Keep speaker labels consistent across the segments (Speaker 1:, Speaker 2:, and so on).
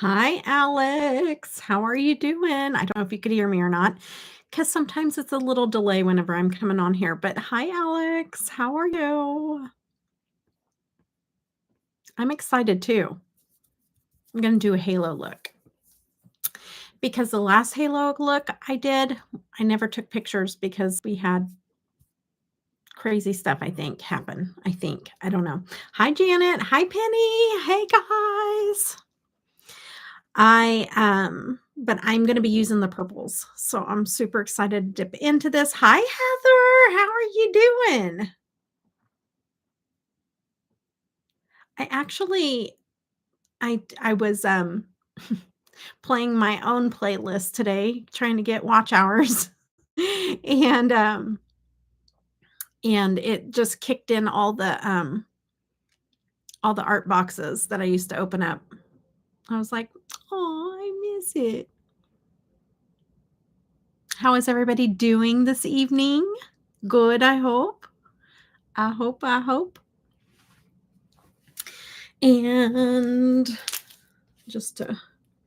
Speaker 1: Hi, Alex. How are you doing? I don't know if you could hear me or not, because sometimes it's a little delay whenever I'm coming on here. But hi, Alex. How are you? I'm excited too. I'm going to do a halo look because the last halo look I did, I never took pictures because we had crazy stuff, I think, happen. I don't know. Hi, Janet. Hi, Penny. Hey, guys. But I'm gonna be using the purples, so I'm super excited to dip into this. Hi, Heather. How are you doing? I actually I was, playing my own playlist today, trying to get watch hours, and, and it just kicked in all the art boxes that I used to open up. I was like, "Oh, I miss it." How is everybody doing this evening? Good, I hope. I hope. And just to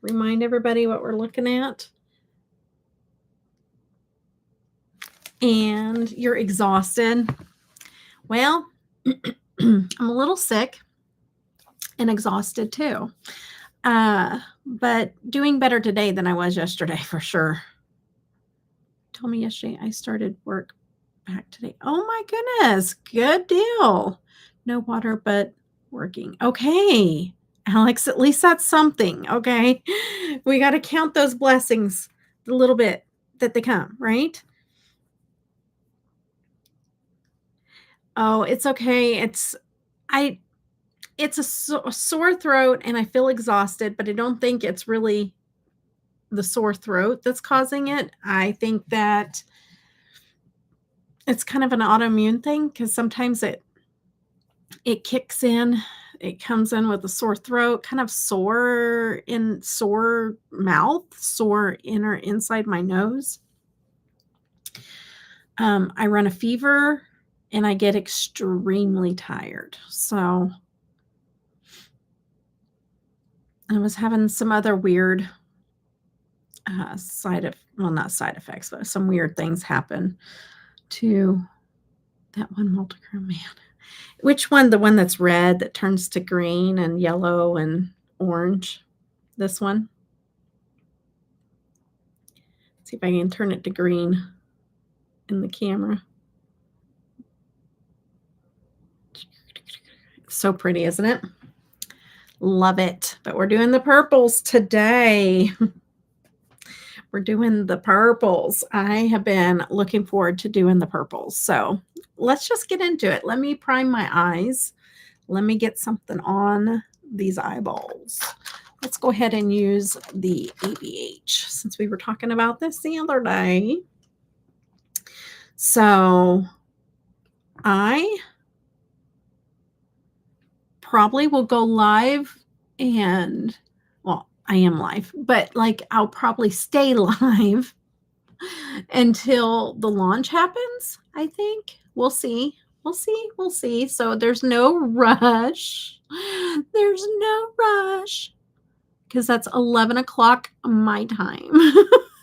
Speaker 1: remind everybody what we're looking at. And you're exhausted. Well, I'm a little sick and exhausted too. But doing better today than I was yesterday for sure. Told me yesterday I started work back today. Oh my goodness. Good deal. No water, but working. Okay. Alex, at least that's something. Okay. We got to count those blessings the little bit that they come, right? Oh, it's okay. I it's a sore throat and I feel exhausted, but I don't think it's really the sore throat that's causing it. I think that it's kind of an autoimmune thing because sometimes it kicks in. It comes in with a sore throat, kind of sore mouth, sore inside my nose. I run a fever and I get extremely tired. So I was having some other weird not side effects, but some weird things happen to that one multichrome man. Which one? The one that's red that turns to green and yellow and orange? This one? Let's see if I can turn it to green in the camera. So pretty, isn't it? Love it. But we're doing the purples today. We're doing the purples. I have been looking forward to doing the purples. So let's just get into it. Let me prime my eyes. Let me get something on these eyeballs. Let's go ahead and use the ABH since we were talking about this the other day. So I probably will go live and, well, I am live, but like I'll probably stay live until the launch happens, I think. We'll see. We'll see. So there's no rush. There's no rush because that's 11 o'clock my time.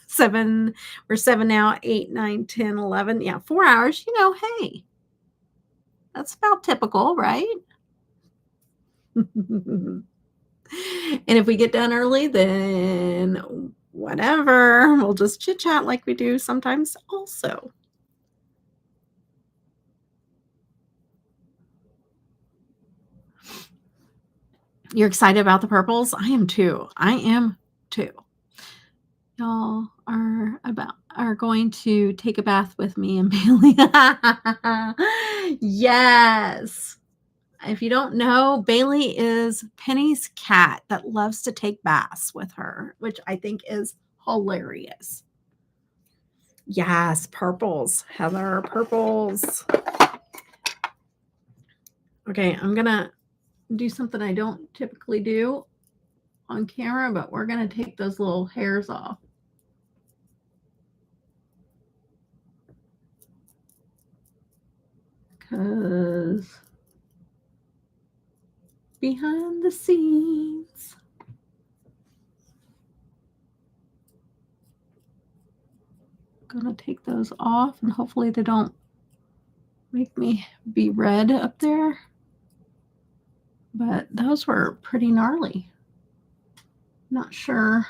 Speaker 1: 7, we're 7 now, 8, 9, 10, 11. Yeah, 4 hours. Hey, that's about typical, right? And if we get done early, then whatever. We'll just chit chat like we do sometimes also. You're excited about the purples? I am too. Y'all are going to take a bath with me and Bailey. Yes. If you don't know, Bailey is Penny's cat that loves to take baths with her, which I think is hilarious. Yes, purples, Heather, purples. Okay, I'm gonna do something I don't typically do on camera, but we're gonna take those little hairs off. Because behind the scenes. gonna take those off, and hopefully they don't make me be red up there. But those were pretty gnarly. Not sure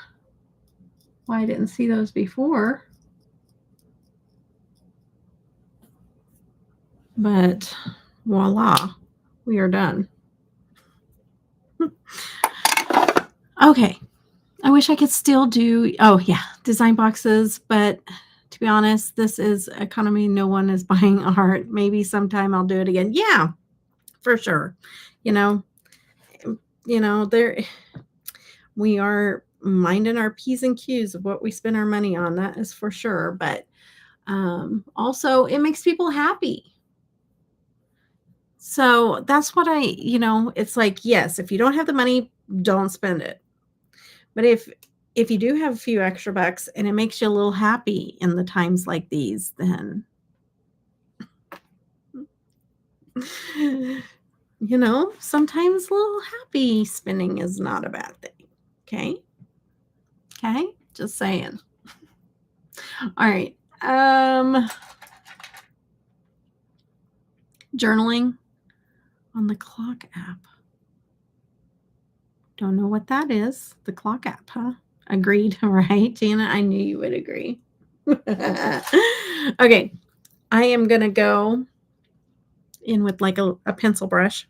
Speaker 1: why I didn't see those before. But voila, we are done. Okay. I wish I could still do, oh yeah, design boxes, but to be honest, this is economy. No one is buying art. Maybe sometime I'll do it again. Yeah, for sure. There we are minding our P's and Q's of what we spend our money on. That is for sure. But also it makes people happy. So that's what it's like, yes, if you don't have the money, don't spend it. But if you do have a few extra bucks and it makes you a little happy in the times like these, then sometimes a little happy spending is not a bad thing. Okay, just saying. All right. Journaling on the clock app. Don't know what that is. The clock app, huh? Agreed, right, Jana? I knew you would agree. Okay, I am going to go in with like a pencil brush.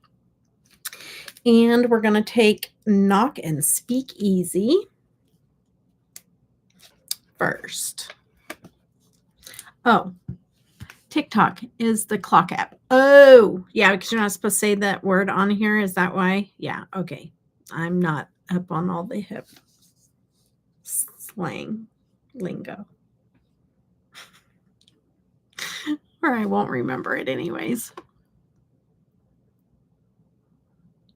Speaker 1: And we're going to take Knock and Speakeasy first. Oh, TikTok is the clock app. Oh, yeah, because you're not supposed to say that word on here. Is that why? Yeah, okay. I'm not up on all the hip slang lingo. Or I won't remember it anyways.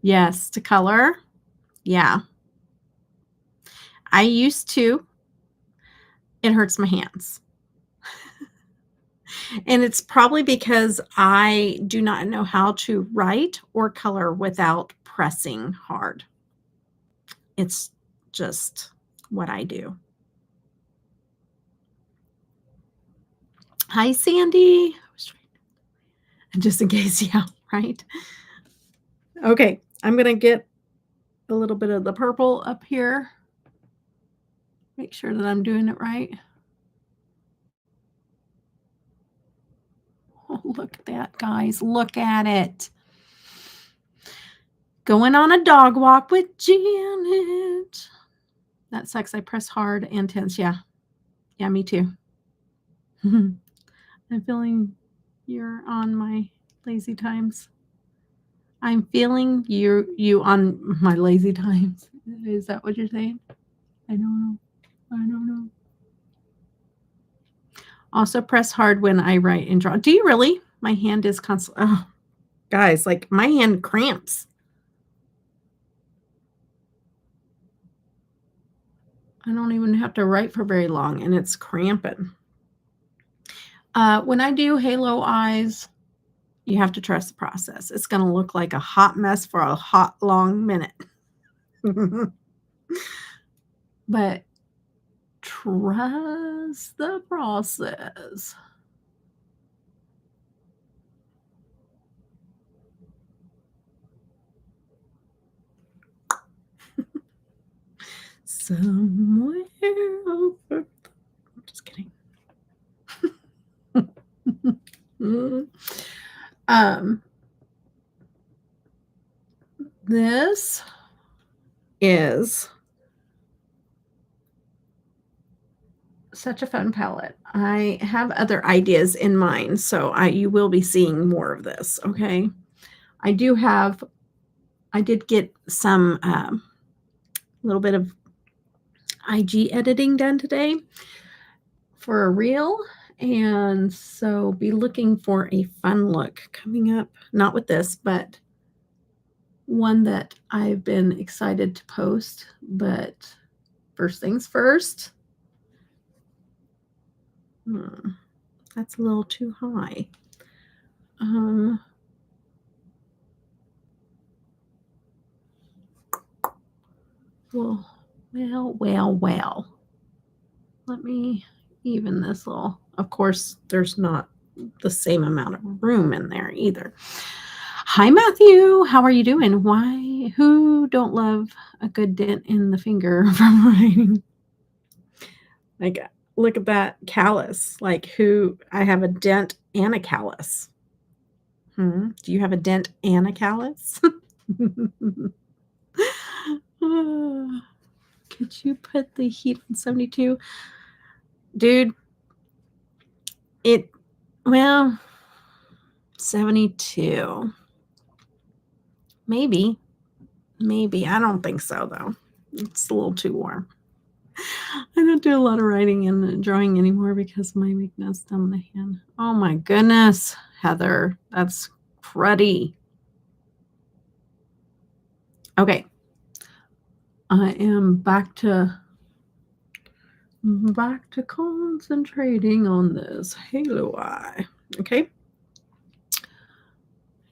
Speaker 1: Yes, to color. Yeah. I used to. It hurts my hands. And it's probably because I do not know how to write or color without pressing hard. It's just what I do. Hi, Sandy. Just in case, yeah, right? Okay, I'm going to get a little bit of the purple up here. Make sure that I'm doing it right. Oh, look at that, guys. Look at it. Going on a dog walk with Janet. That sucks. I press hard and tense. Yeah. Yeah, me too. I'm feeling you're on my lazy times. I'm feeling you on my lazy times. Is that what you're saying? I don't know. Also press hard when I write and draw. Do you really? My hand is constantly. Oh, guys, like my hand cramps. I don't even have to write for very long, and it's cramping. When I do halo eyes, you have to trust the process. It's going to look like a hot mess for a hot, long minute. But trust the process. Somewhere over. Just kidding. This is such a fun palette. I have other ideas in mind, so you will be seeing more of this, okay? I did get some little bit of IG editing done today for a reel, and so be looking for a fun look coming up. Not with this, but one that I've been excited to post. But first things first. That's a little too high. Well. Let me even this little. Of course, there's not the same amount of room in there either. Hi, Matthew. How are you doing? Why? Who don't love a good dent in the finger from writing? Like, look at that callus. Like, who? I have a dent and a callus. Do you have a dent and a callus? Could you put the heat on 72? Dude, well, 72. Maybe. I don't think so, though. It's a little too warm. I don't do a lot of writing and drawing anymore because of my weakness on the hand. Oh my goodness, Heather, that's cruddy. Okay. I am back to concentrating on this halo eye. Okay.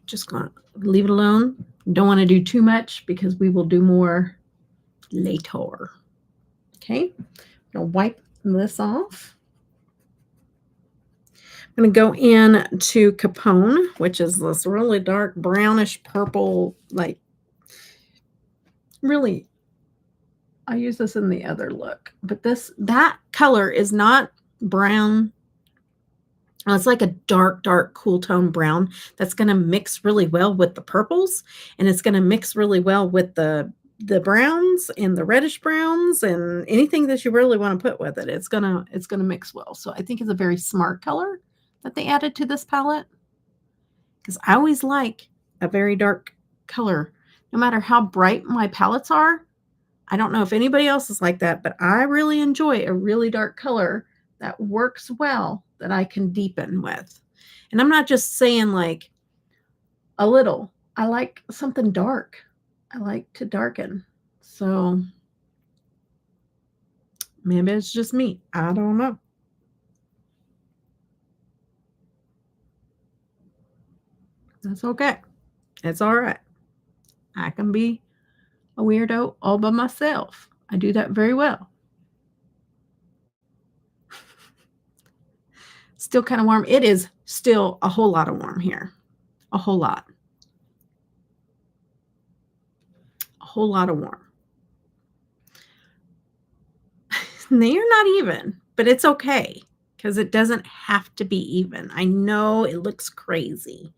Speaker 1: Just gonna leave it alone. Don't want to do too much because we will do more later. Okay. I'm gonna wipe this off. I'm going to go in to Capone, which is this really dark brownish purple, like really, I use this in the other look, but that color is not brown. It's like a dark, cool tone brown that's going to mix really well with the purples, and it's going to mix really well with the browns and the reddish browns and anything that you really want to put with it. It's gonna mix well. So I think it's a very smart color that they added to this palette, because I always like a very dark color, no matter how bright my palettes are. I don't know if anybody else is like that, but I really enjoy a really dark color that works well, that I can deepen with. And I'm not just saying like a little. I like something dark. I like to darken. So maybe it's just me. I don't know. That's okay. It's all right. I can be a weirdo all by myself. I do that very well. Still kind of warm. It is still a whole lot of warm here. A whole lot. A whole lot of warm. They're not even, but it's okay because it doesn't have to be even. I know it looks crazy.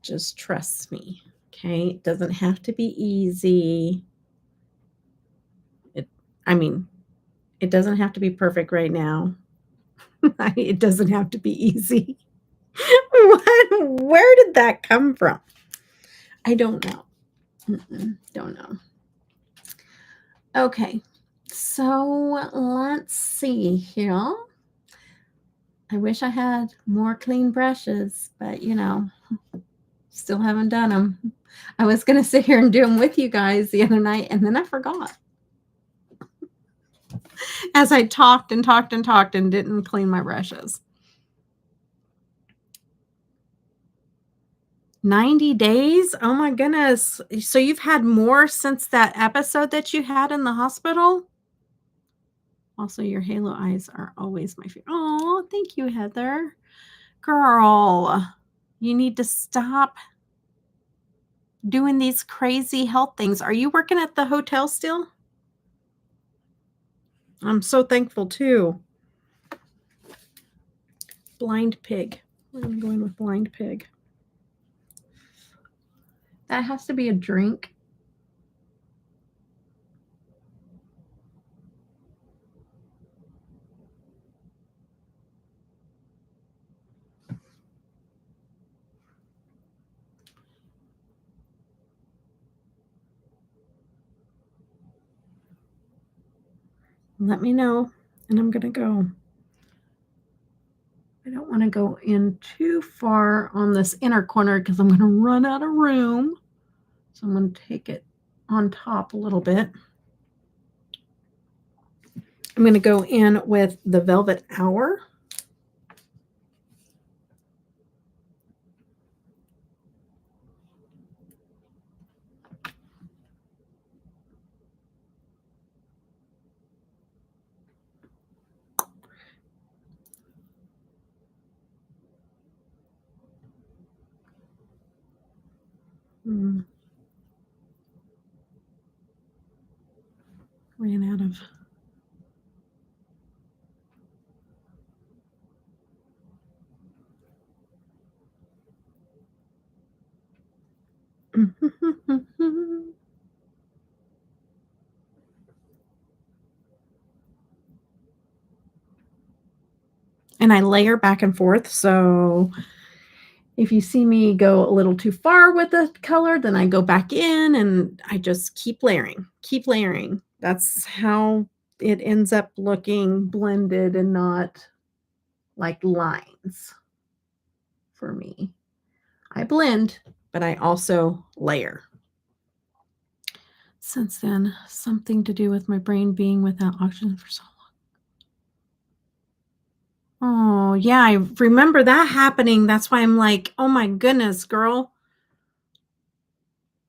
Speaker 1: Just trust me. Okay. It doesn't have to be easy. It doesn't have to be perfect right now. It doesn't have to be easy. Where did that come from? I don't know. Don't know. Okay. So let's see here. I wish I had more clean brushes, but still haven't done them. I was going to sit here and do them with you guys the other night, and then I forgot. As I talked and didn't clean my brushes. 90 days? Oh my goodness. So you've had more since that episode that you had in the hospital? Also, your halo eyes are always my favorite. Oh, thank you, Heather. Girl, you need to stop doing these crazy health things. Are you working at the hotel still? I'm so thankful too. Blind pig. I'm going with blind pig. That has to be a drink. Let me know, and I'm going to go. I don't want to go in too far on this inner corner because I'm going to run out of room. So I'm going to take it on top a little bit. I'm going to go in with the Velvet Hour. Ran out of. And I layer back and forth, so if you see me go a little too far with the color, then I go back in and I just keep layering, keep layering. That's how it ends up looking blended and not like lines for me. I blend, but I also layer. Since then, something to do with my brain being without oxygen for so long. Oh, yeah, I remember that happening. That's why I'm like, oh my goodness, girl.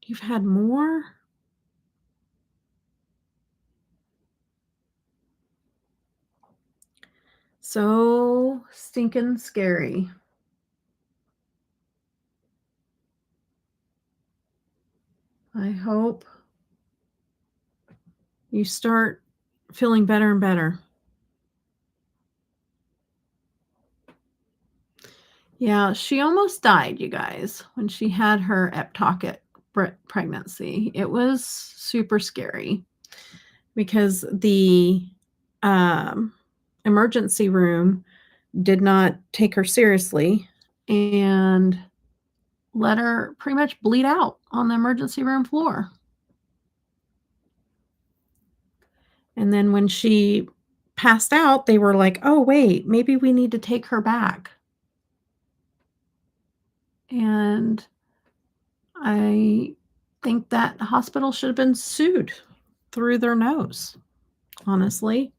Speaker 1: You've had more? So stinking scary. I hope you start feeling better and better. Yeah, she almost died, you guys, when she had her ectopic pregnancy. It was super scary because the emergency room did not take her seriously and let her pretty much bleed out on the emergency room floor. And then when she passed out, they were like, oh, wait, maybe we need to take her back. And I think that hospital should have been sued through their nose, honestly.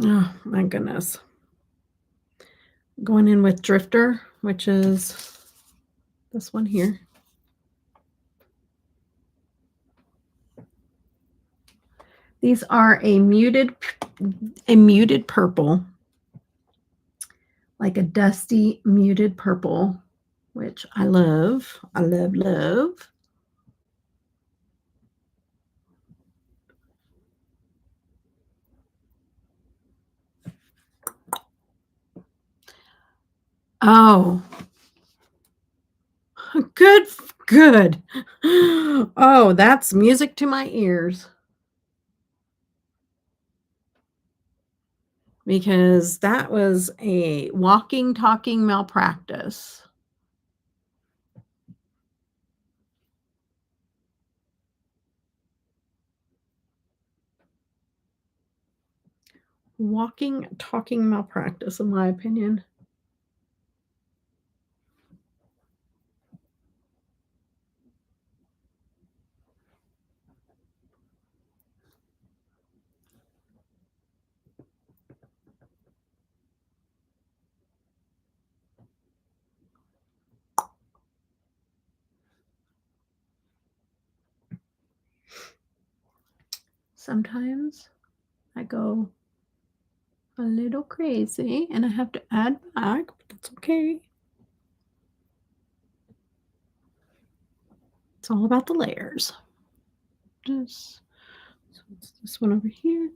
Speaker 1: Oh, my goodness. Going in with Drifter, which is this one here. These are a muted purple, like a dusty muted purple, which I love. I love, love. Oh, good, good. Oh, that's music to my ears. Because that was a walking, talking malpractice. Walking, talking malpractice, in my opinion. Sometimes I go a little crazy and I have to add back, but that's okay. It's all about the layers. Just, so it's this one over here.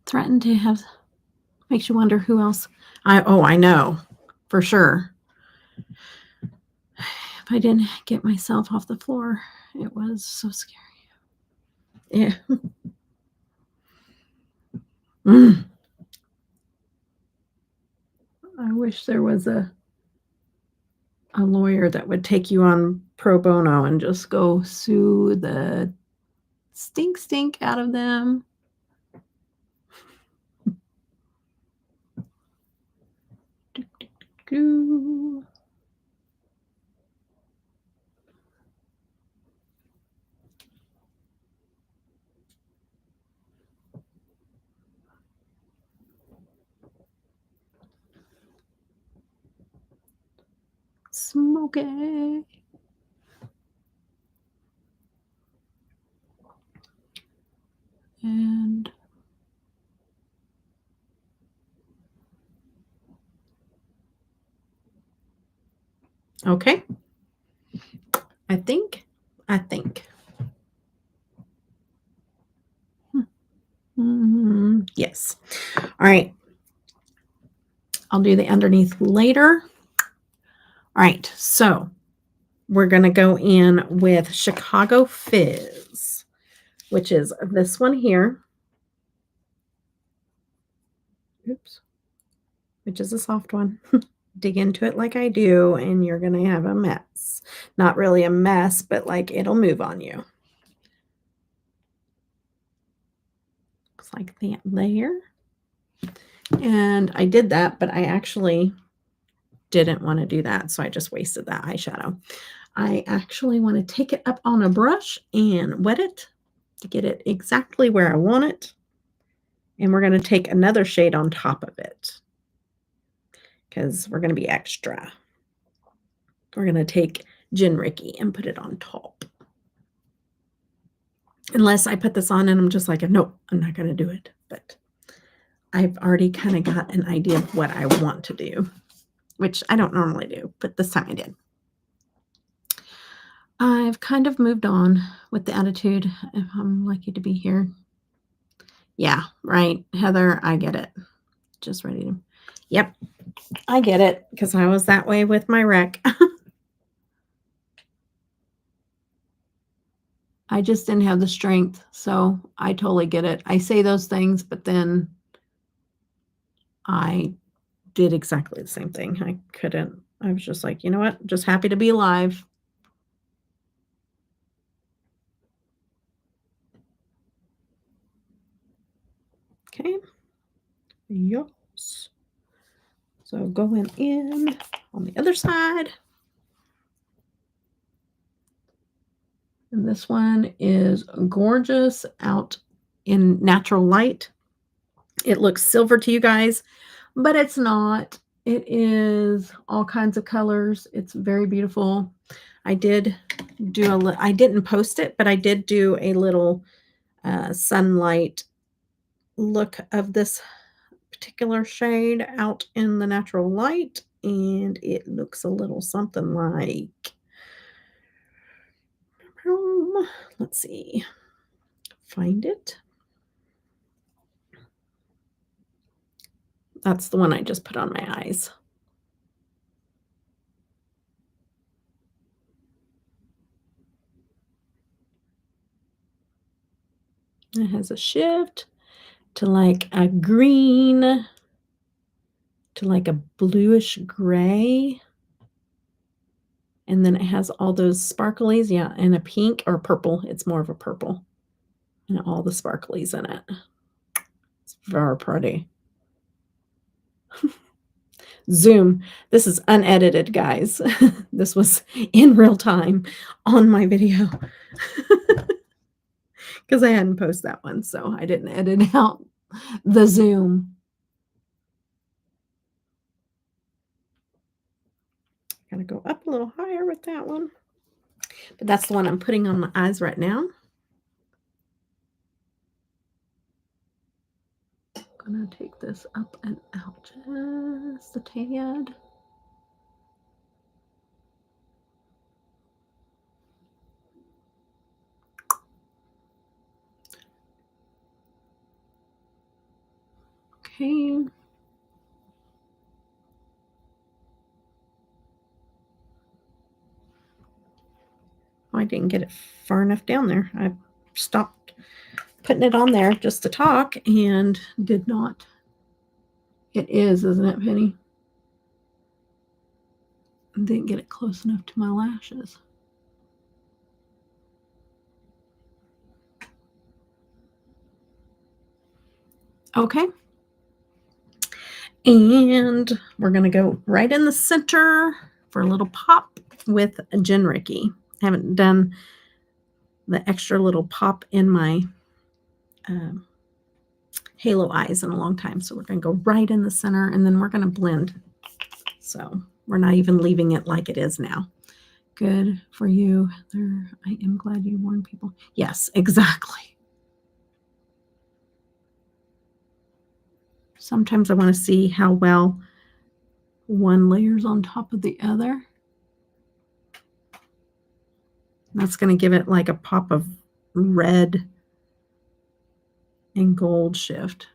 Speaker 1: Threatened to have, makes you wonder who else. I know, for sure. If I didn't get myself off the floor, it was so scary. Yeah. I wish there was a lawyer that would take you on pro bono and just go sue the stink out of them. Smoky. Okay. I think. Yes. All right. I'll do the underneath later. All right. So we're going to go in with Chicago Fizz, which is this one here. Oops. Which is a soft one. Dig into it like I do, and you're going to have a mess. Not really a mess, but like it'll move on you. Looks like that there. And I did that, but I actually didn't want to do that, so I just wasted that eyeshadow. I actually want to take it up on a brush and wet it to get it exactly where I want it. And we're going to take another shade on top of it because we're going to be extra. We're going to take Gin Ricky and put it on top. Unless I put this on and I'm just like, nope, I'm not going to do it. But I've already kind of got an idea of what I want to do, which I don't normally do, but this time I did. I've kind of moved on with the attitude. If I'm lucky to be here. Yeah, right. Heather, I get it. Just ready to. Yep, I get it because I was that way with my wreck. I just didn't have the strength, so I totally get it. I say those things, but then I did exactly the same thing. I couldn't. I was just like, you know what? Just happy to be alive. Okay. Yes. So going in on the other side. And this one is gorgeous out in natural light. It looks silver to you guys, but it's not. It is all kinds of colors. It's very beautiful. I did do I didn't post it, but I did do a little sunlight look of this particular shade out in the natural light, and it looks a little something like, let's see, find it. That's the one I just put on my eyes. It has a shift to like a green to like a bluish gray. And then it has all those sparklies, yeah, and a pink or purple. It's more of a purple. And all the sparklies in it. It's very pretty. Zoom. This is unedited, guys. This was in real time on my video. Because I hadn't posted that one, so I didn't edit out the zoom. Gotta go up a little higher with that one. But that's the one I'm putting on my eyes right now. I'm gonna take this up and out just a tad. Okay. I didn't get it far enough down there. I stopped putting it on there just to talk and did not. It is, isn't it, Penny? Didn't get it close enough to my lashes. Okay. And we're going to go right in the center for a little pop with a Gin Ricky. I haven't done the extra little pop in my halo eyes in a long time. So we're going to go right in the center and then we're going to blend. So we're not even leaving it like it is now. Good for you, Heather. I am glad you warned people. Yes, exactly. Sometimes I want to see how well one layers on top of the other. That's going to give it like a pop of red and gold shift.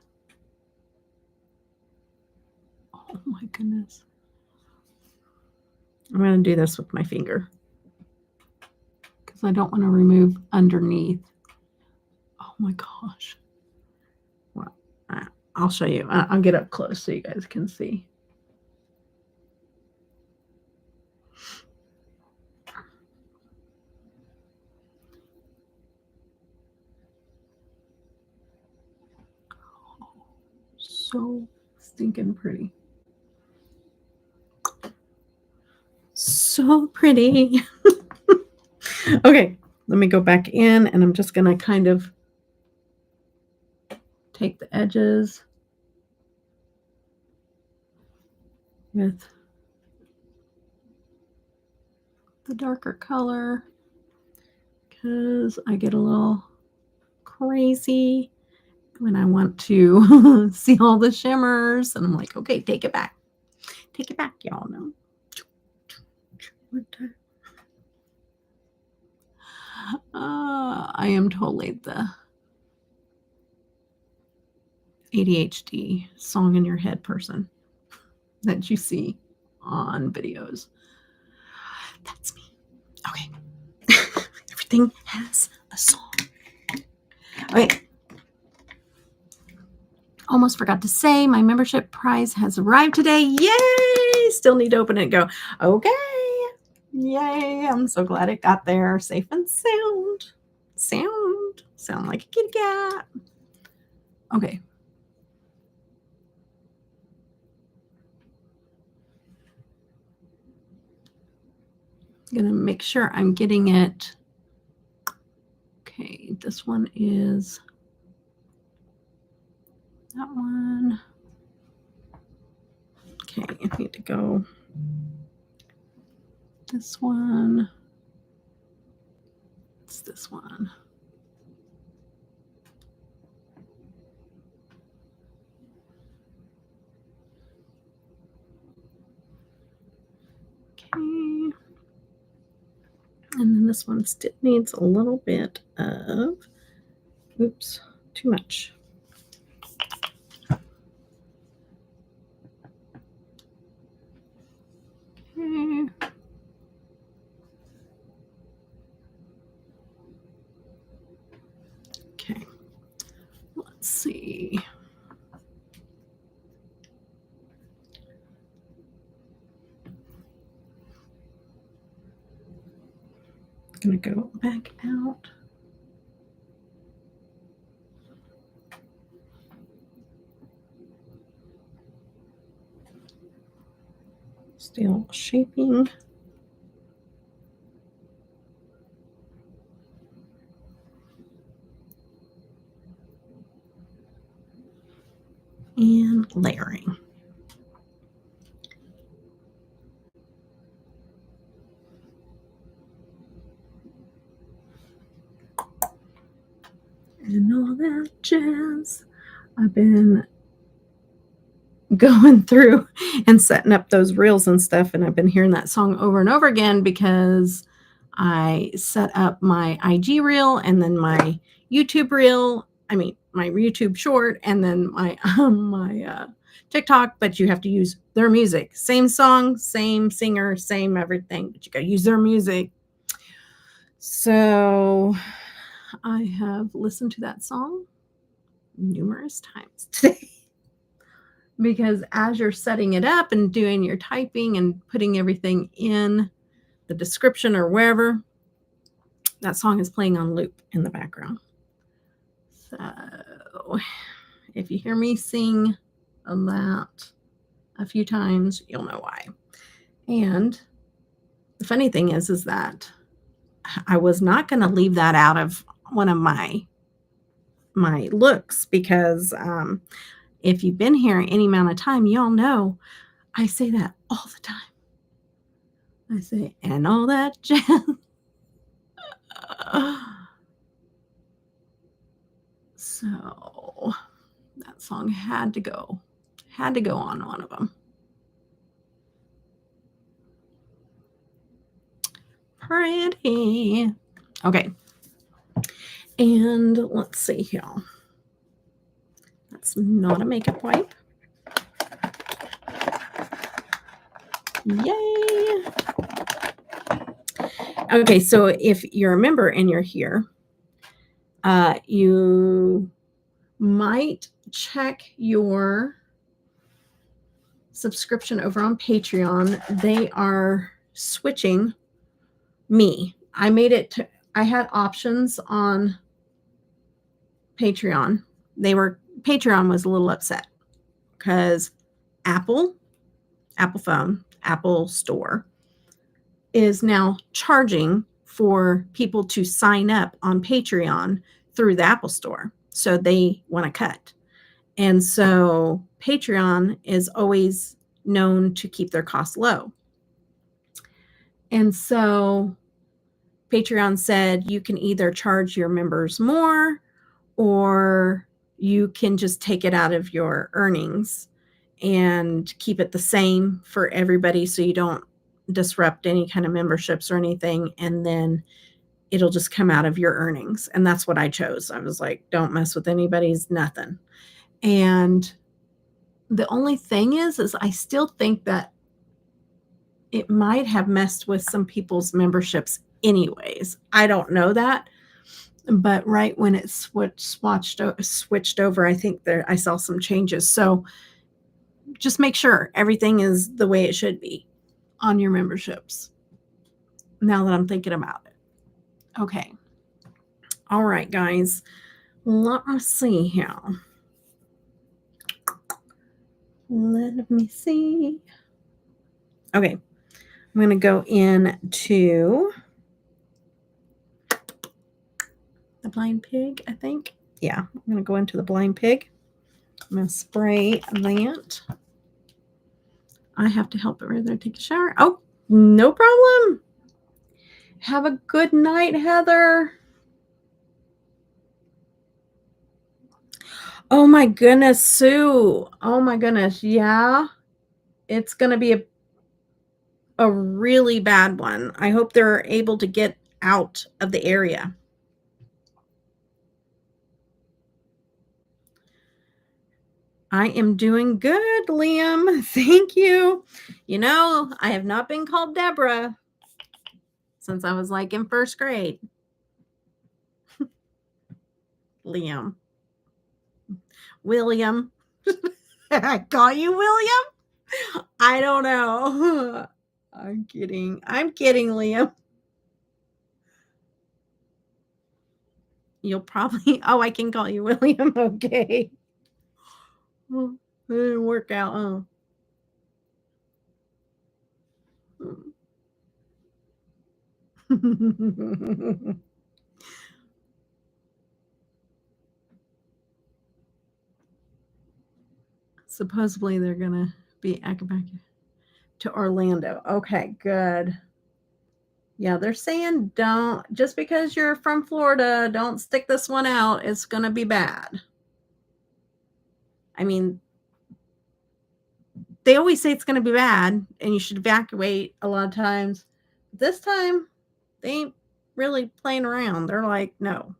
Speaker 1: Oh my goodness. I'm going to do this with my finger because I don't want to remove underneath. Oh my gosh. Well, I'll show you. I'll get up close so you guys can see. Oh, so stinking pretty. So pretty. Okay, let me go back in and I'm just going to kind of take the edges with the darker color because I get a little crazy when I want to see all the shimmers. And I'm like, okay, take it back. Take it back, y'all know. I am totally the ADHD song in your head person that you see on videos. That's me. Okay. Everything has a song. Okay. Almost forgot to say my membership prize has arrived today. Yay! Still need to open it and go, okay. Yay. I'm so glad it got there safe and sound. Sound like a kitty cat. Okay. I'm going to make sure I'm getting it. Okay, this one is that one. Okay, I need to go this one. It's this one. Okay. And then this one still needs a little bit of, oops, too much. Okay. Okay. Let's see. I'm going to go back out. Still shaping. And layering. And all that jazz. I've been going through and setting up those reels and stuff, and I've been hearing that song over and over again because I set up my IG reel and then my YouTube reel. I mean, my YouTube short and then my TikTok, but you have to use their music. Same song, same singer, same everything, but you got to use their music. So I have listened to that song numerous times today because as you're setting it up and doing your typing and putting everything in the description or wherever, that song is playing on loop in the background. So if you hear me sing that a few times, you'll know why. And the funny thing is that I was not going to leave that out of one of my looks because if you've been here any amount of time, y'all know I say that all the time. I say, and all that jazz. So that song had to go on one of them. Pretty. Okay. And let's see here. That's not a makeup wipe. Yay. Okay, so if you're a member and you're here, you might check your subscription over on Patreon. They are switching me. I made it to, I had options on Patreon. Patreon was a little upset because Apple phone, Apple Store is now charging for people to sign up on Patreon through the Apple Store. So they want to cut. And so Patreon is always known to keep their costs low. And so Patreon said you can either charge your members more or you can just take it out of your earnings and keep it the same for everybody so you don't disrupt any kind of memberships or anything, and then it'll just come out of your earnings. And that's what I chose. I was like, don't mess with anybody's nothing. And the only thing is I still think that it might have messed with some people's memberships anyways. I don't know that. But right when it switched over, I think I saw some changes. So just make sure everything is the way it should be on your memberships. Now that I'm thinking about it. Okay. All right, guys. Let me see here. Let me see. Okay. I'm going to go into the blind pig, I think. Yeah, I'm going to go into the blind pig. I'm going to spray that. I have to help it right there take a shower. Oh, no problem. Have a good night, Heather. Oh my goodness, Sue. Oh my goodness. Yeah. It's going to be a really bad one. I hope they're able to get out of the area. I am doing good, Liam. Thank you. You know, I have not been called Deborah since I was like in first grade. Liam. William. I call you William? I don't know. I'm kidding. I'm kidding, Liam. You'll probably, oh, I can call you William. Okay. Well, it didn't work out, huh? Supposedly they're going to be back to Orlando. Okay, good. Yeah, they're saying don't, just because you're from Florida, don't stick this one out. It's going to be bad. I mean, they always say it's going to be bad and you should evacuate a lot of times. This time, they ain't really playing around. They're like, no.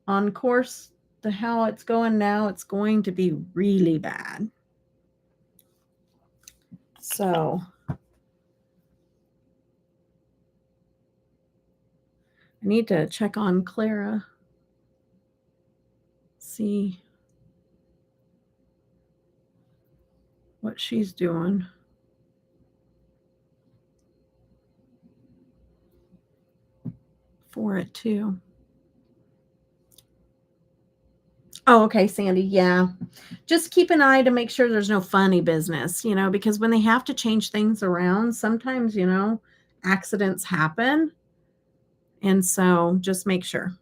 Speaker 1: On course to how it's going now, it's going to be really bad. So I need to check on Clara. See what she's doing. For it too. Oh, okay, Sandy. Yeah. Just keep an eye to make sure there's no funny business, you know, because when they have to change things around, sometimes, you know, accidents happen. And so just make sure.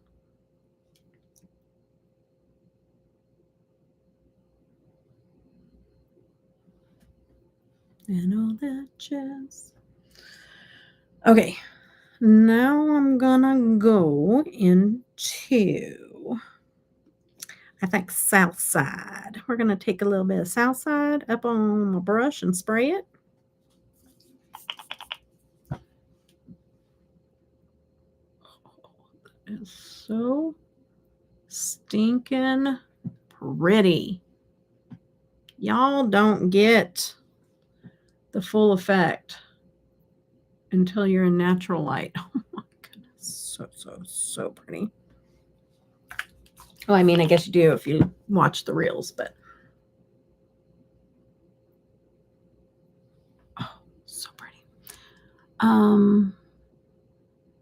Speaker 1: And all that jazz. Okay. Now I'm gonna go into, I think, South Side. We're gonna take a little bit of South Side up on my brush and spray it. is so stinking pretty. Y'all don't get the full effect until you're in natural light. Oh my goodness. So pretty. Well, I mean, I guess you do if you watch the reels, but oh, so pretty.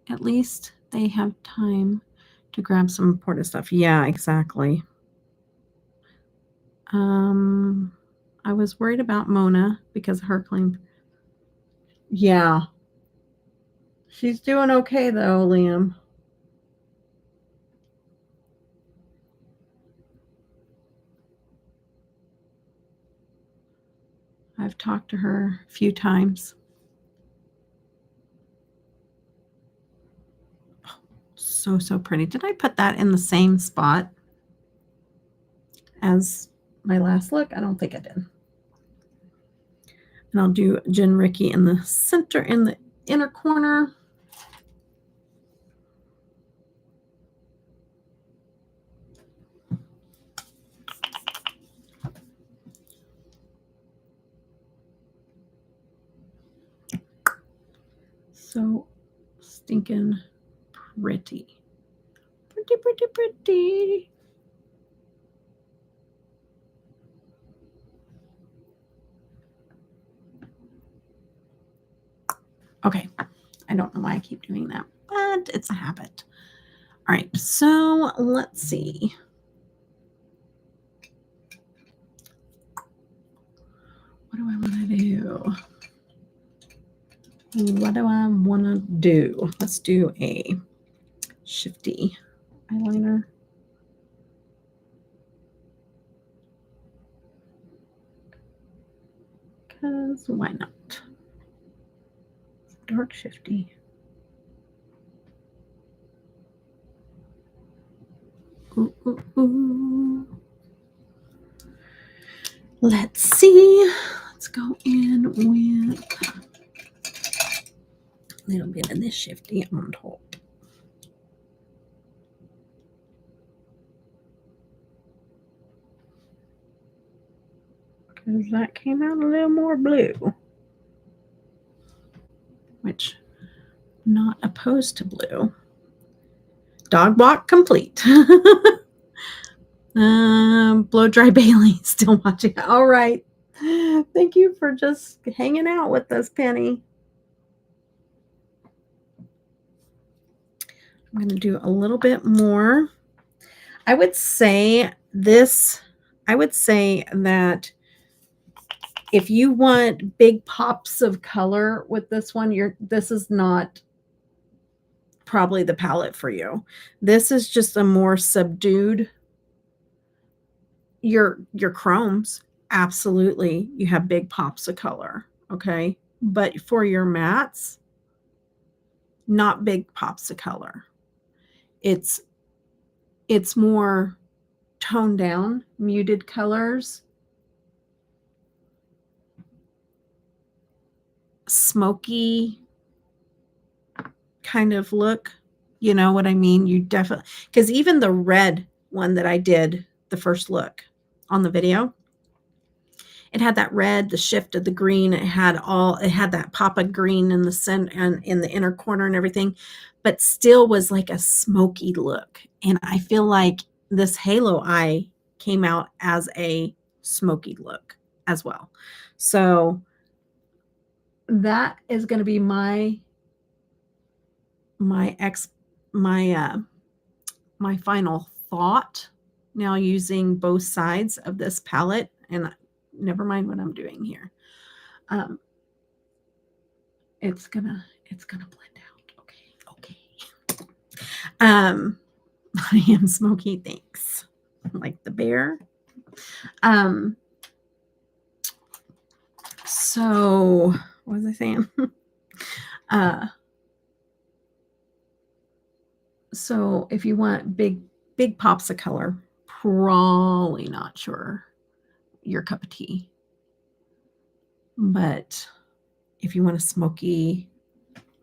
Speaker 1: At least they have time to grab some important stuff. Yeah, exactly. I was worried about Mona because of her claim. Yeah. She's doing okay though, Liam. I've talked to her a few times. Oh, so pretty. Did I put that in the same spot as my last look? I don't think I did. And I'll do Jen Ricky in the center, in the inner corner. So stinking pretty. Pretty. Okay. I don't know why I keep doing that, but it's a habit. All right. So let's see. What do I want to do? What do I want to do? Let's do a shifty eyeliner. Because why not? Dark shifty. Ooh. Let's see. Let's go in with a little bit of this shifty on top. Because that came out a little more blue. Which, not opposed to blue. Dog walk complete. Blow dry Bailey still watching. All right. Thank you for just hanging out with us, Penny. I'm going to do a little bit more. I would say that if you want big pops of color with this one, this is not probably the palette for you. This is just a more subdued. Your chromes, absolutely, you have big pops of color, okay? But for your mattes, not big pops of color. It's more toned down, muted colors, smoky kind of look. You know what I mean? You definitely, because even the red one that I did, the first look on the video, it had that red, the shift of the green. It had that pop of green in the center and in the inner corner and everything, but still was like a smoky look. And I feel like this halo eye came out as a smoky look as well. So that is going to be my final thought. Now using both sides of this palette, and never mind what I'm doing here. It's gonna blend out. Okay. I am smoky, thanks. Like the bear. So what was I saying? So if you want big pops of color, probably not sure your cup of tea. But if you want a smoky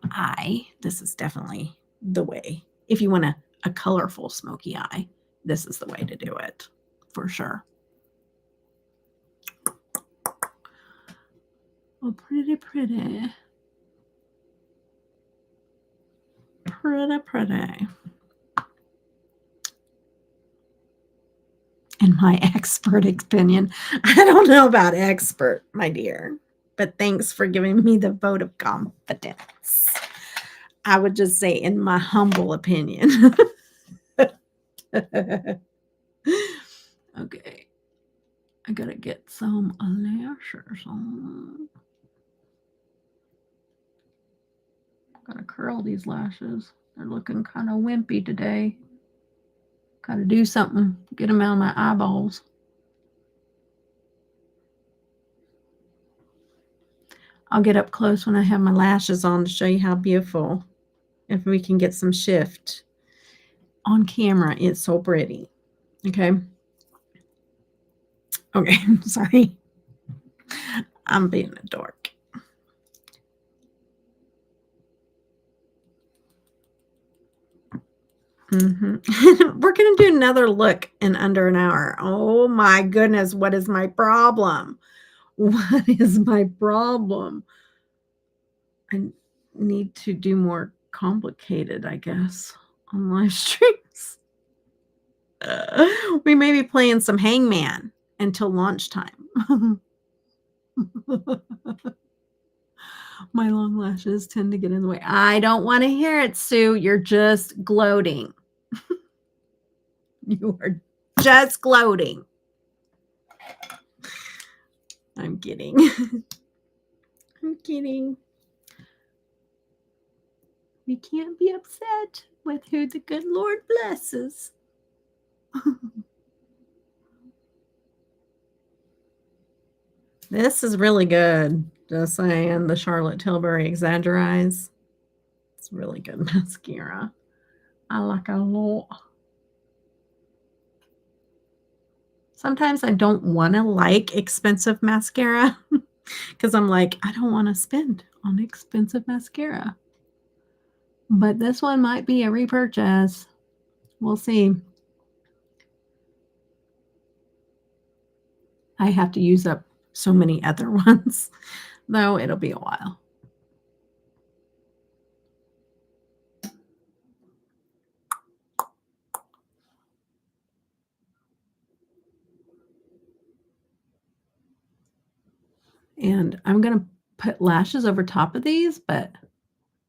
Speaker 1: eye, this is definitely the way. If you want a colorful smoky eye, this is the way to do it for sure. Oh, pretty, pretty. Pretty, pretty. In my expert opinion, I don't know about expert, my dear, but thanks for giving me the vote of confidence. I would just say in my humble opinion. Okay. I gotta get some lashes on. Gotta curl these lashes. They're looking kind of wimpy today. Gotta do something. Get them out of my eyeballs. I'll get up close when I have my lashes on to show you how beautiful. If we can get some shift on camera, it's so pretty. Okay. Okay, sorry. I'm being a dork. We're going to do another look in under an hour. Oh my goodness, what is my problem? What is my problem? I need to do more complicated, I guess, on live streams. We may be playing some Hangman until launch time. My long lashes tend to get in the way. I don't want to hear it, Sue. You're just gloating. You are just gloating. I'm kidding. I'm kidding. We can't be upset with who the good Lord blesses. This is really good. Just saying, the Charlotte Tilbury Exaggerize. It's really good mascara. I like it a lot. Sometimes I don't want to like expensive mascara because I'm like, I don't want to spend on expensive mascara. But this one might be a repurchase. We'll see. I have to use up so many other ones, though it'll be a while. And I'm going to put lashes over top of these, but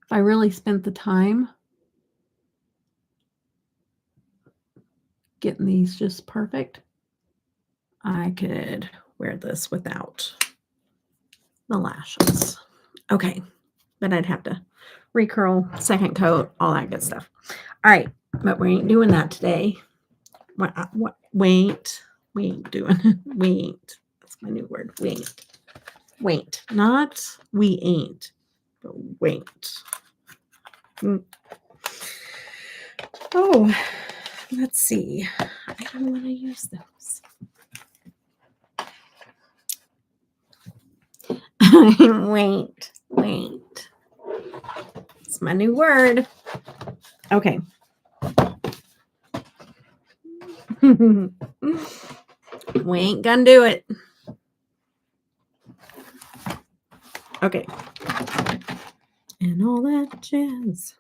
Speaker 1: if I really spent the time getting these just perfect, I could wear this without the lashes. Okay, but I'd have to recurl, second coat, all that good stuff. All right, but we ain't doing that today. Wait, we ain't doing it. We ain't. That's my new word. We ain't. Wait, not we ain't, but wait. Oh, let's see. I don't want to use those. Wait. It's my new word. Okay. We ain't gonna do it. Okay. And all that jazz.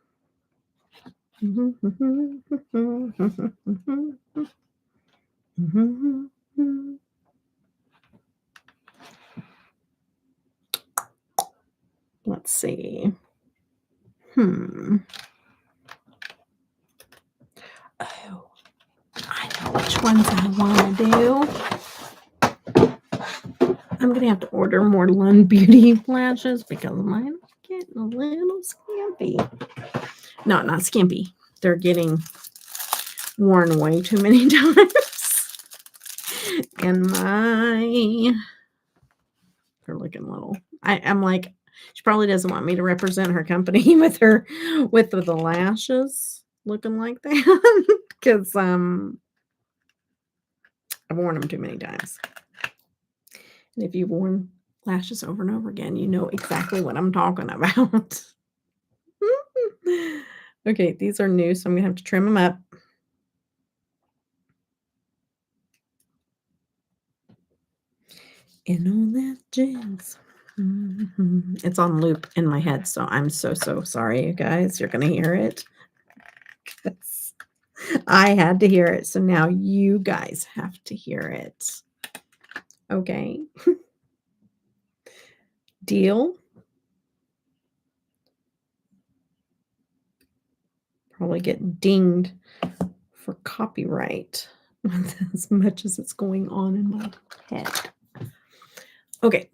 Speaker 1: Let's see. Oh, I know which ones I want to do. I'm going to have to order more LUND Beauty lashes because mine are getting a little skimpy. No, not skimpy. They're getting worn way too many times. And they're looking little. I'm like, she probably doesn't want me to represent her company with the lashes looking like that because I've worn them too many times. And if you've worn lashes over and over again, you know exactly what I'm talking about. Okay, these are new, so I'm gonna have to trim them up. And all that jazz. It's on loop in my head, so I'm so sorry, you guys. You're gonna hear it. 'Cause I had to hear it, so now you guys have to hear it. Okay. Deal? Probably get dinged for copyright as much as it's going on in my head. Okay.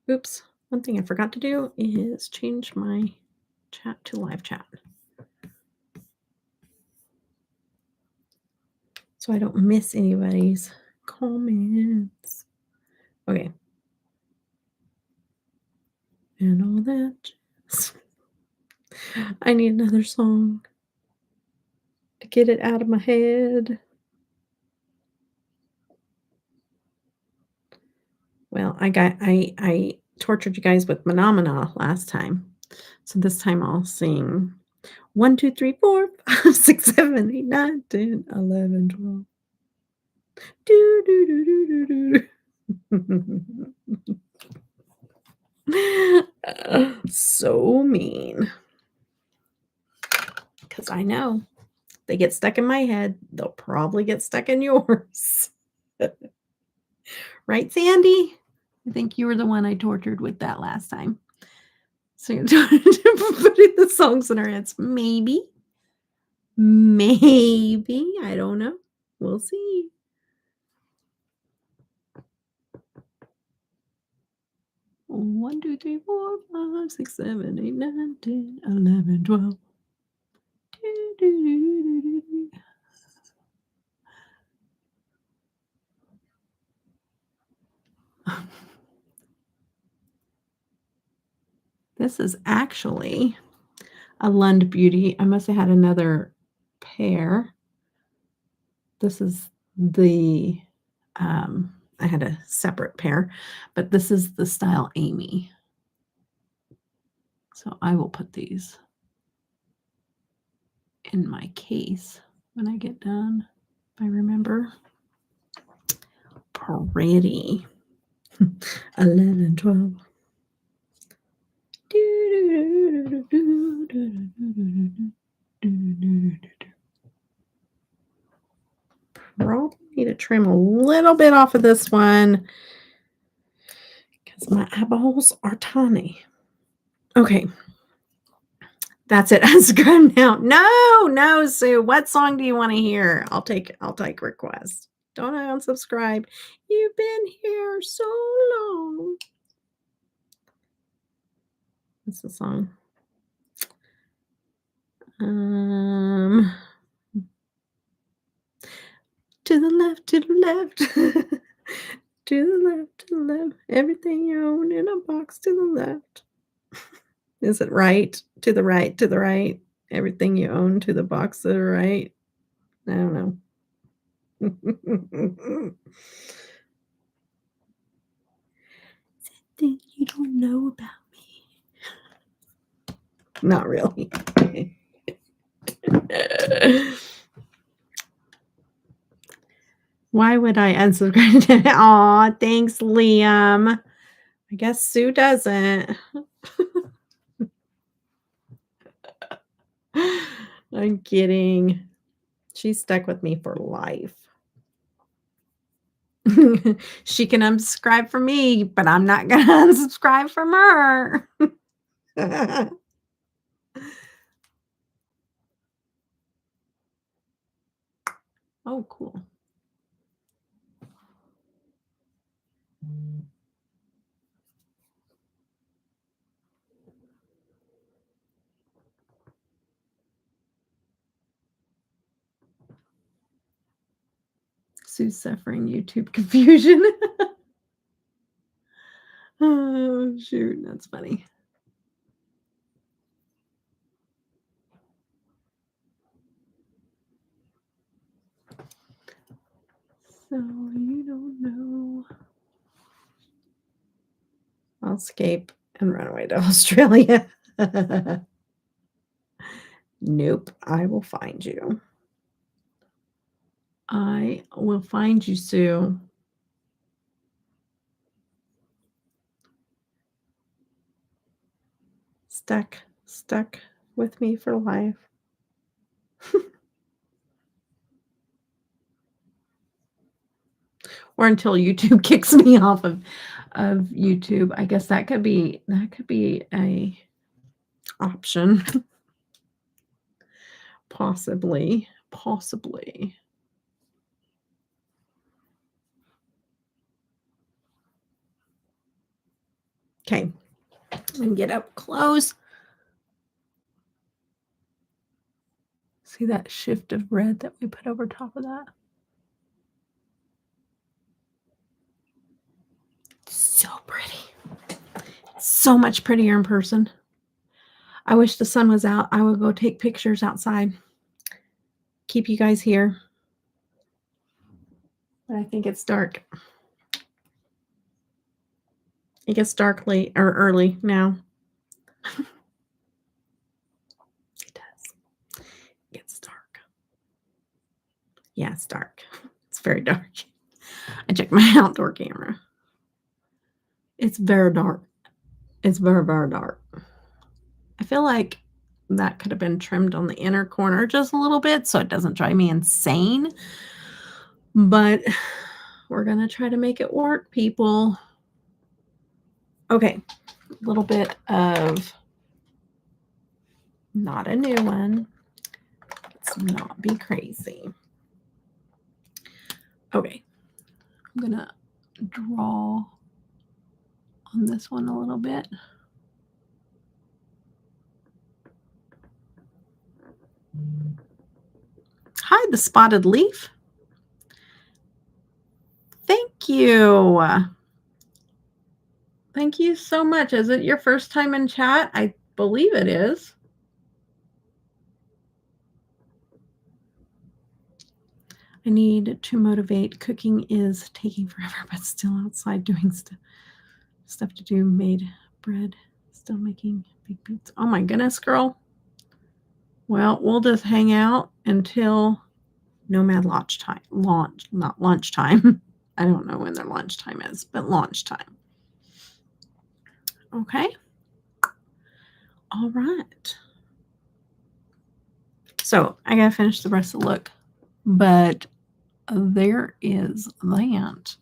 Speaker 1: Oops. One thing I forgot to do is change my chat to live chat, so I don't miss anybody's comments. Okay. And all that jazz. I need another song to get it out of my head. Well, I tortured you guys with Phenomena last time. So this time I'll sing 1, 2, 3, 4, 5, 6, 7, 8, 9, 10, 11, 12. Do, do, do, do, do, do. So mean. Because I know they get stuck in my head. They'll probably get stuck in yours. Right, Sandy? I think you were the one I tortured with that last time. So you're putting the songs in our heads. Maybe. Maybe. I don't know. We'll see. One, 2, 3, 4, 5, 6, 7, 8, 9, 10, 11, 12. Do, do, do, do, do. This is actually a Lund Beauty. I must have had another pair. This is the, I had a separate pair, but this is the style Amy. So I will put these in my case when I get done, if I remember. Pretty. 11, 12. Probably need to trim a little bit off of this one because my eyeballs are tiny. Okay. That's it. Unsubscribe now. No, Sue. What song do you want to hear? I'll take requests. Don't unsubscribe. You've been here so long. What's the song? To the left, to the left. To the left, to the left. Everything you own in a box to the left. Is it right? To the right, to the right. Everything you own to the box to the right. I don't know. Something you don't know about me. Not really. Why would I unsubscribe? Aw, thanks, Liam. I guess Sue doesn't. I'm kidding. She's stuck with me for life. She can unsubscribe from me, but I'm not going to unsubscribe from her. Oh, cool. Sue's suffering YouTube confusion. Oh, shoot. That's funny. So you don't know. I'll escape and run away to Australia. Nope. I will find you. I will find you, Sue. Stuck with me for life. Or until YouTube kicks me off of YouTube. I guess that could be a option. Possibly. Okay. And get up close. See that shift of red that we put over top of that? So pretty. So much prettier in person. I wish the sun was out. I would go take pictures outside. Keep you guys here. But I think it's dark. It gets dark late or early now. It does. It gets dark. Yeah, it's dark. It's very dark. I checked my outdoor camera. It's very dark. It's very, very dark. I feel like that could have been trimmed on the inner corner just a little bit so it doesn't drive me insane. But we're going to try to make it work, people. Okay. A little bit of, not a new one. Let's not be crazy. Okay. I'm going to draw on this one a little bit. Hi, the spotted leaf. Thank you. Thank you so much. Is it your first time in chat? I believe it is. I need to motivate. Cooking is taking forever, but still outside doing stuff to do. Made bread, still making big beats. Oh my goodness, girl. Well, we'll just hang out until Nomad launch time. Not lunchtime. I don't know when their lunchtime is, but launch time. Okay. All right. So I gotta finish the rest of the look, but there is that.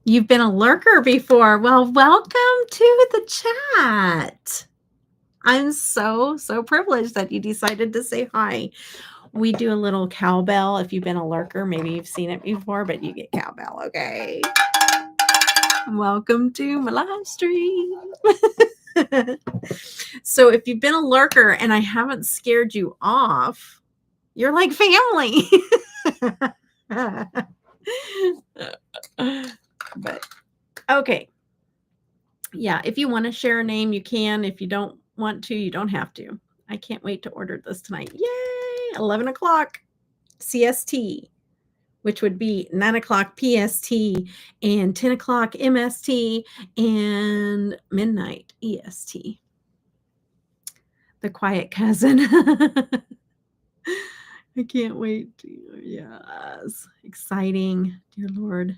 Speaker 1: You've been a lurker before. Well, welcome to the chat. I'm so privileged that you decided to say hi. We do a little cowbell. If you've been a lurker, maybe you've seen it before, but you get cowbell, okay? Welcome to my live stream. So if you've been a lurker and I haven't scared you off, you're like family. But okay. Yeah, if you want to share a name, you can. If you don't want to, you don't have to. I can't wait to order this tonight. Yay! 11 o'clock CST, which would be 9 o'clock PST and 10 o'clock MST and midnight EST. The quiet cousin. I can't wait. Yes. Exciting. Dear Lord.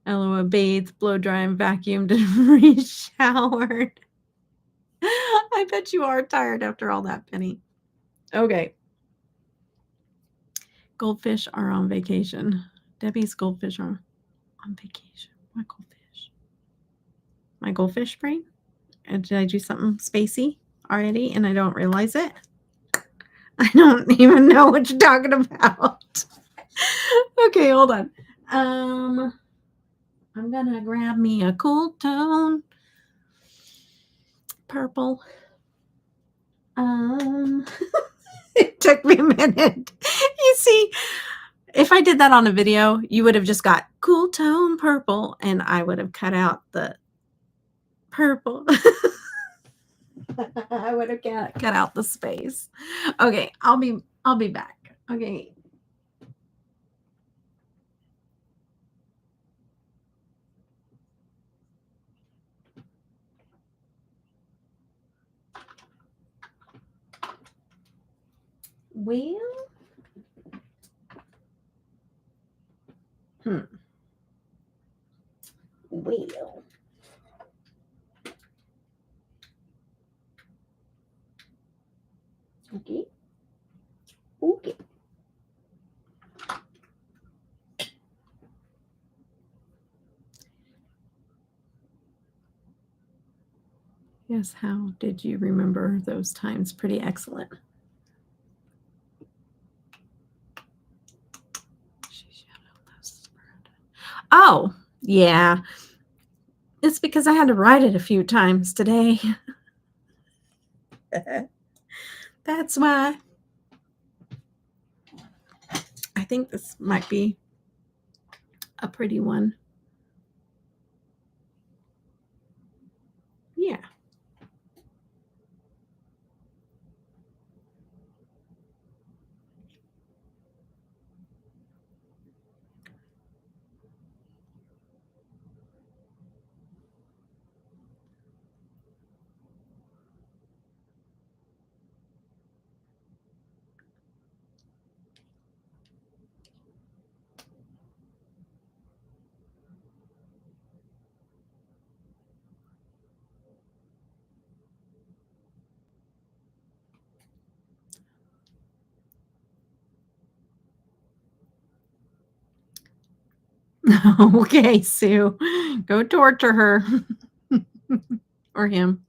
Speaker 1: LOA bathed, blow dry, and vacuumed and re-showered. I bet you are tired after all that, Penny. Okay. Goldfish are on vacation. Debbie's goldfish are on vacation. What goldfish? My goldfish brain? Did I do something spacey already and I don't realize it? I don't even know what you're talking about. Okay, hold on. I'm gonna grab me a cool tone purple. It took me a minute. You see, if I did that on a video, you would have just got cool tone purple and I would have cut out the purple. I would have cut out the space. Okay, I'll be back. Okay. Well, Well. Okay. Okay. Yes, how did you remember those times? Pretty excellent. Oh, yeah. It's because I had to write it a few times today. That's why. I think this might be a pretty one. Yeah. Okay, Sue. Go torture her. Or him.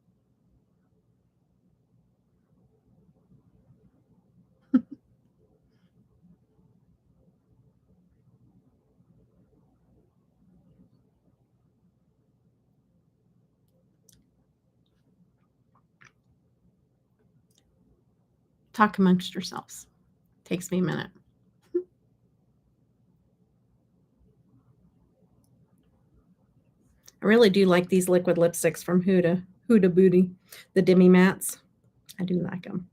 Speaker 1: Talk amongst yourselves. Takes me a minute. I really do like these liquid lipsticks from Huda Beauty, the Demi Mattes. I do like them.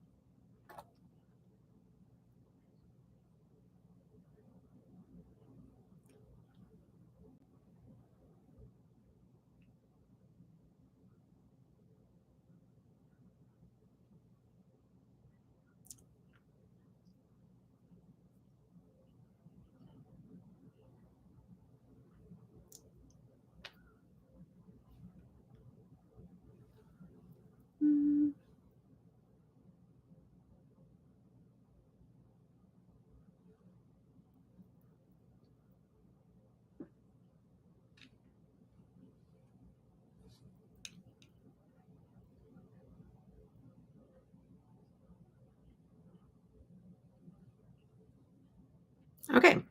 Speaker 1: Okay.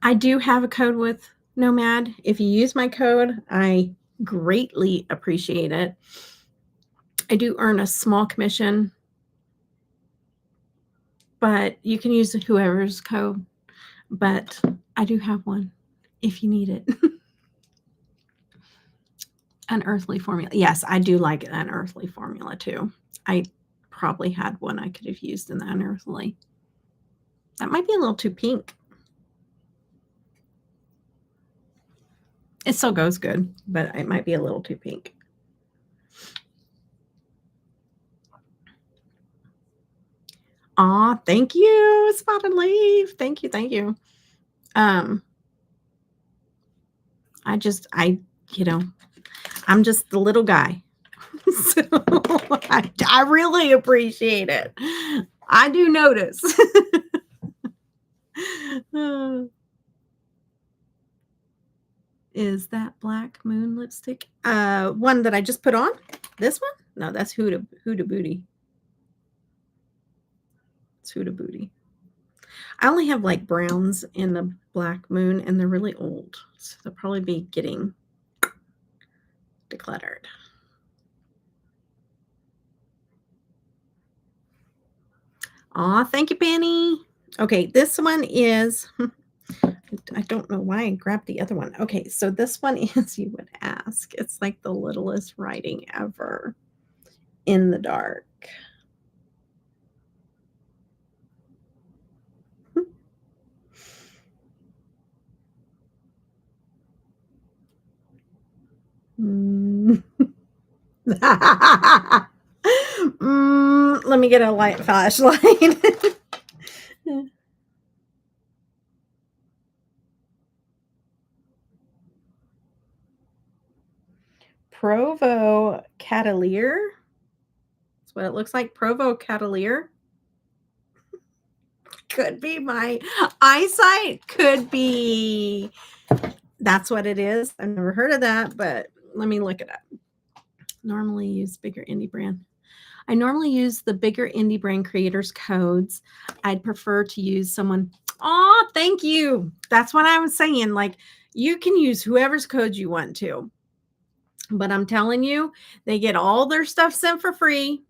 Speaker 1: I do have a code with Nomad. If you use my code, I greatly appreciate it. I do earn a small commission, but you can use whoever's code. But I do have one if you need it. Unearthly formula. Yes, I do like an unearthly formula too. I probably had one I could have used in the unearthly. That might be a little too pink. It still goes good, but it might be a little too pink. Aw, thank you, Spotted Leaf. Thank you, thank you. I'm just the little guy. So I really appreciate it. I do notice. Is that Black Moon lipstick? One that I just put on? This one? No, that's Huda Beauty. It's Huda Beauty. I only have like browns in the Black Moon, and they're really old. So they'll probably be getting decluttered. Aw, thank you, Penny. Okay, this one is, I don't know why I grabbed the other one. Okay, so this one is, you would ask, it's like the littlest writing ever, In the Dark. Let me get a light flashlight. Provo Catalier. That's what it looks like. Provo Catalier. Could be my eyesight. Could be. That's what it is. I've never heard of that, but let me look it up. Normally use bigger indie brand. I normally use the bigger indie brand creators codes. I'd prefer to use someone. Oh, thank you. That's what I was saying. Like, you can use whoever's codes you want to. But I'm telling you, they get all their stuff sent for free.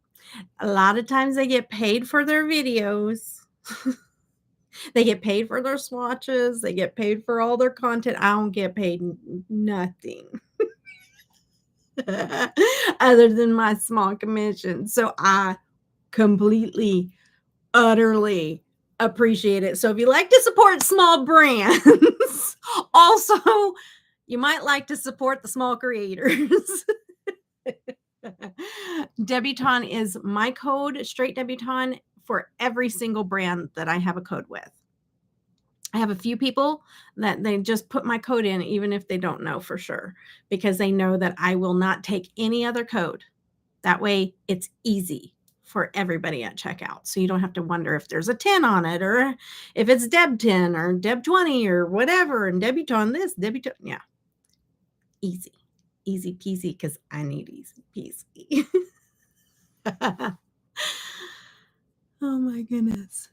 Speaker 1: A lot of times they get paid for their videos. They get paid for their swatches. They get paid for all their content. I don't get paid nothing other than my small commission. So I completely, utterly appreciate it. So if you like to support small brands, also you might like to support the small creators. Debutawn is my code, straight Debutawn, for every single brand that I have a code with. I have a few people that they just put my code in, even if they don't know for sure, because they know that I will not take any other code. That way it's easy for everybody at checkout. So you don't have to wonder if there's a 10 on it or if it's Deb 10 or Deb 20 or whatever. And Debutawn this, Debutawn. Yeah. Easy. Easy peasy, because I need easy peasy. Oh my goodness.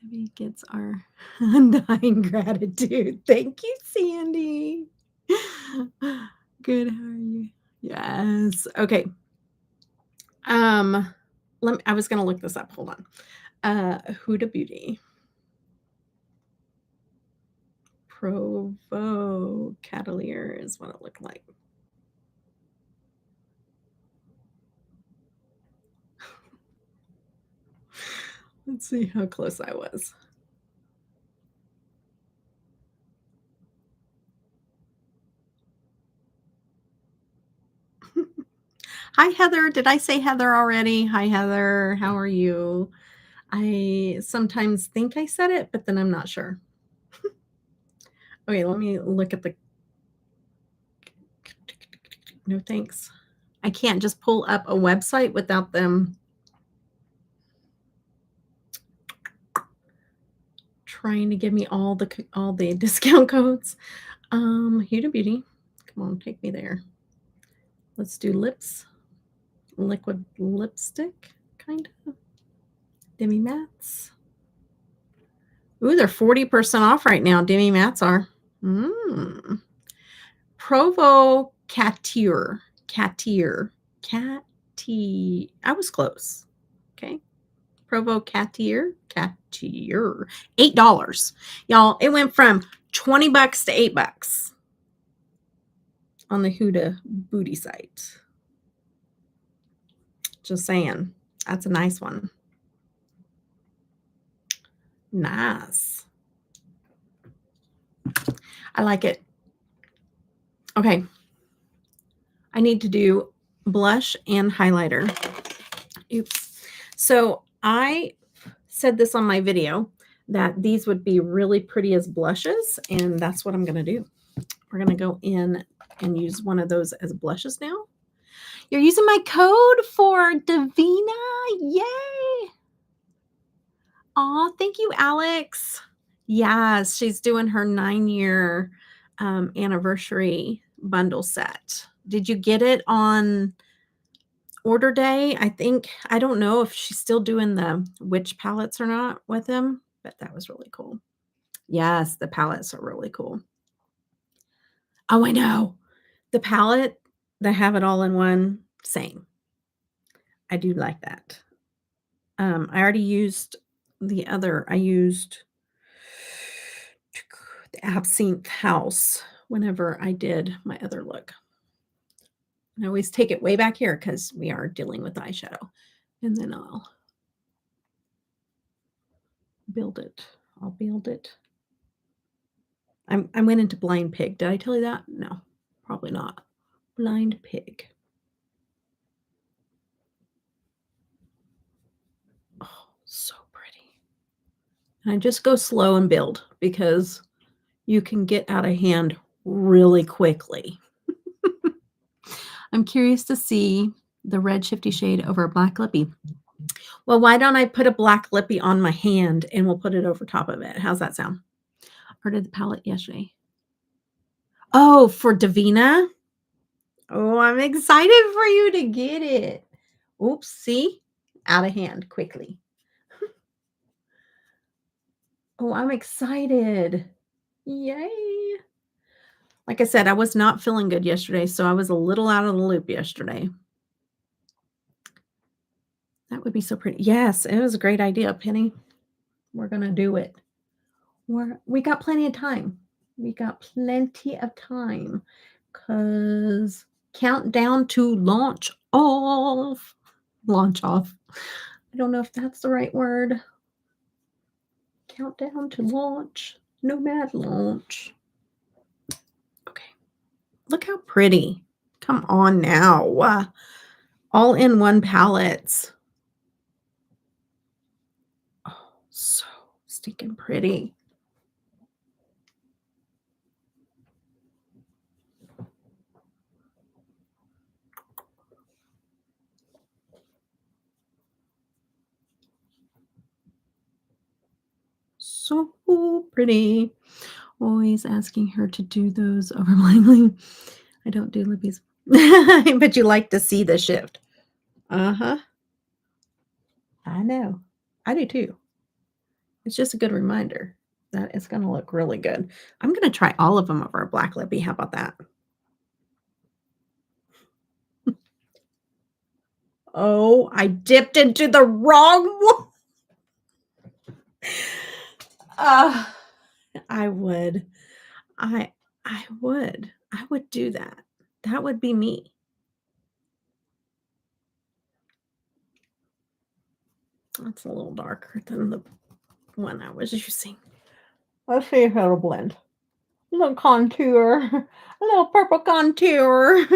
Speaker 1: Debbie gets our undying gratitude. Thank you, Sandy. Good. How are you? Yes. Okay. I was gonna look this up. Hold on. Huda Beauty. Provo Catalier is what it looked like. Let's see how close I was. Hi, Heather. Did I say Heather already? Hi, Heather. How are you? I sometimes think I said it, but then I'm not sure. Okay, let me look at the. No, thanks. I can't just pull up a website without them trying to give me all the discount codes. Huda Beauty. Come on, take me there. Let's do lips. Liquid lipstick, kind of. Demi mattes. Ooh, they're 40% off right now. Demi mattes are. Provo Cattier. I was close. Okay. Provo Cattier. $8. Y'all, it went from $20 to $8 on the Huda Beauty site. Just saying. That's a nice one. Nice. I like it. Okay. I need to do blush and highlighter. Oops. So I said this on my video that these would be really pretty as blushes, and that's what I'm going to do. We're going to go in and use one of those as blushes now. You're using my code for Davina. Yay. Oh, thank you, Alex. Yes, she's doing her 9-year anniversary bundle set. Did you get it on order day? I don't know if she's still doing the witch palettes or not with him, but that was really cool. Yes, the palettes are really cool. Oh, I know. The palette, they have it all in one, same. I do like that. I already used the other. I used the Absinthe House whenever I did my other look. I always take it way back here because we are dealing with eyeshadow. And then I'll build it. I went into Blind Pig. Did I tell you that? No, probably not. Blind Pig. Oh, so pretty. And I just go slow and build because you can get out of hand really quickly. I'm curious to see the red shifty shade over a black lippy. Well, why don't I put a black lippy on my hand and we'll put it over top of it? How's that sound? Ordered the palette yesterday. Oh, for Davina? Oh, I'm excited for you to get it. Oops, see? Out of hand quickly. Oh, I'm excited. Yay. Like I said, I was not feeling good yesterday, so I was a little out of the loop yesterday. That would be so pretty. Yes, it was a great idea, Penny. We're going to do it. We got plenty of time. We got plenty of time because countdown to launch off. Launch off. I don't know if that's the right word. Countdown to launch. Nomad launch. Okay. Look how pretty. Come on now. All in one palettes. Oh, so stinking pretty. So pretty. Always asking her to do those over blindly. I don't do lippies. But you like to see the shift. Uh-huh. I know. I do too. It's just a good reminder that it's going to look really good. I'm going to try all of them over a black lippy. How about that? Oh, I dipped into the wrong one. I would. I would. I would do that. That would be me. That's a little darker than the one I was using. Let's see if it'll blend. A little contour. A little purple contour.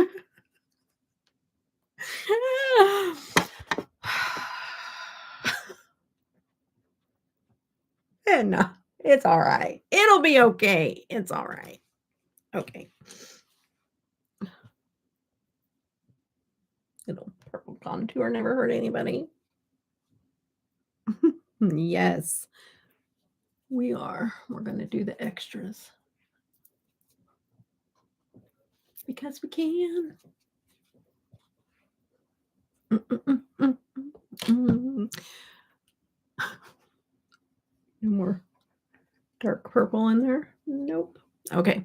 Speaker 1: No, it's all right. It'll be okay. It's all right. Okay. Little purple contour never hurt anybody. Yes, we are. We're going to do the extras because we can. No more dark purple in there. Nope. Okay.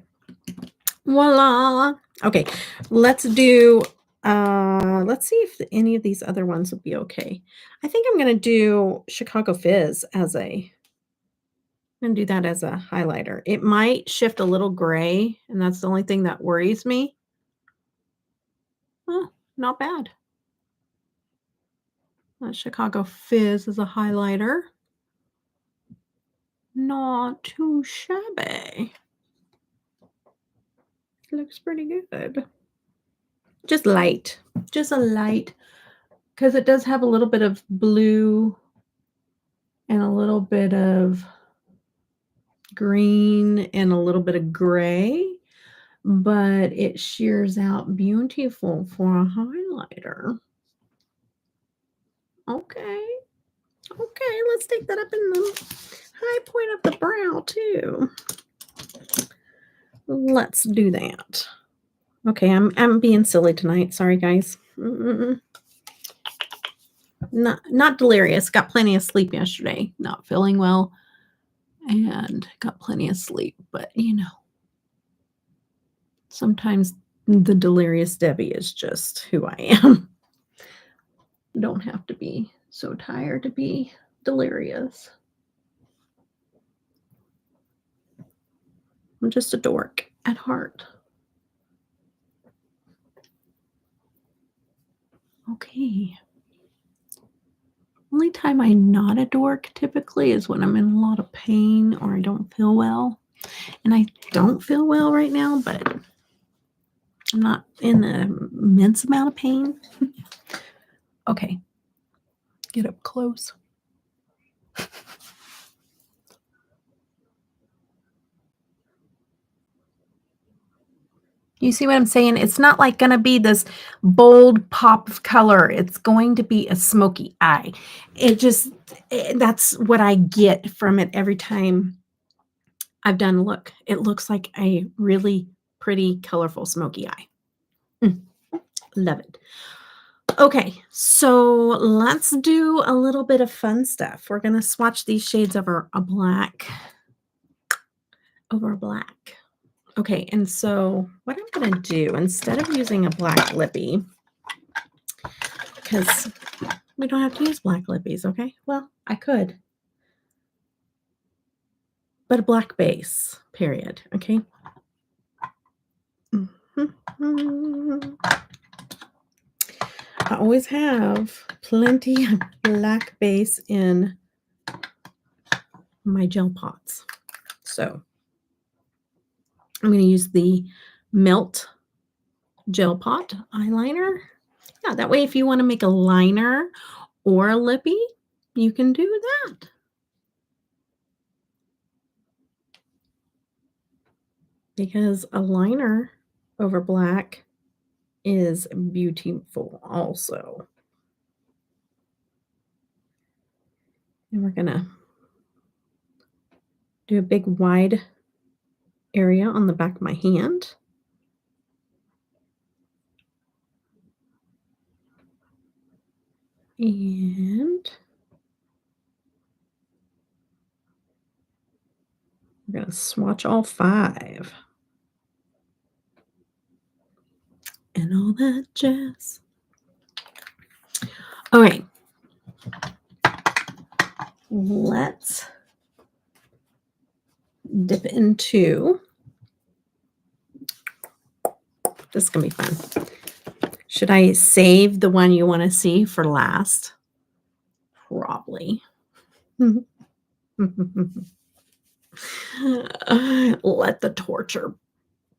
Speaker 1: Voila. Okay. Let's do let's see if any of these other ones would be okay. I think I'm going to do Chicago Fizz as I'm going to do that as a highlighter. It might shift a little gray, and that's the only thing that worries me. Oh, not bad. Chicago Fizz as a highlighter. Not too shabby. Looks pretty good. Just light. Just a light. Because it does have a little bit of blue and a little bit of green and a little bit of gray. But it shears out beautiful for a highlighter. Okay. Okay, let's take that up in the high point of the brow too. Let's do that. Okay, I'm being silly tonight. Sorry, guys. Not delirious. Got plenty of sleep yesterday. Not feeling well, and got plenty of sleep. But you know, sometimes the delirious Debbie is just who I am. Don't have to be so tired to be delirious. I'm just a dork at heart. Okay. Only time I'm not a dork typically is when I'm in a lot of pain or I don't feel well. And I don't feel well right now, but I'm not in an immense amount of pain. Okay. Get up close. You see what I'm saying? It's not like gonna be this bold pop of color. It's going to be a smoky eye. It just that's what I get from it every time I've done a look. It looks like a really pretty, colorful, smoky eye. Mm, love it. Okay, so let's do a little bit of fun stuff. We're gonna swatch these shades over a black. Over a black. Okay, and so what I'm gonna do, instead of using a black lippy, because we don't have to use black lippies, okay? Well, I could. But a black base, period, okay? I always have plenty of black base in my gel pots. So I'm going to use the Melt Gel Pot eyeliner. Yeah, that way if you want to make a liner or a lippy, you can do that. Because a liner over black is beautiful also. And we're going to do a big wide area on the back of my hand. And we're going to swatch all 5. And all that jazz. All right. Let's dip into, this is going to be fun. Should I save the one you want to see for last? Probably. Let the torture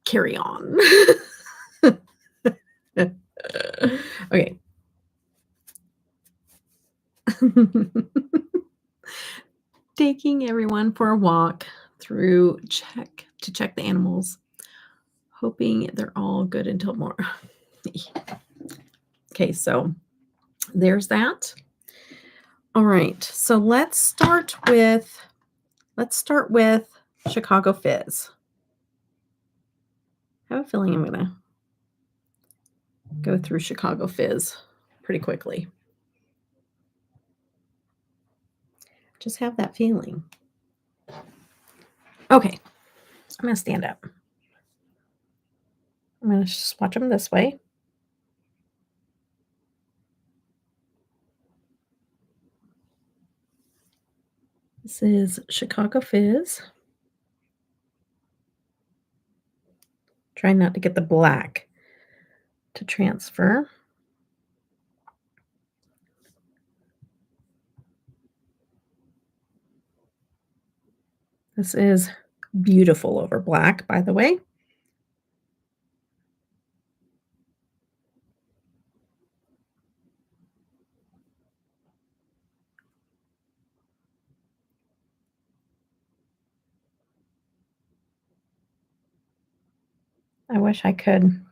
Speaker 1: carry on. Okay. Taking everyone for a walk through to check the animals, hoping they're all good until more. Okay, so there's that. All right, so let's start with Chicago Fizz. I have a feeling I'm gonna go through Chicago Fizz pretty quickly. Just have that feeling. Okay, I'm gonna stand up. I'm gonna swatch them this way. This is Chicago Fizz. Try not to get the black to transfer. This is beautiful over black, by the way. I wish I could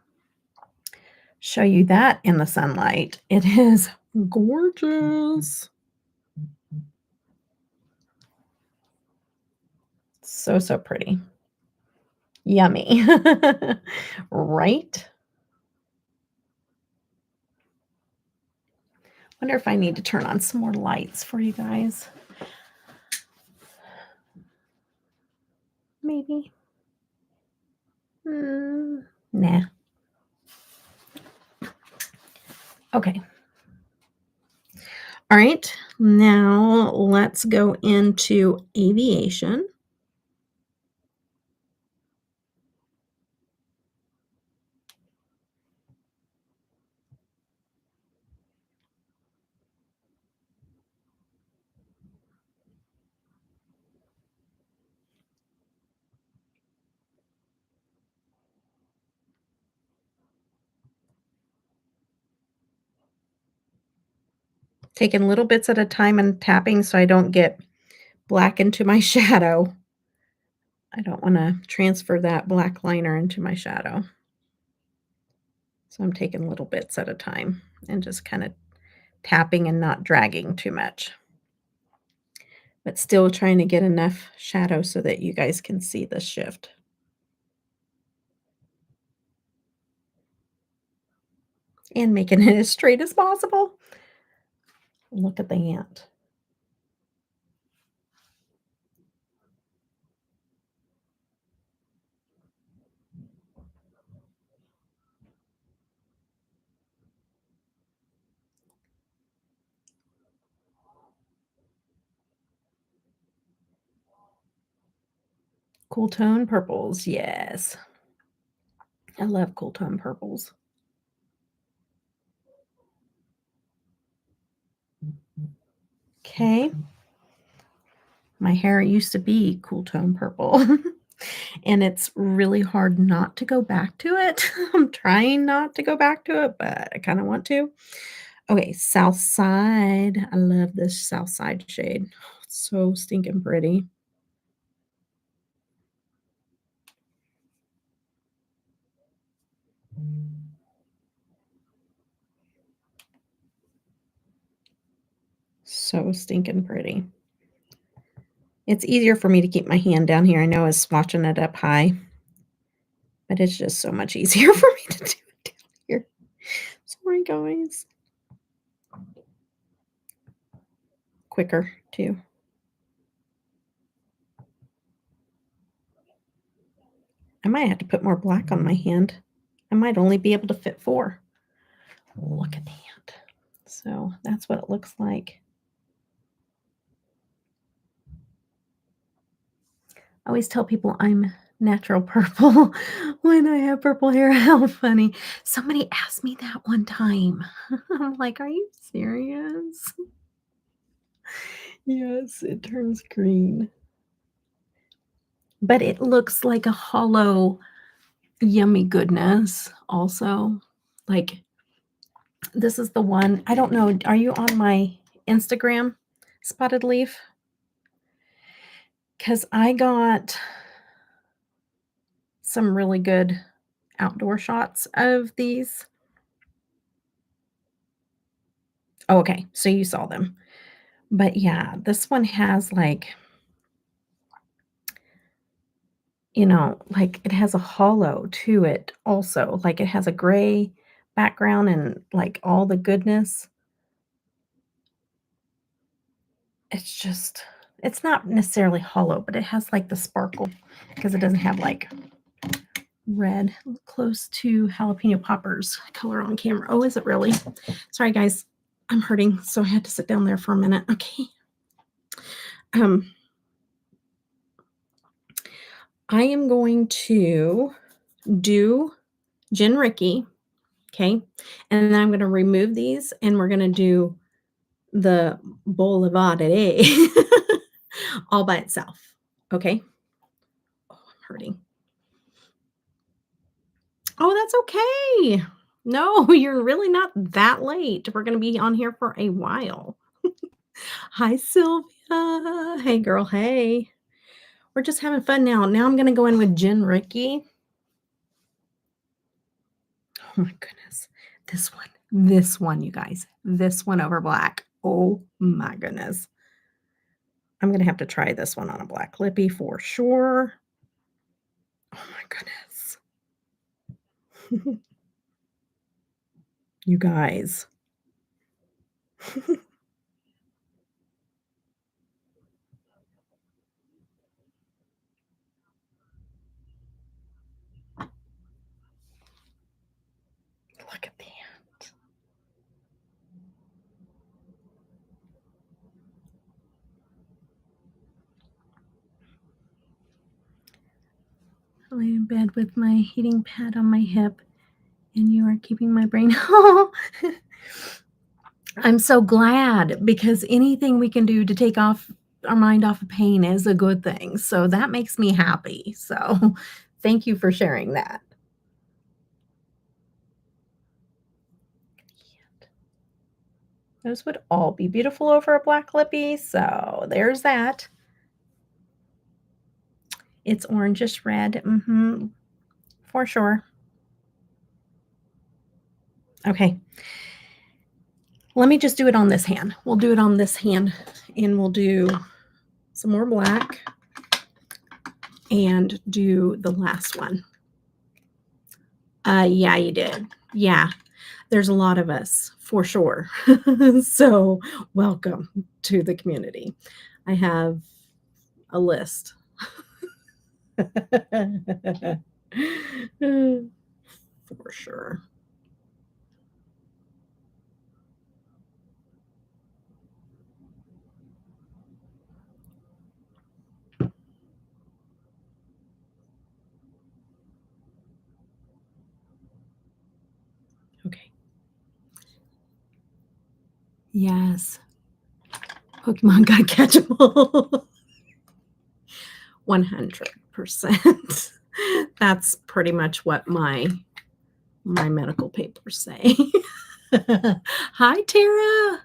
Speaker 1: show you that in the sunlight. It is gorgeous. So, so pretty. Yummy. Right? Wonder if I need to turn on some more lights for you guys. Maybe. Nah. Okay. All right. Now let's go into aviation. Taking little bits at a time and tapping so I don't get black into my shadow. I don't want to transfer that black liner into my shadow. So I'm taking little bits at a time and just kind of tapping and not dragging too much, but still trying to get enough shadow so that you guys can see the shift. And making it as straight as possible. Look at the ant. Cool tone purples, yes. I love cool tone purples. Okay. My hair used to be cool tone purple, and it's really hard not to go back to it. I'm trying not to go back to it, but I kinda want to. Okay, South Side. I love this South Side shade. It's so stinking pretty. So stinking pretty. It's easier for me to keep my hand down here. I know I was swatching it up high, but it's just so much easier for me to do it down here. Sorry, guys. Quicker, too. I might have to put more black on my hand. I might only be able to fit 4. Look at that. So that's what it looks like. I always tell people I'm natural purple when I have purple hair. How funny. Somebody asked me that one time. I'm like, "Are you serious?" Yes, it turns green. But it looks like a hollow yummy goodness also. Like, this is the one I don't know, are you on my Instagram, Spotted Leaf? Because I got some really good outdoor shots of these. Oh, okay, so you saw them. But yeah, this one has, like, like, it has a hollow to it also, like, it has a gray background and, like, all the goodness. It's just it's not necessarily hollow, but it has, like, the sparkle because it doesn't have, like, red close to jalapeno poppers color on camera. Oh, is it really? Sorry, guys. I'm hurting, so I had to sit down there for a minute. Okay. Um, I am going to do Gin Ricky, okay? And then I'm gonna remove these, and we're gonna do the Boulevard all by itself, okay? Oh, I'm hurting. Oh, that's okay. No, you're really not that late. We're gonna be on here for a while. Hi, Sylvia. Hey, girl. Hey. We're just having fun now. Now I'm gonna go in with Gin Ricky. Oh my goodness. This one, you guys. This one over black. Oh my goodness. I'm gonna have to try this one on a black lippy for sure. Oh my goodness. You guys. Look at that. I lay in bed with my heating pad on my hip, and you are keeping my brain. I'm so glad because anything we can do to take off our mind off of pain is a good thing. So that makes me happy. So thank you for sharing that. Those would all be beautiful over a black lippy. So there's that. It's orangish red. For sure. Okay. Let me just do it on this hand. We'll do it on this hand, and we'll do some more black and do the last one. Yeah, you did. Yeah, there's a lot of us for sure. So welcome to the community. I have a list. For sure. Okay. Yes. Pokemon got catchable. 100%. That's pretty much what my medical papers say. Hi, Tara.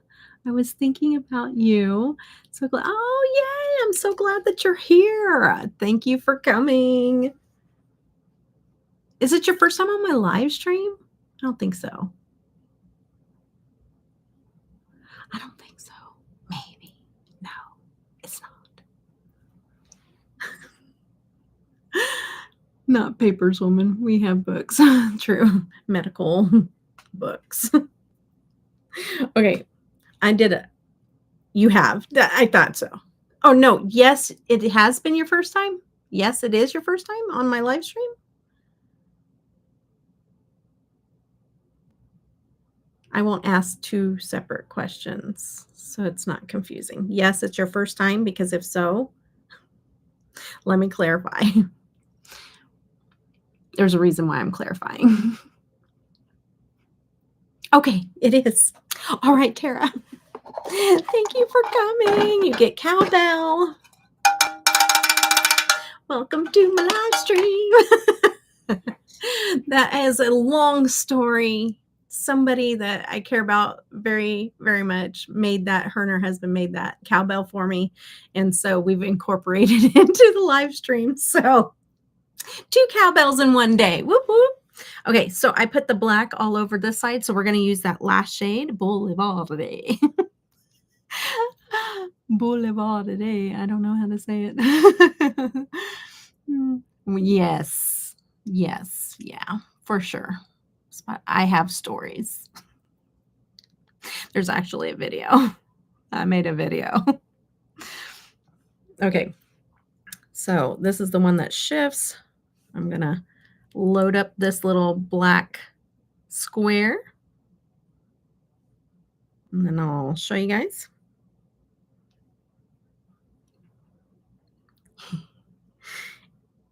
Speaker 1: I was thinking about you. So glad. Oh, yay. I'm so glad that you're here. Thank you for coming. Is it your first time on my live stream? I don't think so. I don't think so. Maybe. No, it's not. Not papers, woman. We have books. True. Medical books. Okay. I did it. You have. I thought so. Oh, no. Yes, it has been your first time. Yes, it is your first time on my live stream. I won't ask two separate questions so it's not confusing. Yes, it's your first time, because if so, let me clarify. There's a reason why I'm clarifying. Okay, it is. All right, Tara. Thank you for coming. You get cowbell. Welcome to my live stream. That is a long story. Somebody that I care about very, very much made that, her and her husband made that cowbell for me. And so we've incorporated it into the live stream. So 2 cowbells in one day. Whoop, whoop. Okay, so I put the black all over this side. So we're going to use that last shade, Boulevard today. Boulevard today. I don't know how to say it. Yes. Yes. Yeah, for sure. I have stories. There's actually a video. I made a video. Okay. So this is the one that shifts. I'm going to load up this little black square. And then I'll show you guys.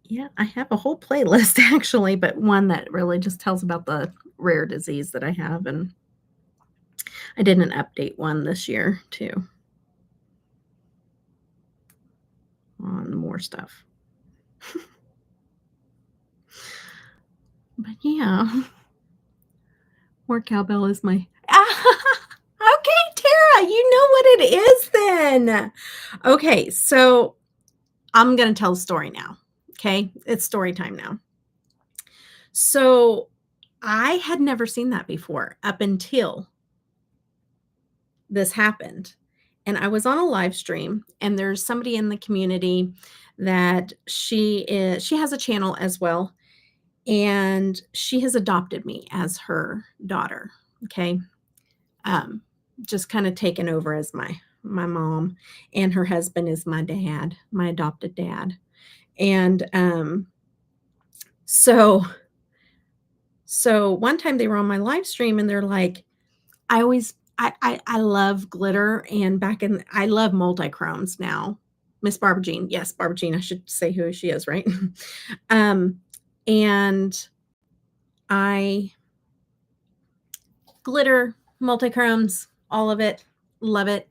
Speaker 1: Yeah, I have a whole playlist actually, but one that really just tells about the rare disease that I have. And I did an update one this year too on more stuff. But yeah, more cowbell is my... Okay, Tara, you know what it is then. Okay, so I'm going to tell a story now. Okay, it's story time now. So I had never seen that before up until this happened. And I was on a live stream, and there's somebody in the community that she has a channel as well. And she has adopted me as her daughter. Okay. Just kind of taken over as my mom, and her husband is my dad, my adopted dad. And so one time they were on my live stream, and they're like, I love glitter, and I love multi-chromes now. Miss Barbara Jean. Yes, Barbara Jean. I should say who she is, right? And I glitter, multi-chromes, all of it, love it.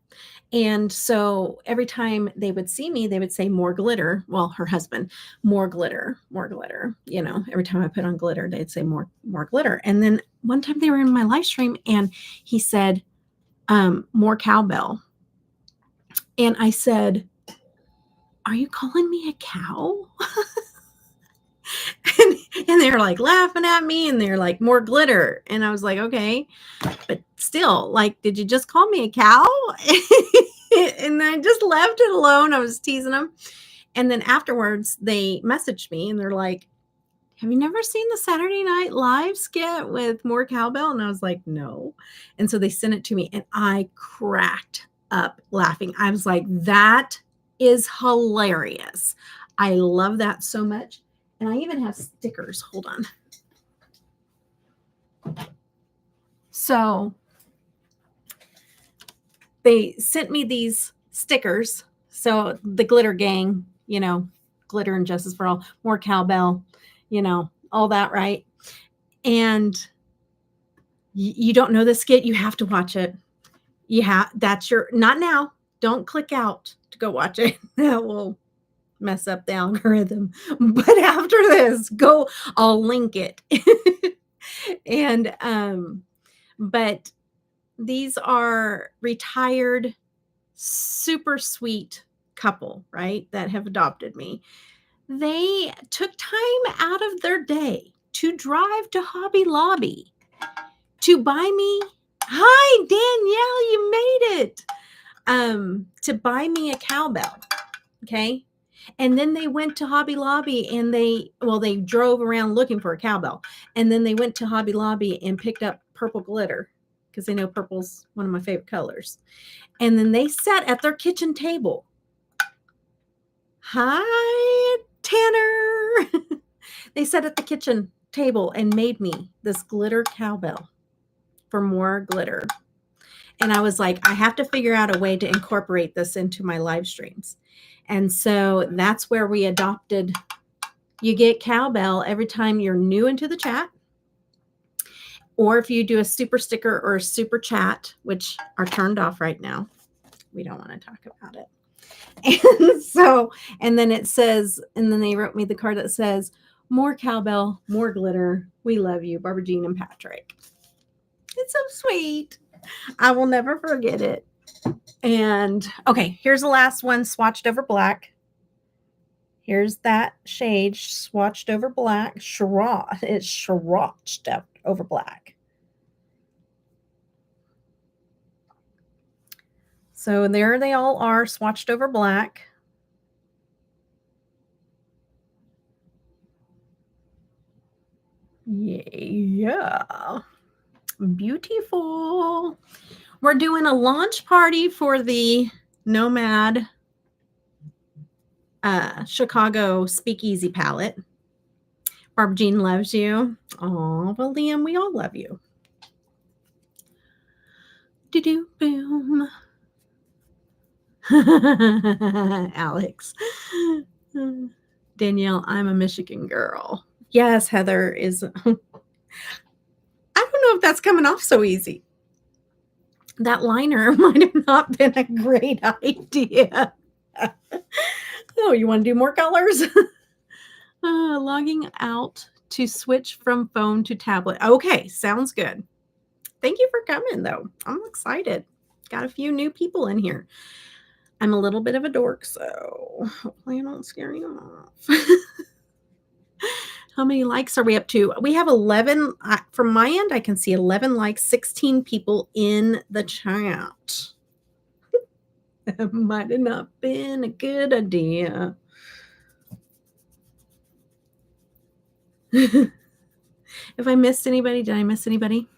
Speaker 1: And so every time they would see me, they would say more glitter. Well, her husband, more glitter, more glitter. You know, every time I put on glitter, they'd say more glitter. And then one time they were in my live stream, and he said, more cowbell. And I said, are you calling me a cow? And And they're like laughing at me and they're like, more glitter. And I was like, okay, but still, like, did you just call me a cow? And I just left it alone. I was teasing them. And then afterwards they messaged me and they're like, have you never seen the Saturday Night Live skit with more cowbell? And I was like, no. And so they sent it to me and I cracked up laughing. I was like, that is hilarious. I love that so much. And I even have stickers. Hold on. So they sent me these stickers. So the glitter gang, you know, glitter and justice for all, more cowbell, you know, all that, right? And you don't know the skit, you have to watch it. That's your, not now. Don't click out to go watch it. That will mess up the algorithm. But after this, go, I'll link it. And but these are retired, super sweet couple, right? That have adopted me. They took time out of their day to drive to Hobby Lobby to buy me. Hi, Danielle, you made it. To buy me a cowbell. Okay. And then they went to Hobby Lobby and they drove around looking for a cowbell. And then they went to Hobby Lobby and picked up purple glitter because they know purple's one of my favorite colors. And then they sat at their kitchen table. Hi, Tanner. They sat at the kitchen table and made me this glitter cowbell for more glitter. And I was like, I have to figure out a way to incorporate this into my live streams. And so that's where we adopted. You get cowbell every time you're new into the chat. Or if you do a super sticker or a super chat, which are turned off right now. We don't want to talk about it. And so, and then it says, and then they wrote me the card that says, more cowbell, more glitter. We love you, Barbara Jean and Patrick. It's so sweet. I will never forget it. And okay, here's the last one, swatched over black. Here's that shade, swatched over black. It's swatched over black. So there they all are, swatched over black. Yeah. Beautiful. We're doing a launch party for the Nomad Chicago Speakeasy palette. Barbara Jean loves you. Oh, well, Liam, we all love you. Do-do, boom. Alex. Danielle, I'm a Michigan girl. Yes, Heather is. I don't know if that's coming off so easy. That liner might have not been a great idea. Oh, you want to do more colors? Logging out to switch from phone to tablet. Okay, sounds good. Thank you for coming, though. I'm excited. Got a few new people in here. I'm a little bit of a dork, so hopefully I don't scare you off. How many likes are we up to? We have 11. From my end, I can see 11 likes, 16 people in the chat. That might have not been a good idea. If I missed anybody, did I miss anybody?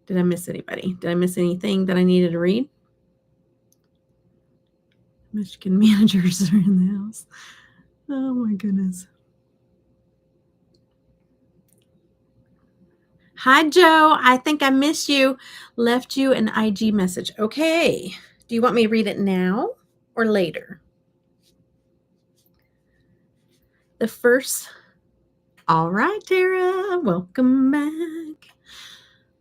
Speaker 1: Did I miss anybody? Did I miss anything that I needed to read? Michigan managers are in the house. Oh my goodness. Hi, Joe. I think I missed you. Left you an IG message. Okay. Do you want me to read it now or later? The first. All right, Tara. Welcome back.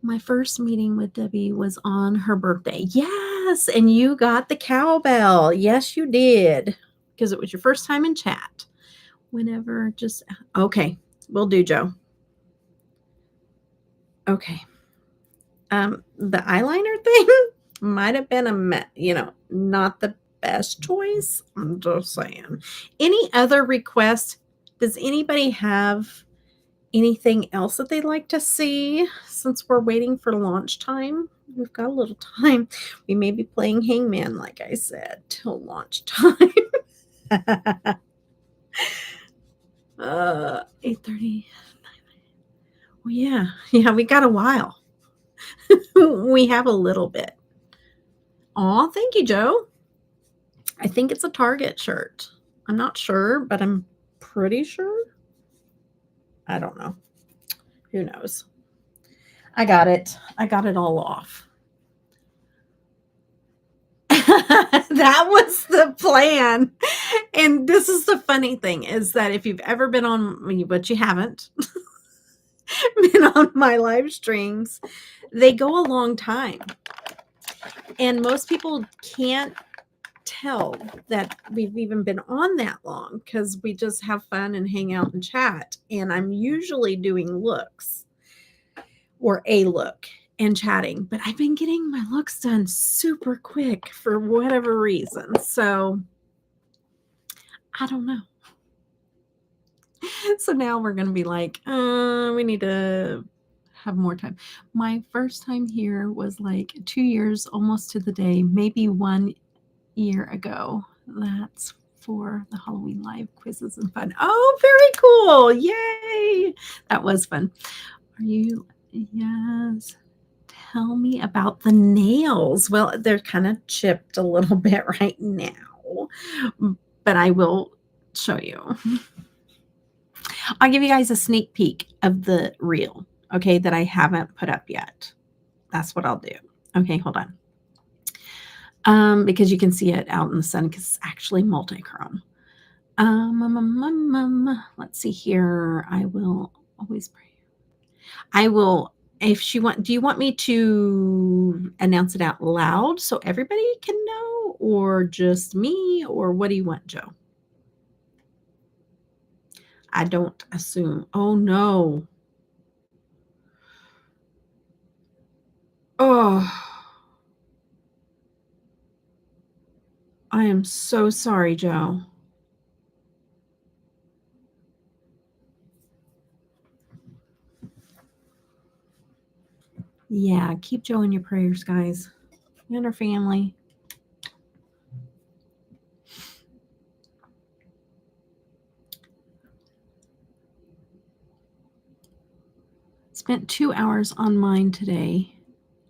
Speaker 1: My first meeting with Debbie was on her birthday. Yes. And you got the cowbell. Yes, you did. Because it was your first time in chat. Whenever, just. Okay. Will do, Joe. Okay. The eyeliner thing might have been not the best choice. I'm just saying. Any other requests? Does anybody have anything else that they'd like to see since we're waiting for launch time? We've got a little time. We may be playing Hangman, like I said, till launch time. 8:30. Well, yeah, we got a while. We have a little bit. Aw, thank you, Joe. I think it's a Target shirt. I'm not sure, but I'm pretty sure. I don't know. Who knows? I got it. I got it all off. That was the plan. And this is the funny thing is that if you've ever been on, but you haven't, been on my live streams, they go a long time. And most people can't tell that we've even been on that long because we just have fun and hang out and chat. And I'm usually doing looks or a look and chatting, but I've been getting my looks done super quick for whatever reason. So I don't know. So now we're going to be like, we need to have more time. My first time here was like 2 years, almost to the day, maybe 1 year ago. That's for the Halloween live quizzes and fun. Oh, very cool. Yay. That was fun. Are you? Yes. Tell me about the nails. Well, they're kind of chipped a little bit right now, but I will show you. I'll give you guys a sneak peek of the reel, okay, that I haven't put up yet. That's what I'll do. Okay, hold on. Because you can see it out in the sun because it's actually multi-chrome. Let's see here. I will always pray. I will, if you want, do you want me to announce it out loud so everybody can know, or just me, or what do you want, Joe? I don't assume. Oh, no. Oh, I am so sorry, Joe. Yeah, keep Joe in your prayers, guys, and her family. Spent 2 hours on mine today.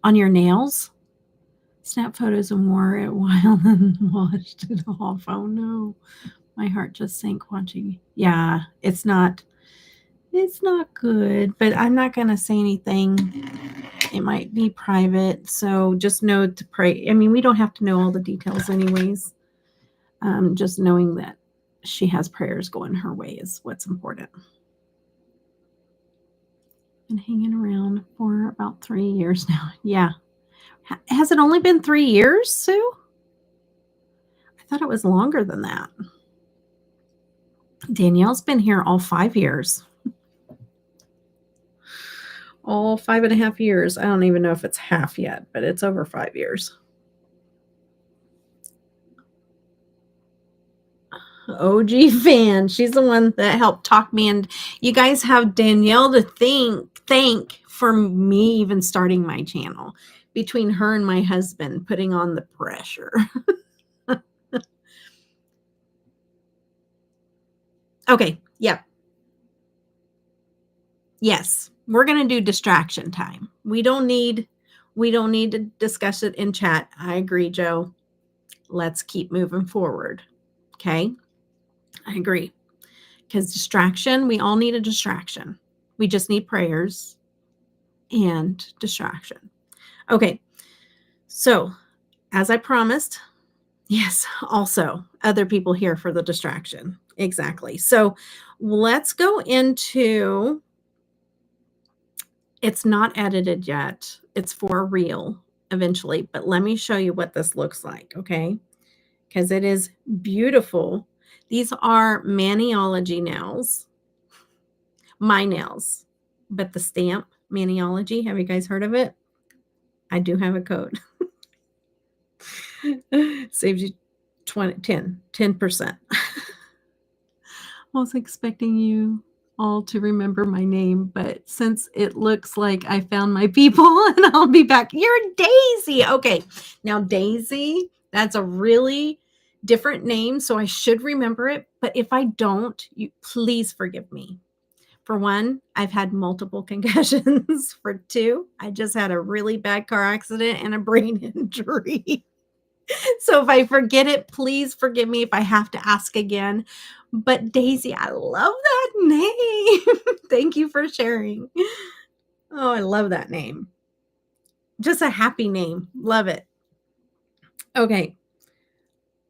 Speaker 1: On your nails? Snap photos and wore it while and washed it off. Oh, no. My heart just sank watching. Yeah, it's not good, but I'm not going to say anything. It might be private, so just know to pray. I mean, we don't have to know all the details anyways. Just knowing that she has prayers going her way is what's important. Been hanging around for about 3 years now. Yeah. Has it only been 3 years, Sue? I thought it was longer than that. Danielle's been here all 5 years. All 5.5 years. I don't even know if it's half yet, but it's over 5 years. OG fan. She's the one that helped talk me, and you guys have Danielle to thank for me even starting my channel. Between her and my husband putting on the pressure. Okay, yep. Yes, we're going to do distraction time. We don't need to discuss it in chat. I agree, Joe. Let's keep moving forward. Okay? I agree. Because distraction, we all need a distraction. We just need prayers and distraction. Okay. So, as I promised, yes, also other people here for the distraction. Exactly. So, let's go into, it's not edited yet. It's for real eventually, but let me show you what this looks like, okay? Because it is beautiful. These are Maniology nails, my nails, but the stamp Maniology. Have you guys heard of it? I do have a code. Saves you 10%. was expecting you all to remember my name, but since it looks like I found my people and I'll be back. You're Daisy. Okay. Now, Daisy, that's a really different name, so I should remember it. But if I don't, you please forgive me. For one, I've had multiple concussions. For two, I just had a really bad car accident and a brain injury. So if I forget it, please forgive me if I have to ask again. But Daisy, I love that name. Thank you for sharing. Oh, I love that name. Just a happy name. Love it. Okay.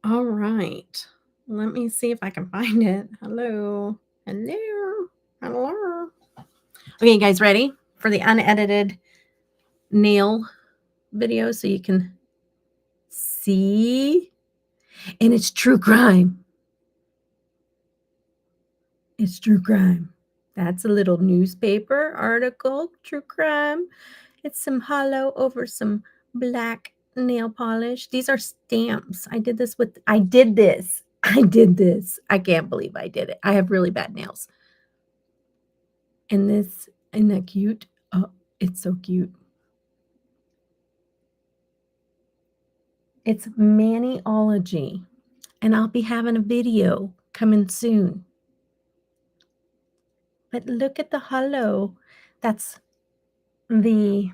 Speaker 1: All right. Let me see if I can find it. Hello. Hello. Hello. Okay, guys, ready for the unedited nail video so you can see? And it's true crime. It's true crime. That's a little newspaper article, true crime. It's some hollow over some black nail polish. These are stamps. I did this. I did this. I can't believe I did it. I have really bad nails. And this, isn't that cute? Oh, it's so cute. It's Maniology. And I'll be having a video coming soon. But look at the hollow. That's the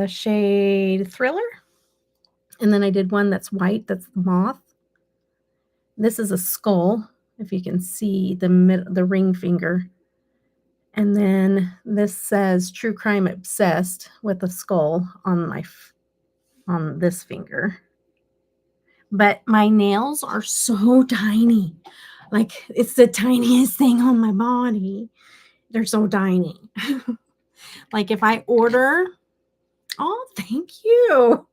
Speaker 1: shade Thriller. And then I did one that's white. That's the moth. This is a skull, if you can see the ring finger. And then this says True Crime Obsessed with a skull on this finger. But my nails are so tiny. Like, it's the tiniest thing on my body. They're so tiny. Like, if I order, oh, thank you.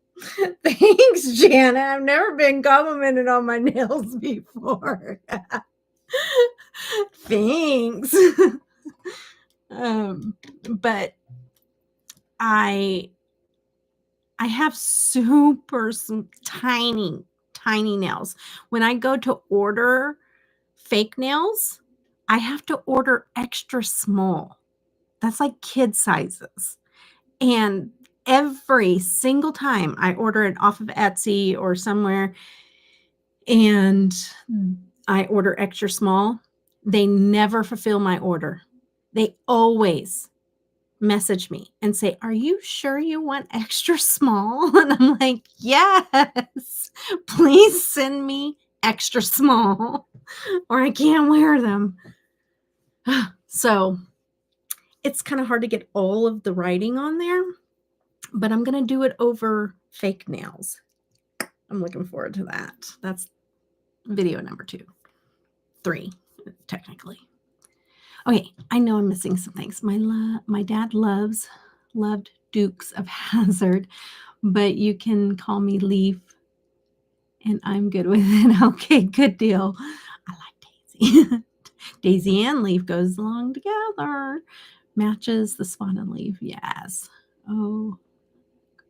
Speaker 1: Thanks, Jana. I've never been complimented on my nails before. Thanks. But I have super tiny nails. When I go to order fake nails, I have to order extra small. That's like kid sizes. And every single time I order it off of Etsy or somewhere and I order extra small, they never fulfill my order. They always message me and say, "Are you sure you want extra small?" And I'm like, "Yes, please send me extra small or I can't wear them." So it's kind of hard to get all of the writing on there, but I'm going to do it over fake nails. I'm looking forward to that. That's video number 3, technically. Okay, I know I'm missing some things. My dad loved Dukes of Hazzard, but you can call me Leaf, and I'm good with it. Okay, good deal. I like Daisy. Daisy and Leaf goes along together. Matches the spotted leaf. Yes. Oh,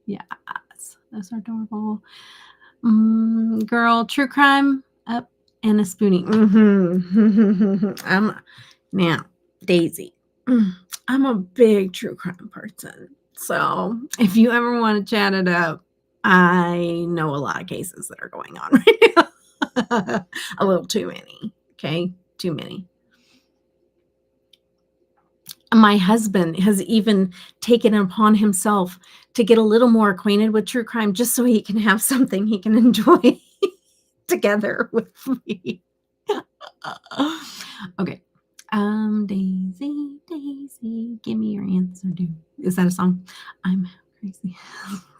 Speaker 1: yes. Those are adorable. Girl, true crime up and a spoonie. Now, Daisy, I'm a big true crime person. So if you ever want to chat it up, I know a lot of cases that are going on right now. A little too many. Okay? Too many. My husband has even taken it upon himself to get a little more acquainted with true crime just so he can have something he can enjoy together with me. Okay. Daisy, give me your answer, dude. Is that a song? I'm crazy.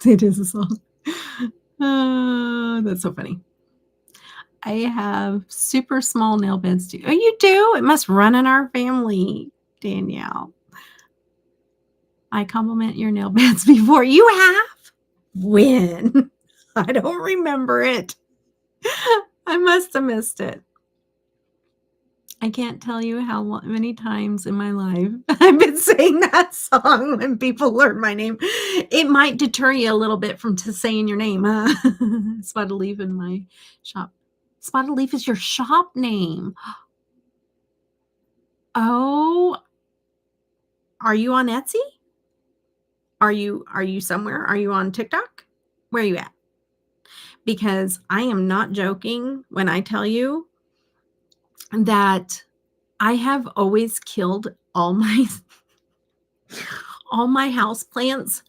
Speaker 1: It is a song. That's so funny. I have super small nail beds too. Oh, you do? It must run in our family, Danielle. I compliment your nail beds before. You have? When? I don't remember it. I must have missed it. I can't tell you how many times in my life I've been saying that song when people learn my name. It might deter you a little bit from saying your name. That's why to leave in my shop. Spotted Leaf is your shop name. Oh, are you on Etsy? Are you somewhere? Are you on TikTok? Where are you at? Because I am not joking when I tell you that I have always killed all my house plants.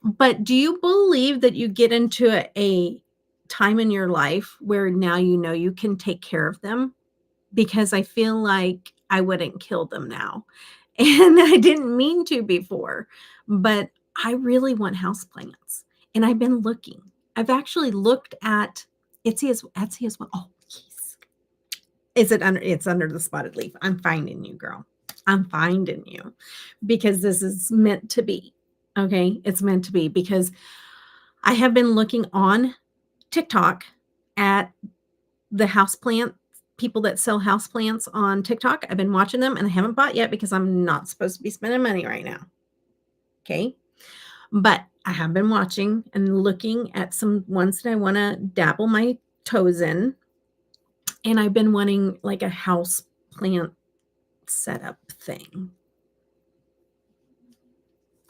Speaker 1: But do you believe that you get into a time in your life where now you know you can take care of them? Because I feel like I wouldn't kill them now. And I didn't mean to before, but I really want houseplants. And I've been looking. I've actually looked at Etsy as well. Oh, yes. It's under the Spotted Leaf. I'm finding you, girl. I'm finding you because this is meant to be. Okay. It's meant to be because I have been looking on TikTok at the houseplant people that sell houseplants on TikTok. I've been watching them and I haven't bought yet because I'm not supposed to be spending money right now. Okay. But I have been watching and looking at some ones that I want to dabble my toes in. And I've been wanting like a house plant setup thing.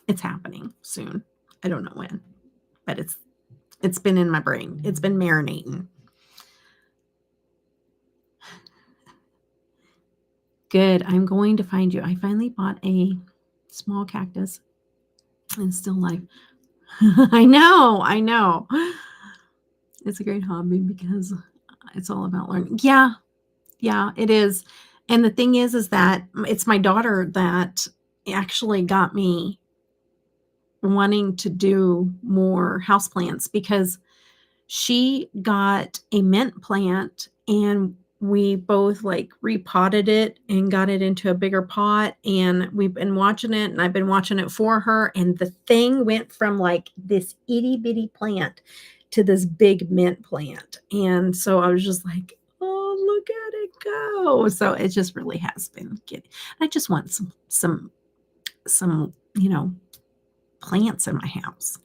Speaker 1: It's happening soon. I don't know when, but it's been in my brain. It's been marinating. Good. I'm going to find you. I finally bought a small cactus and it's still alive. I know. It's a great hobby because it's all about learning. Yeah, it is. And the thing is that it's my daughter that actually got me wanting to do more houseplants because she got a mint plant and we both like repotted it and got it into a bigger pot and we've been watching it and I've been watching it for her and the thing went from like this itty bitty plant to this big mint plant. And so I was just like, oh, look at it go. So it just really has been good. I just want some, plants in my house.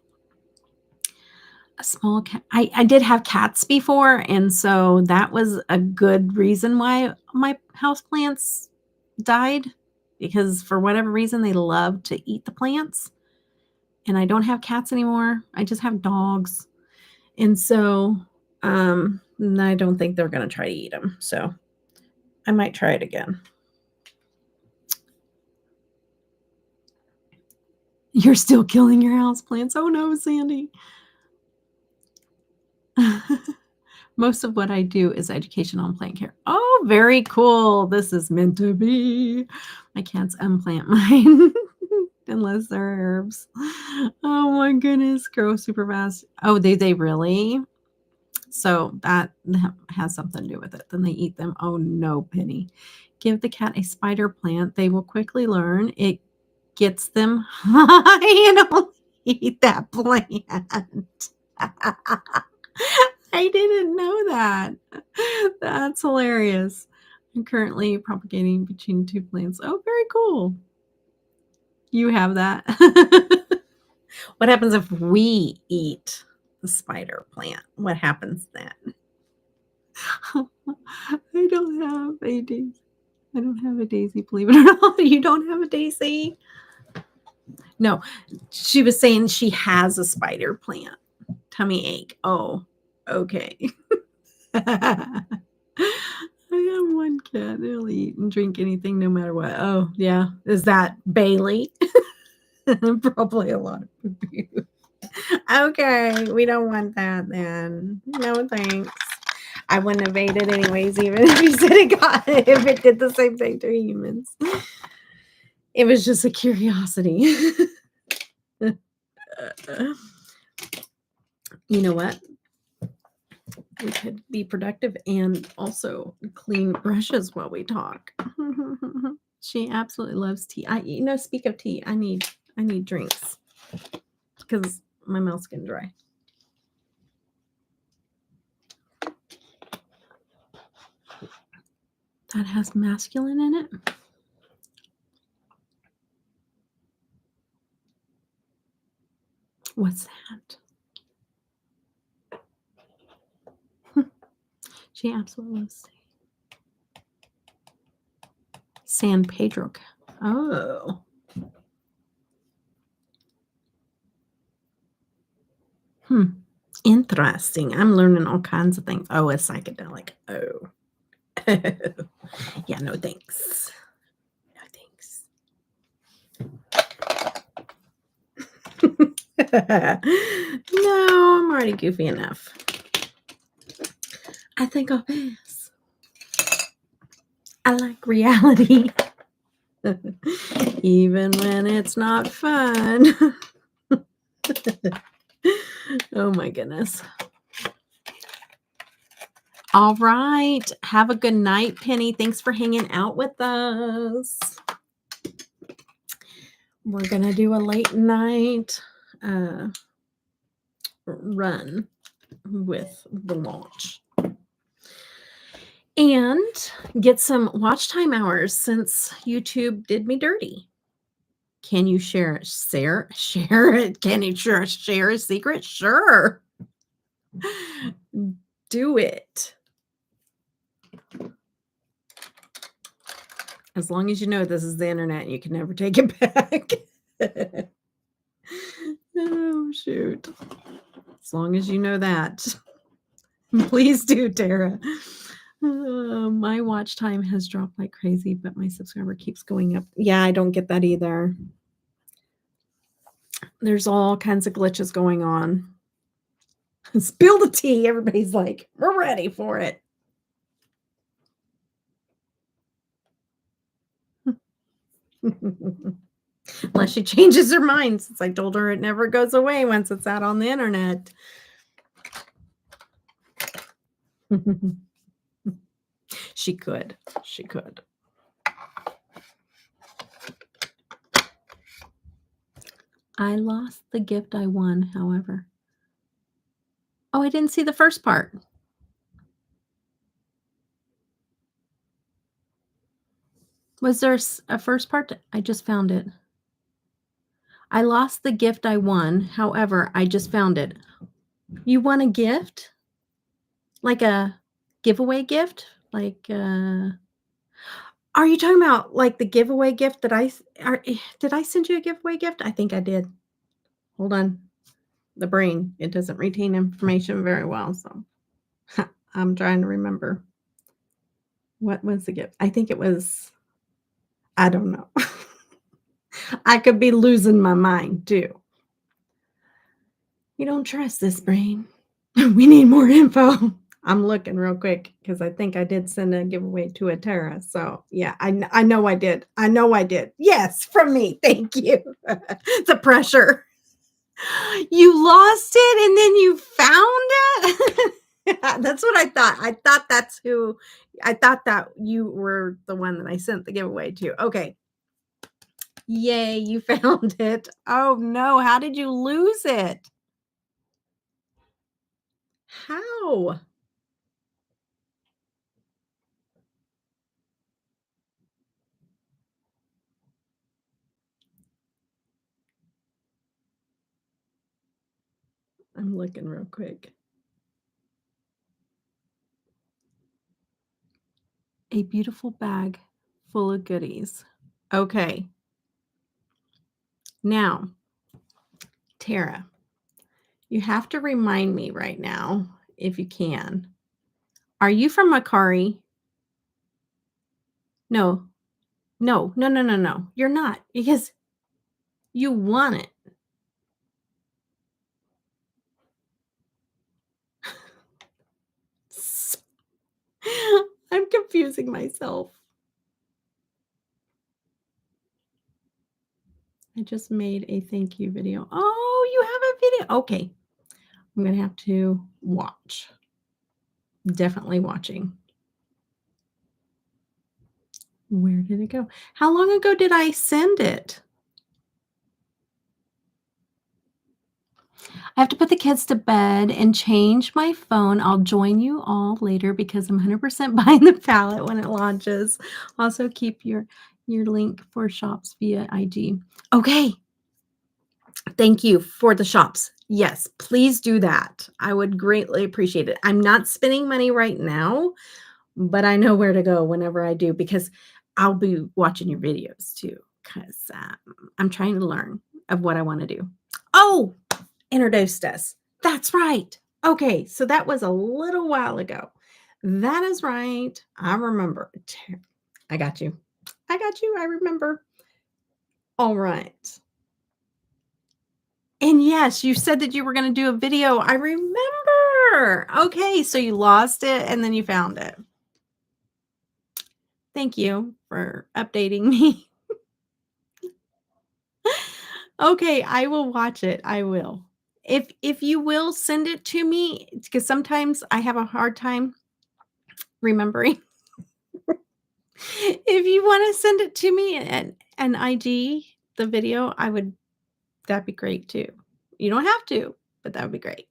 Speaker 1: A small cat. I did have cats before, and so that was a good reason why my houseplants died because for whatever reason they love to eat the plants. And I don't have cats anymore. I just have dogs. And so I don't think they're going to try to eat them. So I might try it again. You're still killing your houseplants. Oh no, Sandy. Most of what I do is education on plant care. Oh, very cool. This is meant to be. My cats unplant mine unless they're herbs. Oh my goodness. Grow super fast. Oh, they really? So that has something to do with it. Then they eat them. Oh no, Penny. Give the cat a spider plant. They will quickly learn. It gets them high and only eat that plant. I didn't know that. That's hilarious. I'm currently propagating between 2 plants. Oh, very cool. You have that. What happens if we eat the spider plant? What happens then? I don't have a daisy. I don't have a daisy, believe it or not. You don't have a daisy? No, she was saying she has a spider plant. Tummy ache. Oh, okay. I have one cat. They'll eat and drink anything no matter what. Oh, yeah. Is that Bailey? Probably a lot of abuse. Okay, we don't want that then. No thanks. I wouldn't have ate it anyways, even if you said if it did the same thing to humans. It was just a curiosity. You know what? We could be productive and also clean brushes while we talk. She absolutely loves tea. Speak of tea, I need drinks because my mouth's getting dry. That has masculine in it. What's that? She absolutely loves San Pedro. Oh. Interesting. I'm learning all kinds of things. Oh, a psychedelic. Oh. Yeah, no thanks. No thanks. No, I'm already goofy enough. I think I'll pass. I like reality. Even when it's not fun. Oh my goodness. All right. Have a good night, Penny. Thanks for hanging out with us. We're going to do a late night run with the launch. And get some watch time hours since YouTube did me dirty. Can you share it? Share it? Can you share a secret? Sure. Do it. As long as you know this is the internet and you can never take it back. Oh, shoot. As long as you know that. Please do, Tara. My watch time has dropped like crazy, but my subscriber keeps going up. Yeah, I don't get that either. There's all kinds of glitches going on. Spill the tea. Everybody's like, we're ready for it. Unless she changes her mind, since I told her it never goes away once it's out on the internet. She could. She could. I lost the gift I won, however. Oh, I didn't see the first part. Was there a first part? I just found it. I lost the gift I won, however, I just found it. You won a gift? Like a giveaway gift? Like, are you talking about like the giveaway gift that did I send you a giveaway gift? I think I did. Hold on. The brain, it doesn't retain information very well, so I'm trying to remember. What was the gift? I think it was, I don't know. I could be losing my mind too. You don't trust this brain. We need more info. I'm looking real quick because I think I did send a giveaway to a Tara. So yeah, I know I did. I know I did. Yes, from me. Thank you. The pressure. You lost it and then you found it? That's what I thought. I thought that you were the one that I sent the giveaway to. Okay. Yay, you found it. Oh no, how did you lose it? How? I'm looking real quick. A beautiful bag full of goodies. Okay. Now, Tara, you have to remind me right now, if you can. Are you from Macari? No. No. You're not, because you won it. I'm confusing myself. I just made a thank you video. Oh, you have a video. Okay. I'm going to have to watch. Definitely watching. Where did it go? How long ago did I send it? I have to put the kids to bed and change my phone. I'll join you all later because I'm 100% buying the palette when it launches. Also, keep your link for shops via IG. Okay. Thank you for the shops. Yes, please do that. I would greatly appreciate it. I'm not spending money right now, but I know where to go whenever I do because I'll be watching your videos too because I'm trying to learn of what I want to do. Oh, introduced us. That's right. Okay, so that was a little while ago. That is right. I remember. I got you. I got you. I remember. All right. And yes, you said that you were going to do a video. I remember. Okay, so you lost it and then you found it. Thank you for updating me. Okay, I will watch it. I will. If you will send it to me, because sometimes I have a hard time remembering. If you want to send it to me at an IG, the video, that'd be great too. You don't have to, but that would be great.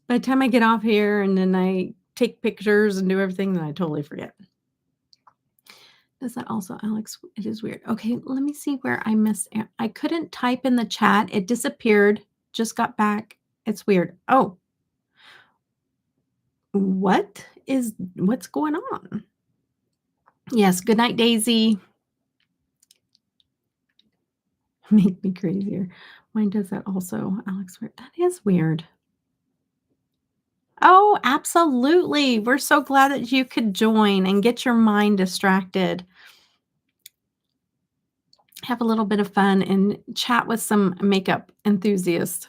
Speaker 1: By the time I get off here and then I take pictures and do everything, then I totally forget. Does that also, Alex? It is weird. Okay, let me see where I missed. I couldn't type in the chat. It disappeared. Just got back. It's weird. Oh, what's going on? Yes, good night, Daisy. Make me crazier. Mine does that also, Alex. That is weird. Oh, absolutely. We're so glad that you could join and get your mind distracted. Have a little bit of fun and chat with some makeup enthusiasts.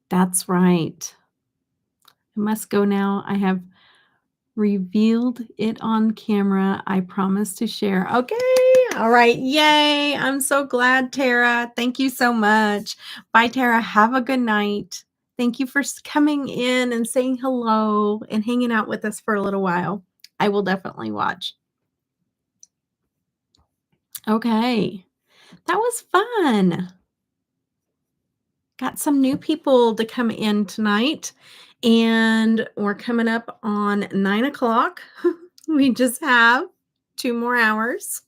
Speaker 1: That's right. I must go now. I have revealed it on camera. I promise to share. Okay. All right. Yay. I'm so glad, Tara. Thank you so much. Bye, Tara. Have a good night. Thank you for coming in and saying hello and hanging out with us for a little while. I will definitely watch. Okay. That was fun. Got some new people to come in tonight, and we're coming up on 9:00. We just have 2 more hours.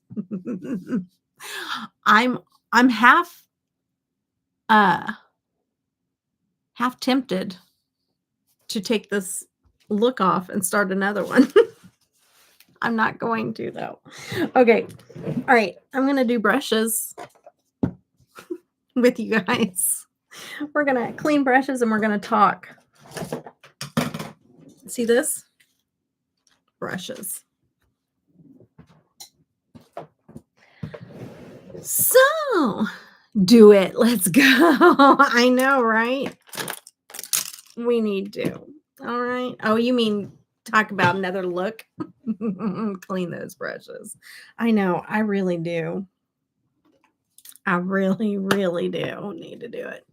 Speaker 1: I'm I'm uh half tempted to take this look off and start another one. I'm not going to though. Okay. All right. I'm going to do brushes with you guys. We're going to clean brushes and we're going to talk. See this? Brushes. So, do it. Let's go. I know, right? We need to. All right. Oh, you mean talk about another look? Clean those brushes. I know. I really do. I really, really do need to do it.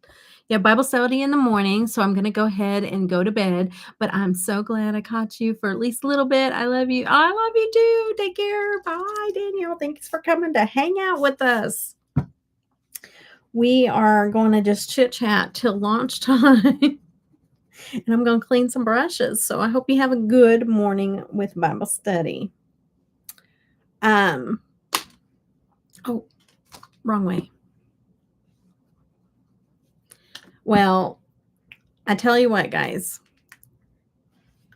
Speaker 1: Yeah, Bible study in the morning. So I'm going to go ahead and go to bed. But I'm so glad I caught you for at least a little bit. I love you. I love you too. Take care. Bye, Danielle. Thanks for coming to hang out with us. We are going to just chit chat till launch time. And I'm going to clean some brushes. So I hope you have a good morning with Bible study. Oh, wrong way. Well, I tell you what, guys.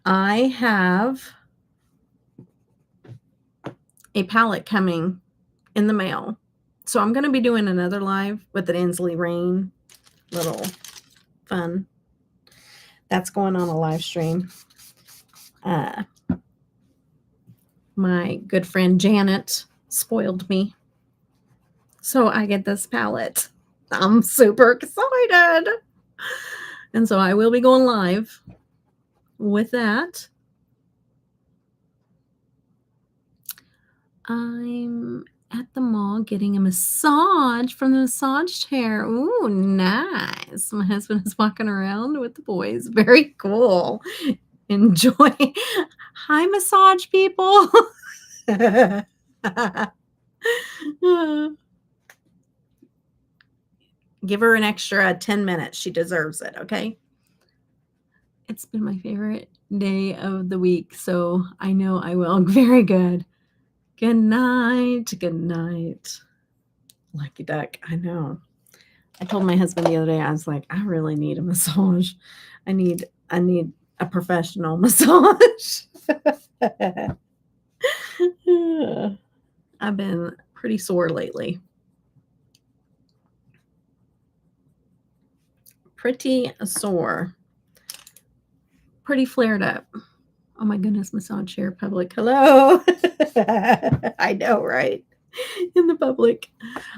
Speaker 1: I have a palette coming in the mail. So I'm going to be doing another live with an Inslee Rain little fun. That's going on a live stream. My good friend Janet spoiled me. So I get this palette. I'm super excited. And so I will be going live with that. I'm at the mall getting a massage from the massage chair. Ooh, nice. My husband is walking around with the boys. Very cool. Enjoy. Hi, massage people. Give her an extra 10 minutes. She deserves it, okay? It's been my favorite day of the week, so I know I will. Very good. Good night. Good night. Lucky duck. I know. I told my husband the other day, I was like, I really need a massage. I need a professional massage. I've been pretty sore lately. Pretty sore. Pretty flared up. Oh my goodness, massage chair public. Hello. I know, right? In the public.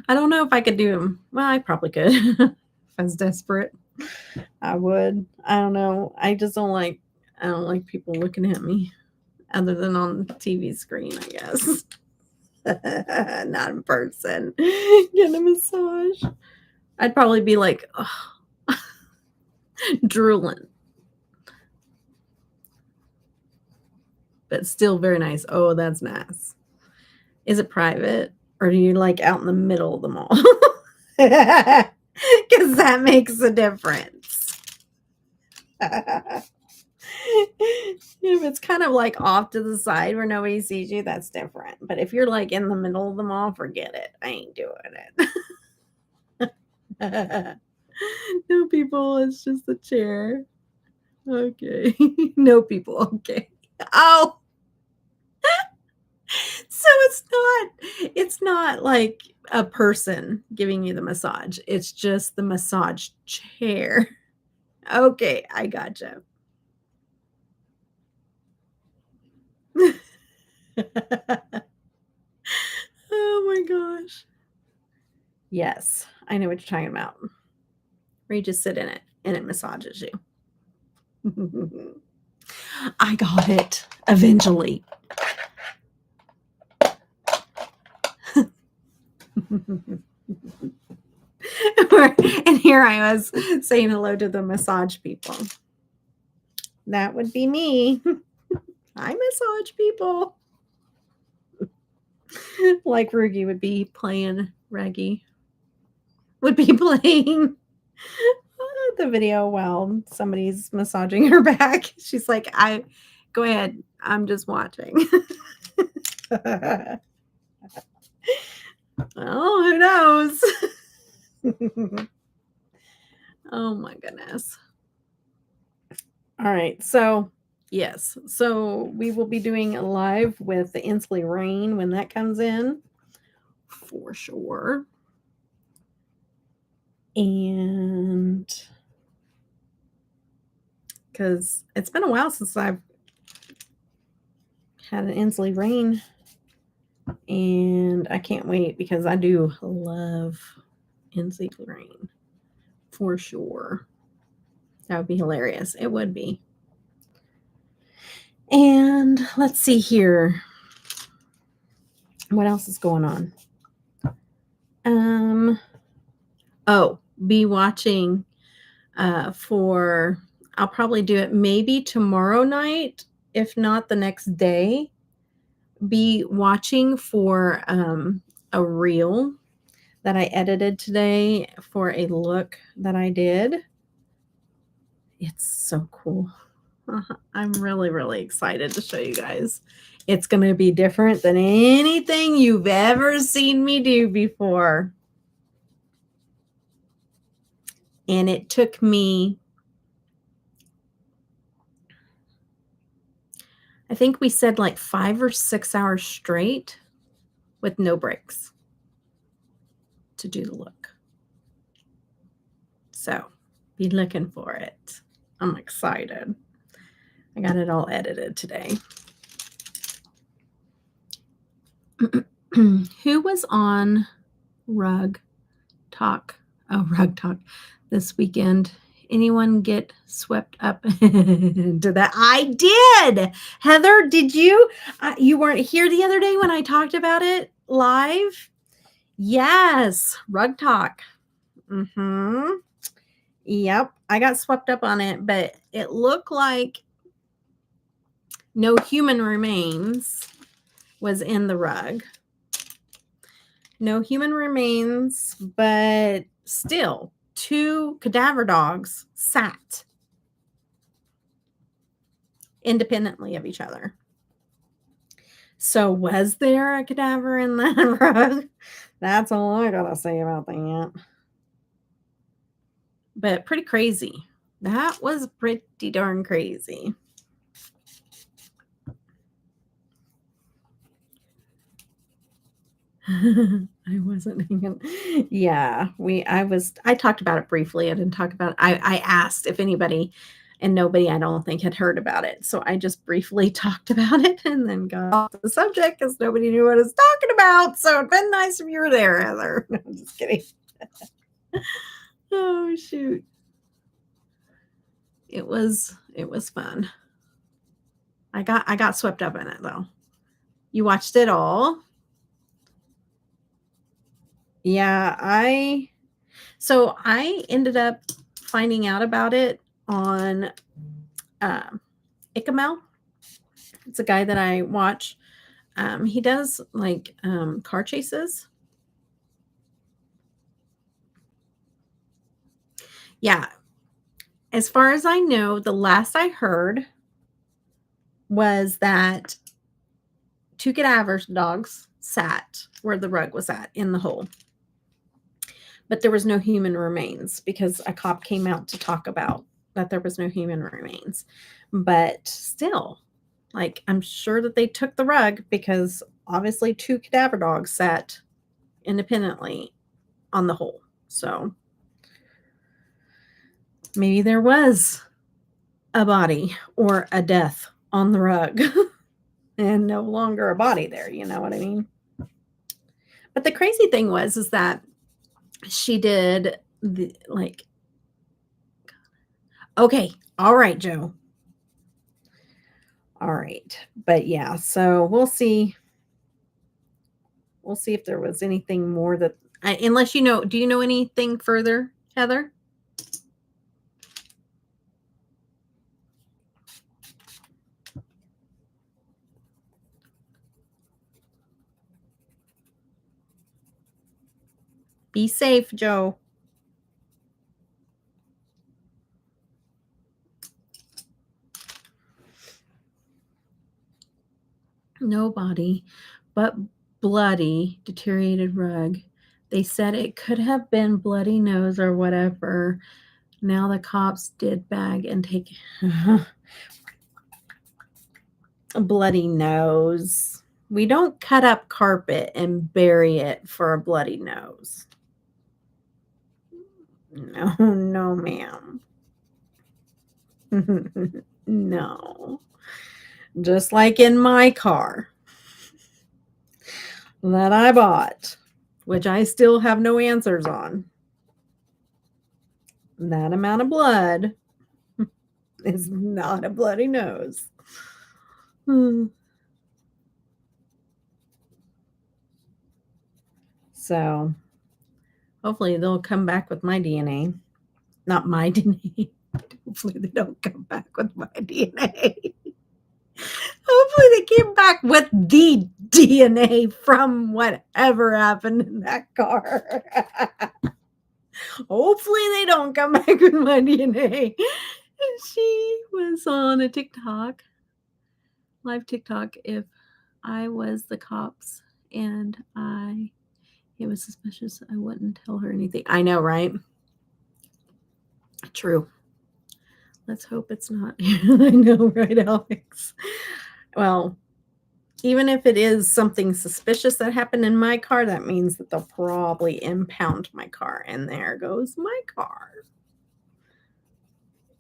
Speaker 1: I don't know if I could do them. Well, I probably could. If I was desperate, I would. I don't know. I don't like people looking at me other than on the TV screen, I guess. Not in person. Get a massage. I'd probably be like, oh, drooling. But still very nice. Oh, that's nice. Is it private? Or do you like out in the middle of the mall? Because that makes a difference. If it's kind of like off to the side where nobody sees you, that's different. But if you're like in the middle of the mall, forget it. I ain't doing it. No, people, it's just a chair. Okay. No, people. Okay. Oh. So it's not like a person giving you the massage. It's just the massage chair. Okay, I gotcha. Oh my gosh. Yes, I know what you're talking about. Where you just sit in it and it massages you. I got it eventually. And here I was saying hello to the massage people. That would be me. I massage people. Like Rugi would be playing Reggie. Would be playing the video while somebody's massaging her back. She's like, go ahead. I'm just watching. Oh, who knows? Oh my goodness. All right. So, yes. So we will be doing a live with the Inslee Rain when that comes in for sure. And because it's been a while since I've had an Inslee Rain, and I can't wait because I do love Inslee Rain for sure. That would be hilarious. It would be. And let's see here. What else is going on? Be watching I'll probably do it maybe tomorrow night, if not the next day. Be watching for a reel that I edited today for a look that I did. It's so cool. I'm really, really excited to show you guys. It's going to be different than anything you've ever seen me do before. And it took me, I think we said like 5 or 6 hours straight with no breaks to do the look. So be looking for it. I'm excited. I got it all edited today. Who was on Rug Talk? Oh, Rug Talk this weekend. Anyone get swept up into that? I did. Heather, did you? You weren't here the other day when I talked about it live? Yes, Rug Talk. Yep, I got swept up on it, but it looked like no human remains was in the rug. No human remains, but still 2 cadaver dogs sat independently of each other. So was there a cadaver in that rug? That's all I gotta say about that. but pretty crazy. That was pretty darn crazy. I wasn't even yeah, I talked about it briefly. I didn't talk about I asked if anybody and nobody I don't think had heard about it. So I just briefly talked about it and then got off the subject because nobody knew what I was talking about. So it'd been nice if you were there, Heather. No, I'm just kidding. Oh shoot. It was fun. I got swept up in it though. You watched it all? Yeah, I ended up finding out about it on Icamel. It's a guy that I watch. He does like car chases. Yeah. As far as I know, the last I heard was that 2 cadaver dogs sat where the rug was at in the hole. But there was no human remains because a cop came out to talk about that there was no human remains. But still, like, I'm sure that they took the rug because obviously 2 cadaver dogs sat independently on the hole. So maybe there was a body or a death on the rug and no longer a body there. You know what I mean? But the crazy thing was, is that she did the like, okay, all right, Joe. All right. But yeah, so we'll see. We'll see if there was anything more that unless you know, do you know anything further, Heather? Be safe, Joe. No body, but bloody, deteriorated rug. They said it could have been bloody nose or whatever. Now the cops did bag and take a bloody nose. We don't cut up carpet and bury it for a bloody nose. No, no, ma'am. No. Just like in my car that I bought, which I still have no answers on. That amount of blood is not a bloody nose. So hopefully they'll come back with my DNA. Not my DNA. Hopefully they don't come back with my DNA. Hopefully they came back with the DNA from whatever happened in that car. Hopefully they don't come back with my DNA. She was on a TikTok, live TikTok. If I was the cops and it was suspicious, I wouldn't tell her anything. I know, right? True. Let's hope it's not. I know, right, Alex? Well, even if it is something suspicious that happened in my car, that means that they'll probably impound my car. And there goes my car.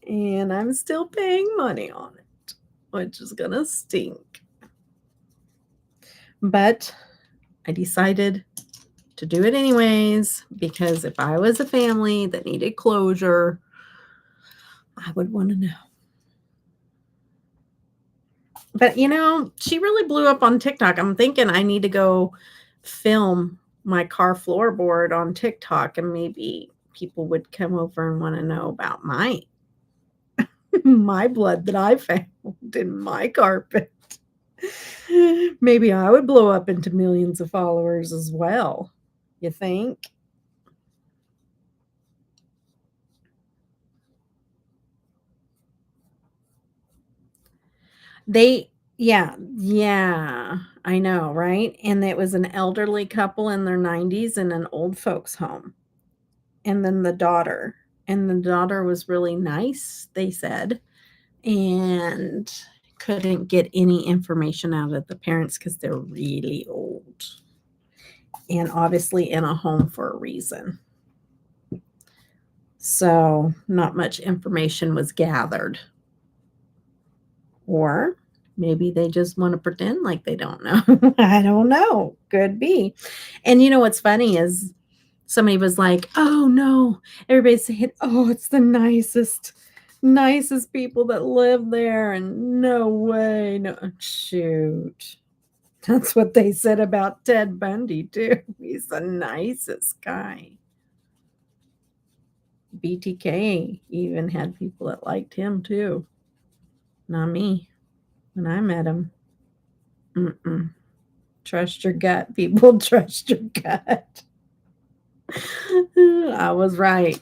Speaker 1: And I'm still paying money on it, which is going to stink. But I decided to do it anyways, because if I was a family that needed closure, I would want to know. But, you know, she really blew up on TikTok. I'm thinking I need to go film my car floorboard on TikTok, and maybe people would come over and want to know about my blood that I found in my carpet. Maybe I would blow up into millions of followers as well. You think? Yeah, I know, right? And it was an elderly couple in their 90s in an old folks home. And then the daughter and the daughter was really nice, they said, and couldn't get any information out of the parents because they're really old and obviously in a home for a reason. So not much information was gathered. Or maybe they just want to pretend like they don't know. I don't know. Could be. And you know what's funny is somebody was like, "Oh no." Everybody's saying, "Oh, it's the nicest people that live there." And no way. No, shoot. That's what they said about Ted Bundy, too. He's the nicest guy. BTK even had people that liked him, too. Not me. When I met him. Mm-mm. Trust your gut, people. Trust your gut. I was right.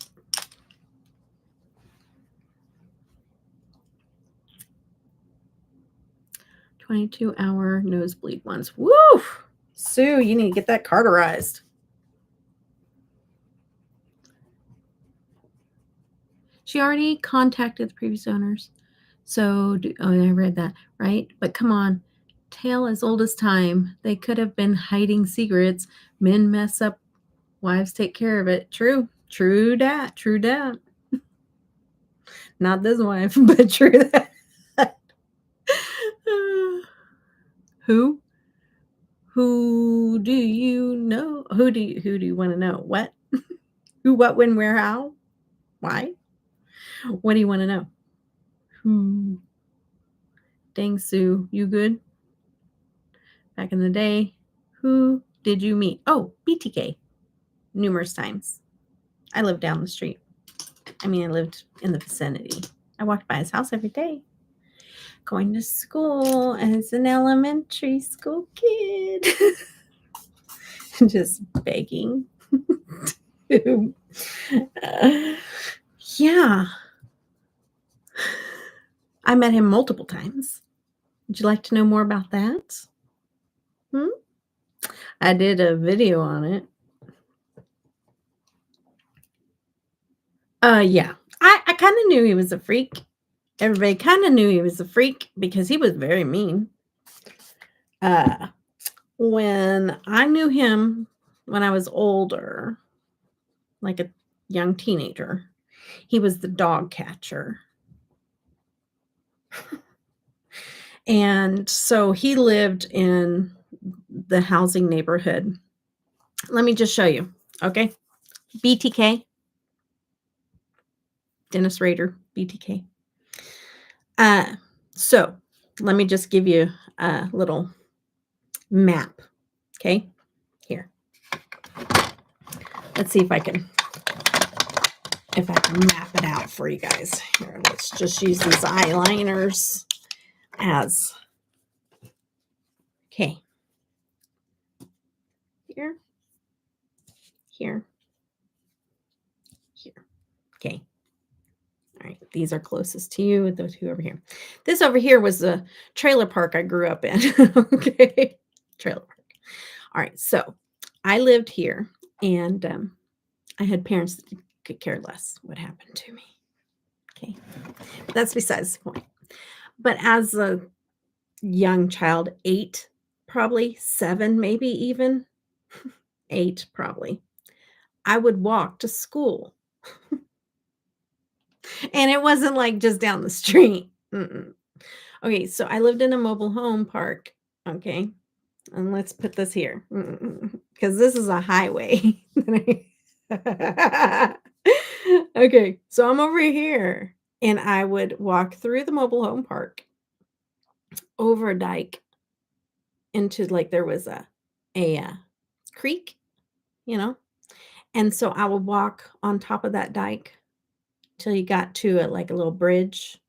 Speaker 1: "22-hour nosebleed ones." Woo! Sue, you need to get that carterized. She already contacted the previous owners. So, I read that, right? But come on. Tale as old as time. They could have been hiding secrets. Men mess up, wives take care of it. True. True dat. True dat. Not this wife, but true that. Who? Who do you know? Who do you want to know? What? Who, what, when, where, how? Why? What do you want to know? Who? Dang, Sue, you good? Back in the day, who did you meet? Oh, BTK. Numerous times. I lived down the street. I mean, I lived in the vicinity. I walked by his house every day. Going to school as an elementary school kid. Just begging. Yeah. I met him multiple times. Would you like to know more about that? I did a video on it. Yeah. I kind of knew he was a freak. Everybody kind of knew he was a freak because he was very mean. When I knew him when I was older, like a young teenager, he was the dog catcher. And so he lived in the housing neighborhood. Let me just show you. Okay. BTK. Dennis Rader, BTK. So let me just give you a little map. Okay. Here. Let's see if I can map it out for you guys. Here, let's just use these eyeliners as okay. Here. Here. Here. Okay. All right, these are closest to you, the two over here. This over here was the trailer park I grew up in. Okay, trailer park. All right, so I lived here, and I had parents that could care less what happened to me. Okay, but that's besides the point. But as a young child, 8, probably 7, maybe even 8, probably, I would walk to school. And it wasn't like just down the street. Mm-mm. Okay, so I lived in a mobile home park. Okay, and let's put this here because this is a highway. Okay, so I'm over here, and I would walk through the mobile home park, over a dike, into like there was a creek, you know, and so I would walk on top of that dike till you got to it like a little bridge.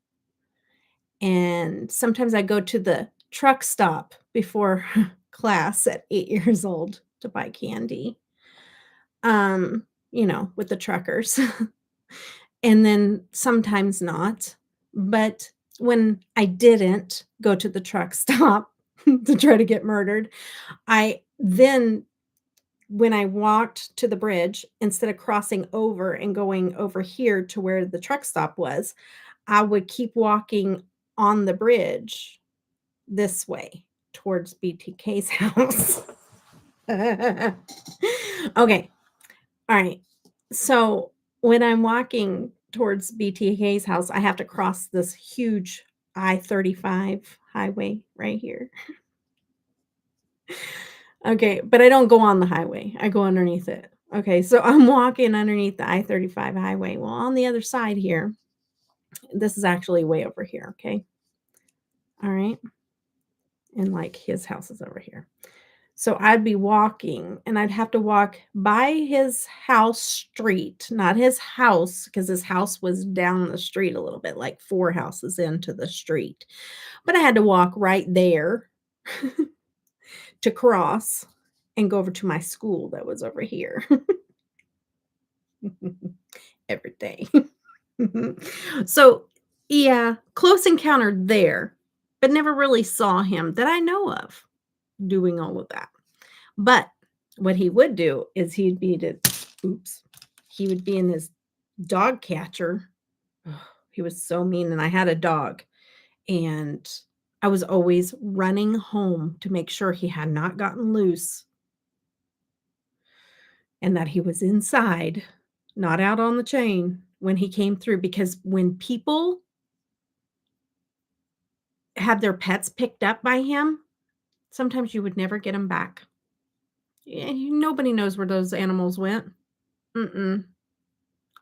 Speaker 1: And sometimes I go to the truck stop before class at 8 years old to buy candy, with the truckers. And then sometimes not. But when I didn't go to the truck stop to try to get murdered, I then when I walked to the bridge, instead of crossing over and going over here to where the truck stop was, I would keep walking on the bridge this way towards BTK's house. Okay. All right. So when I'm walking towards BTK's house, I have to cross this huge I-35 highway right here. Okay, but I don't go on the highway. I go underneath it. Okay, so I'm walking underneath the I-35 highway. Well, on the other side here, this is actually way over here, okay? All right. And like his house is over here. So I'd be walking and I'd have to walk by his house street, not his house, because his house was down the street a little bit, like 4 houses into the street. But I had to walk right there to cross and go over to my school that was over here every day. So, yeah, close encounter there, but never really saw him that I know of doing all of that. But what he would do is he would be in his dog catcher. Ugh, he was so mean, and I had a dog, and I was always running home to make sure he had not gotten loose and that he was inside, not out on the chain when he came through, because when people had their pets picked up by him, sometimes you would never get them back. Nobody knows where those animals went. Mm-mm.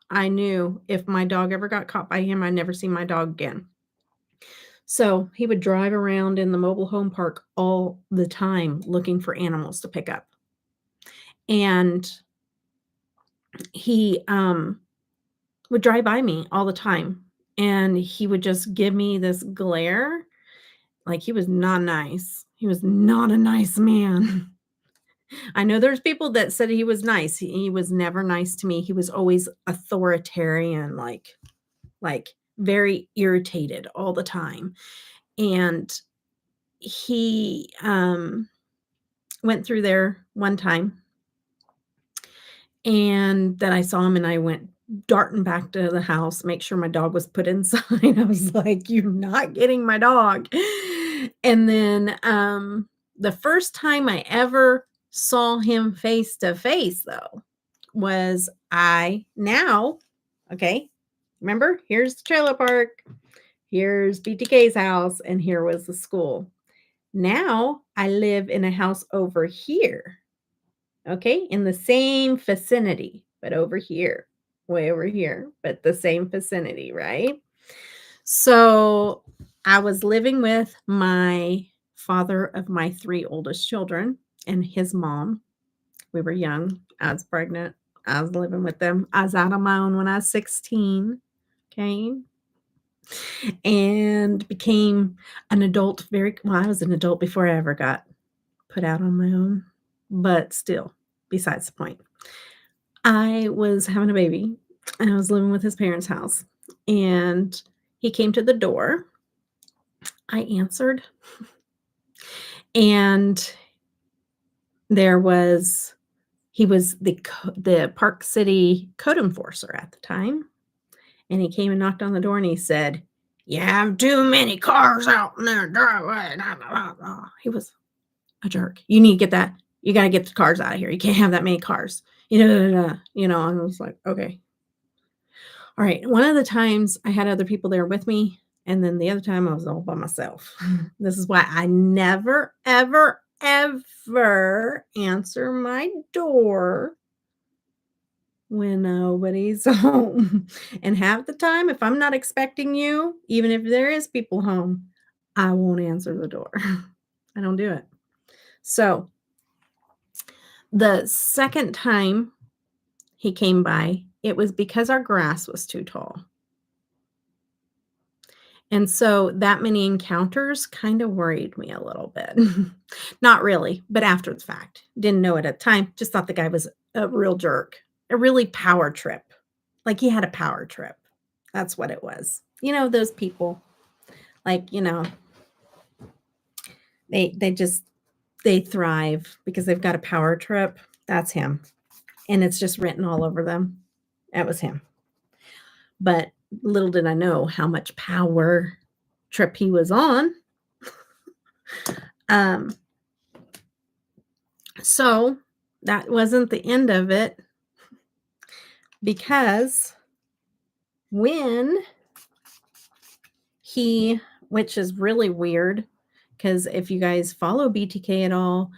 Speaker 1: I knew if my dog ever got caught by him, I'd never see my dog again. So he would drive around in the mobile home park all the time looking for animals to pick up. And he would drive by me all the time. And he would just give me this glare. Like, he was not nice. He was not a nice man. I know there's people that said he was nice. He was never nice to me. He was always authoritarian, like very irritated all the time. And he went through there one time, and then I saw him and I went darting back to the house, make sure my dog was put inside. I was like, "You're not getting my dog." And then the first time I ever saw him face to face, though, was okay, remember, here's the trailer park, here's BTK's house, and here was the school. Now I live in a house over here, okay, in the same vicinity, but over here, way over here, but the same vicinity, right? So I was living with my father of my 3 oldest children and his mom. We were young. I was pregnant. I was living with them. I was out on my own when I was 16. Okay. And became an adult I was an adult before I ever got put out on my own. But still, besides the point. I was having a baby and I was living with his parents' house. And he came to the door. I answered. And he was the Park City code enforcer at the time. And he came and knocked on the door and he said, "You have too many cars out in their driveway." He was a jerk. You need to get that. You got to get the cars out of here. You can't have that many cars. And I was like, okay. All right. One of the times I had other people there with me. And then the other time I was all by myself. This is why I never, ever, ever answer my door when nobody's home. And half the time, if I'm not expecting you, even if there is people home, I won't answer the door. I don't do it. So the second time he came by, it was because our grass was too tall. And so that many encounters kind of worried me a little bit. Not really, but after the fact. Didn't know it at the time. Just thought the guy was a real jerk, a really power trip. Like he had a power trip. That's what it was. Those people, like, they thrive because they've got a power trip. That's him. And it's just written all over them. That was him. But little did I know how much power trip he was on. So that wasn't the end of it, because when which is really weird, because if you guys follow BTK at all,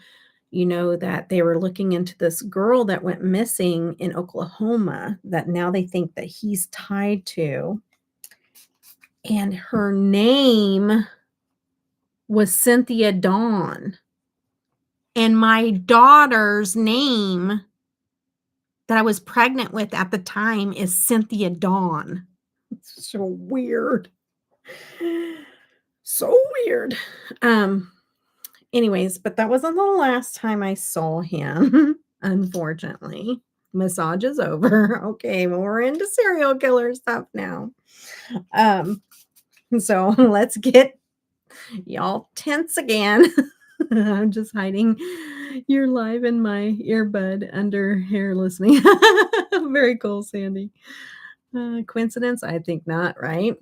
Speaker 1: you know that they were looking into this girl that went missing in Oklahoma that now they think that he's tied to. And her name was Cynthia Dawn. And my daughter's name that I was pregnant with at the time is Cynthia Dawn. It's so weird. So weird. Anyways, but that wasn't the last time I saw him, unfortunately. Massage is over. Okay, well, we're into serial killer stuff now. So let's get y'all tense again. I'm just hiding. You're live in my earbud under hair listening. Very cool, Sandy. Coincidence? I think not, right?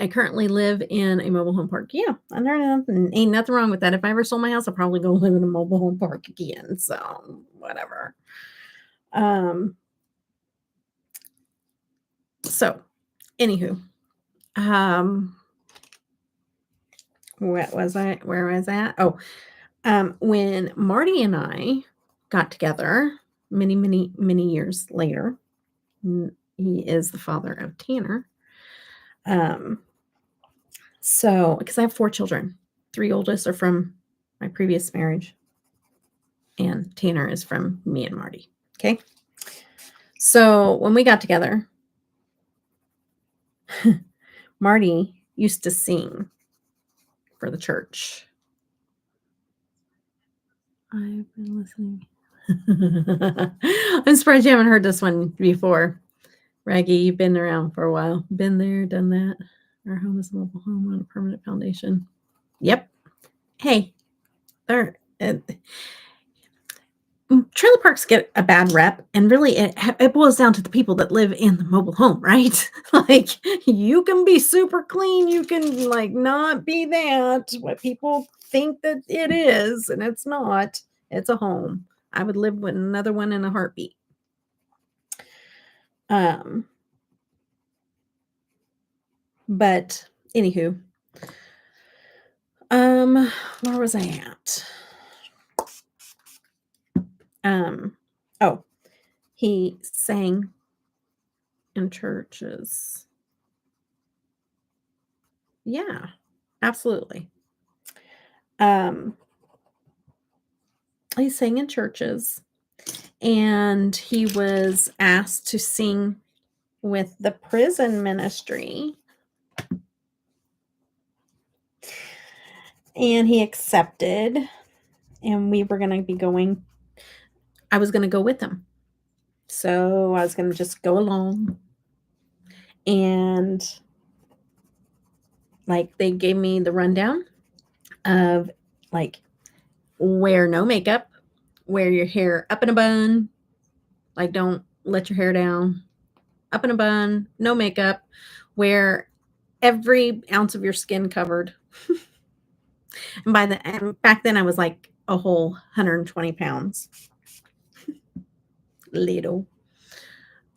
Speaker 1: I currently live in a mobile home park. Yeah, ain't nothing wrong with that. If I ever sold my house, I'll probably go live in a mobile home park again. So whatever. So anywho, what was I? Where was that? Oh, when Marty and I got together many, many, many years later, he is the father of Tanner. So, because I have 4 children, 3 oldest are from my previous marriage, and Tanner is from me and Marty. Okay. So when we got together, Marty used to sing for the church. I've been listening. I'm surprised you haven't heard this one before. Raggy, you've been around for a while. Been there, done that. Our home is a mobile home on a permanent foundation. Yep. Hey, trailer parks get a bad rep, and really it boils down to the people that live in the mobile home, right? Like, you can be super clean, you can like not be that what people think that it is, and it's not. It's a home. I would live with another one in a heartbeat. But anywho, where was I at? Oh, he sang in churches. Yeah, absolutely. He sang in churches, and he was asked to sing with the prison ministry. And he accepted, and we were going to be going. I was going to go with him. So I was going to just go along. And like, they gave me the rundown of like, wear no makeup, wear your hair up in a bun, like don't let your hair down, up in a bun, no makeup, wear every ounce of your skin covered. And back then I was like a whole 120 pounds. Little.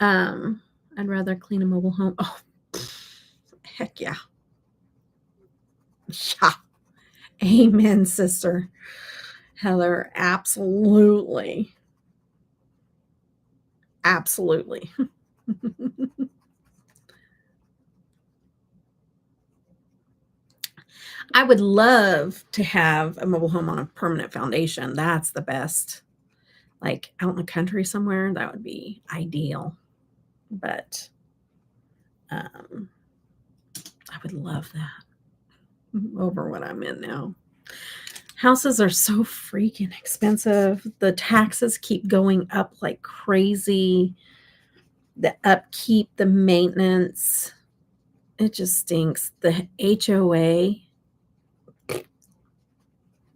Speaker 1: I'd rather clean a mobile home. Oh, heck yeah. Yeah. Amen, sister Heather. Absolutely. Absolutely. I would love to have a mobile home on a permanent foundation. That's the best. Like out in the country somewhere, that would be ideal. But I would love that over what I'm in now. Houses are so freaking expensive. The taxes keep going up like crazy. The upkeep, the maintenance, it just stinks. The HOA,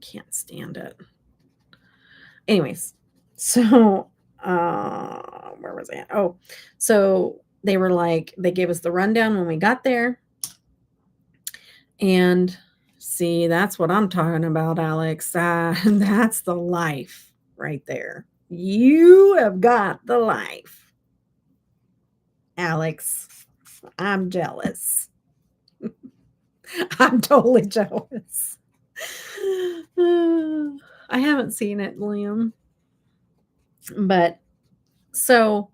Speaker 1: can't stand it. Anyways, So, where was I at? Oh, so they were like, they gave us the rundown when we got there. And see, that's what I'm talking about, Alex. That's the life right there. You have got the life, Alex. I'm jealous. I'm totally jealous. I haven't seen it, Liam. But so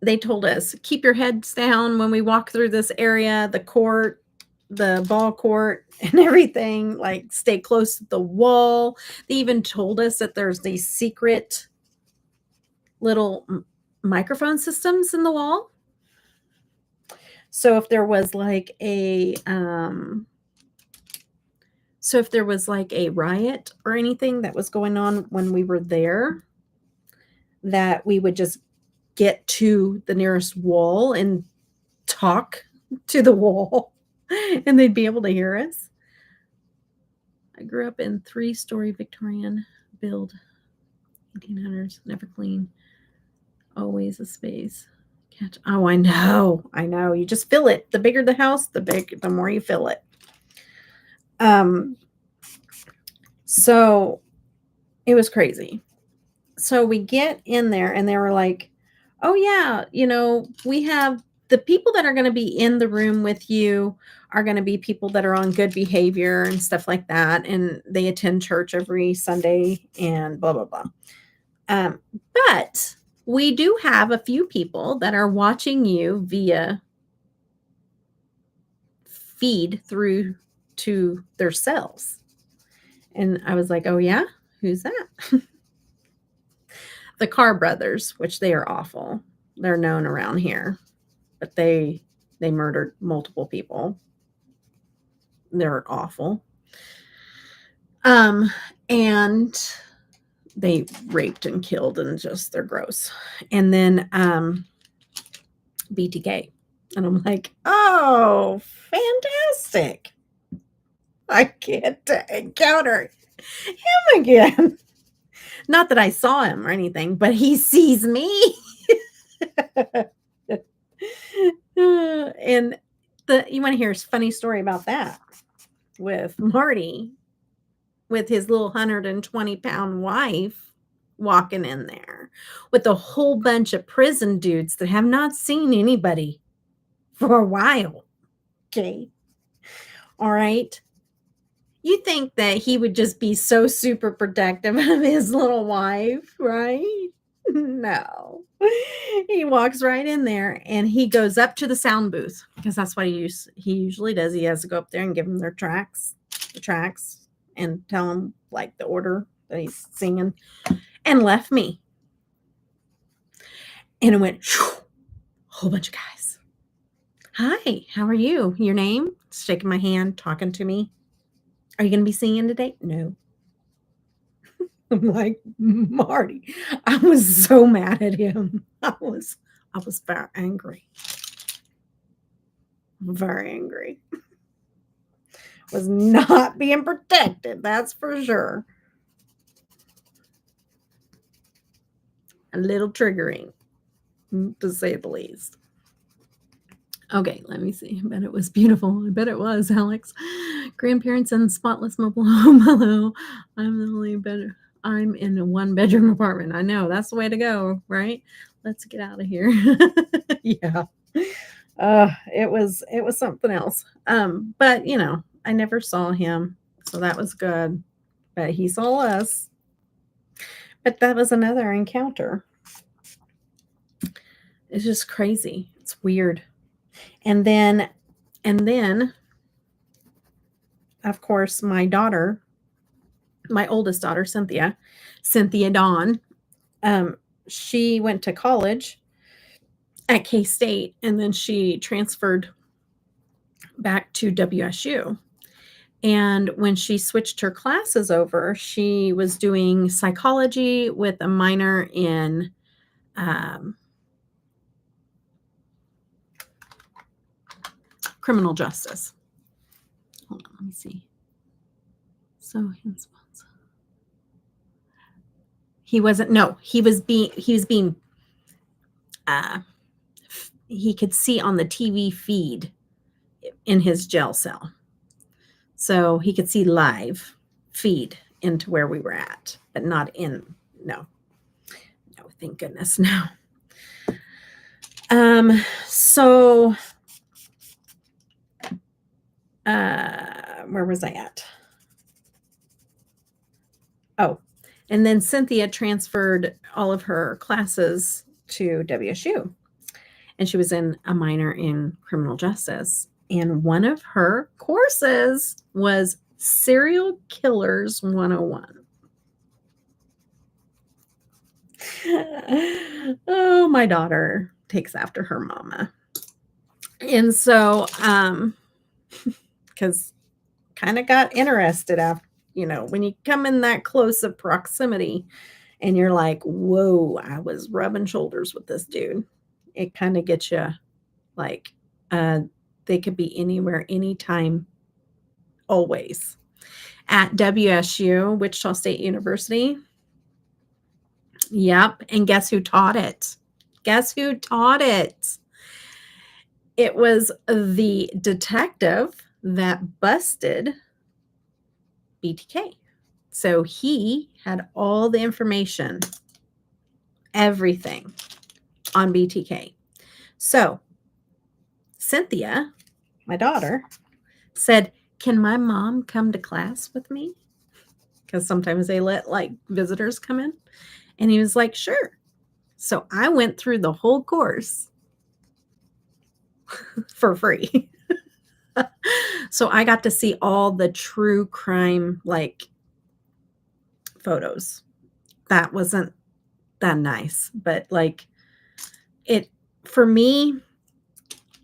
Speaker 1: they told us, keep your heads down when we walk through this area, the court, the ball court, and everything. Like, stay close to the wall. They even told us that there's these secret little microphone systems in the wall. So if there was like a riot or anything that was going on when we were there, that we would just get to the nearest wall and talk to the wall and they'd be able to hear us. I grew up in 3-story Victorian build, 1800s, never clean, always a space. Oh, I know. You just fill it. The bigger the house, the more you fill it. So it was crazy. So we get in there and they were like, oh yeah, we have the people that are going to be in the room with you are going to be people that are on good behavior and stuff like that. And they attend church every Sunday and blah, blah, blah. But we do have a few people that are watching you via feed through to their cells. And I was like, oh yeah, who's that? The Carr brothers, which they are awful. They're known around here, but they murdered multiple people. They're awful. And they raped and killed and just, they're gross. And then BTK. And I'm like, oh, fantastic. I get to encounter him again. Not that I saw him or anything, but he sees me. And you want to hear a funny story about that with Marty, with his little 120-pound wife walking in there with a whole bunch of prison dudes that have not seen anybody for a while. Okay. All right. You think that he would just be so super protective of his little wife, right? No. He walks right in there and he goes up to the sound booth because that's what he usually does. He has to go up there and give them the tracks and tell them like the order that he's singing, and left me. And it went, a whole bunch of guys. Hi, how are you? Your name? Shaking my hand, talking to me. Are you going to be singing today? No. I'm like, Marty, I was so mad at him. I was very angry. Very angry. Was not being protected, that's for sure. A little triggering, to say the least. Okay, let me see. I bet it was beautiful. I bet it was, Alex. Grandparents in spotless mobile home. Hello. I'm in a 1-bedroom apartment. I know, that's the way to go, right? Let's get out of here. Yeah. It was something else. But I never saw him, so that was good. But he saw us. But that was another encounter. It's just crazy. It's weird. And then, of course, my oldest daughter, Cynthia Dawn, she went to college at K-State, and then she transferred back to WSU. And when she switched her classes over, she was doing psychology with a minor in criminal justice. Hold on, let me see. So He wasn't, no, he was being, he could see on the TV feed in his jail cell. So he could see live feed into where we were at, but not in, no, thank goodness, no. So, where was I at? Oh, and then Cynthia transferred all of her classes to WSU, and she was in a minor in criminal justice. And one of her courses was Serial Killers 101. Oh, my daughter takes after her mama. And so, because kind of got interested after, when you come in that close of proximity and you're like, whoa, I was rubbing shoulders with this dude. It kind of gets you like, they could be anywhere, anytime, always. At WSU, Wichita State University. Yep. And guess who taught it? Guess who taught it? It was the detective that busted BTK. So he had all the information, everything on BTK. So Cynthia, my daughter, said, can my mom come to class with me? Because sometimes they let like visitors come in. And he was like, sure. So I went through the whole course for free. So I got to see all the true crime like photos. That wasn't that nice, but like it for me,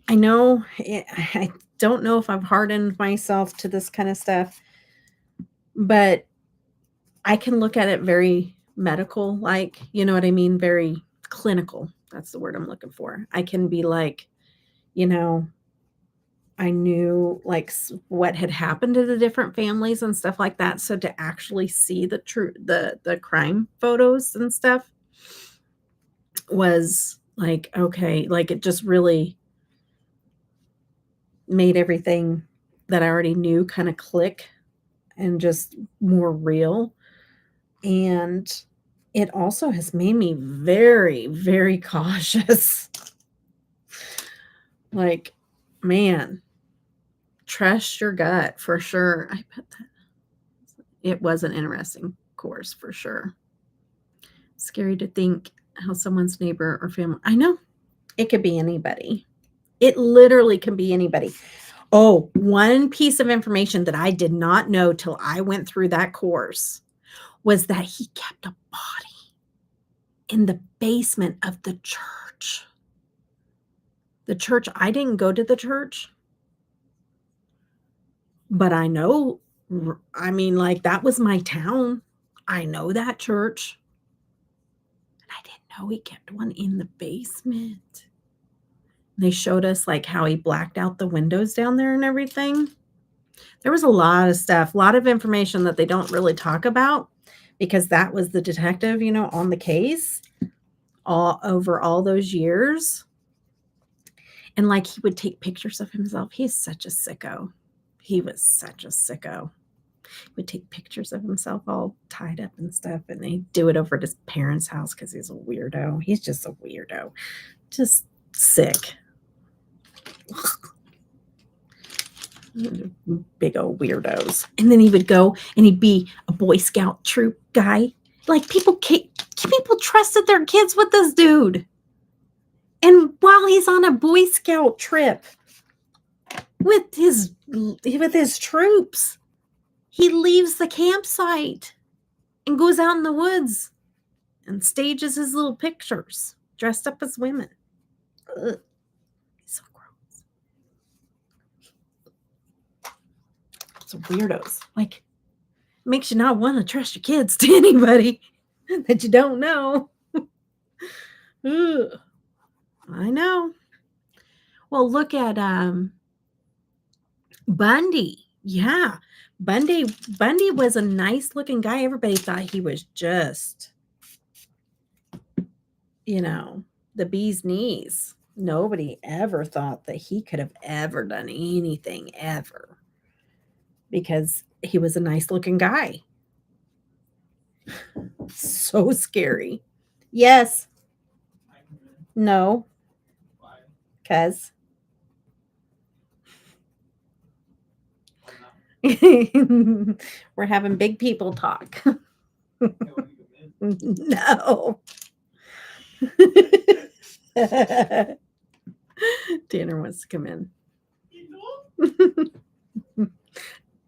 Speaker 1: I know I don't know if I've hardened myself to this kind of stuff, but I can look at it very medical, like, you know what I mean? Very clinical. That's the word I'm looking for. I can be like, I knew like what had happened to the different families and stuff like that. So to actually see the crime photos and stuff was like, okay, like it just really made everything that I already knew kind of click and just more real. And it also has made me very, very cautious. Like, man, trust your gut for sure. I bet that it was an interesting course for sure. Scary to think how someone's neighbor or family. I know it could be anybody. It literally can be anybody. Oh, one piece of information that I did not know till I went through that course was that he kept a body in the basement of the church. The church, I didn't go to the church, but I know, I mean, like that was my town. I know that church. And I didn't know he kept one in the basement. They showed us like how he blacked out the windows down there and everything. There was a lot of stuff, a lot of information that they don't really talk about because that was the detective, on the case all over all those years. And like he would take pictures of himself. He's such a sicko. He was such a sicko. He would take pictures of himself all tied up and stuff. And they do it over at his parents' house because he's a weirdo. He's just a weirdo. Just sick. Big old weirdos. And then he would go and he'd be a Boy Scout troop guy. Like people trusted their kids with this dude. And while he's on a Boy Scout trip with his troops, he leaves the campsite and goes out in the woods and stages his little pictures dressed up as women. Ugh. So gross. So weirdos. Like, makes you not want to trust your kids to anybody that you don't know. Ugh. I know. Well, look at Bundy. Yeah. Bundy was a nice looking guy. Everybody thought he was just you know, the bee's knees. Nobody ever thought that he could have ever done anything ever because he was a nice looking guy. So scary. Yes. No. Cuz. We're having big people talk. No. Tanner wants to come in.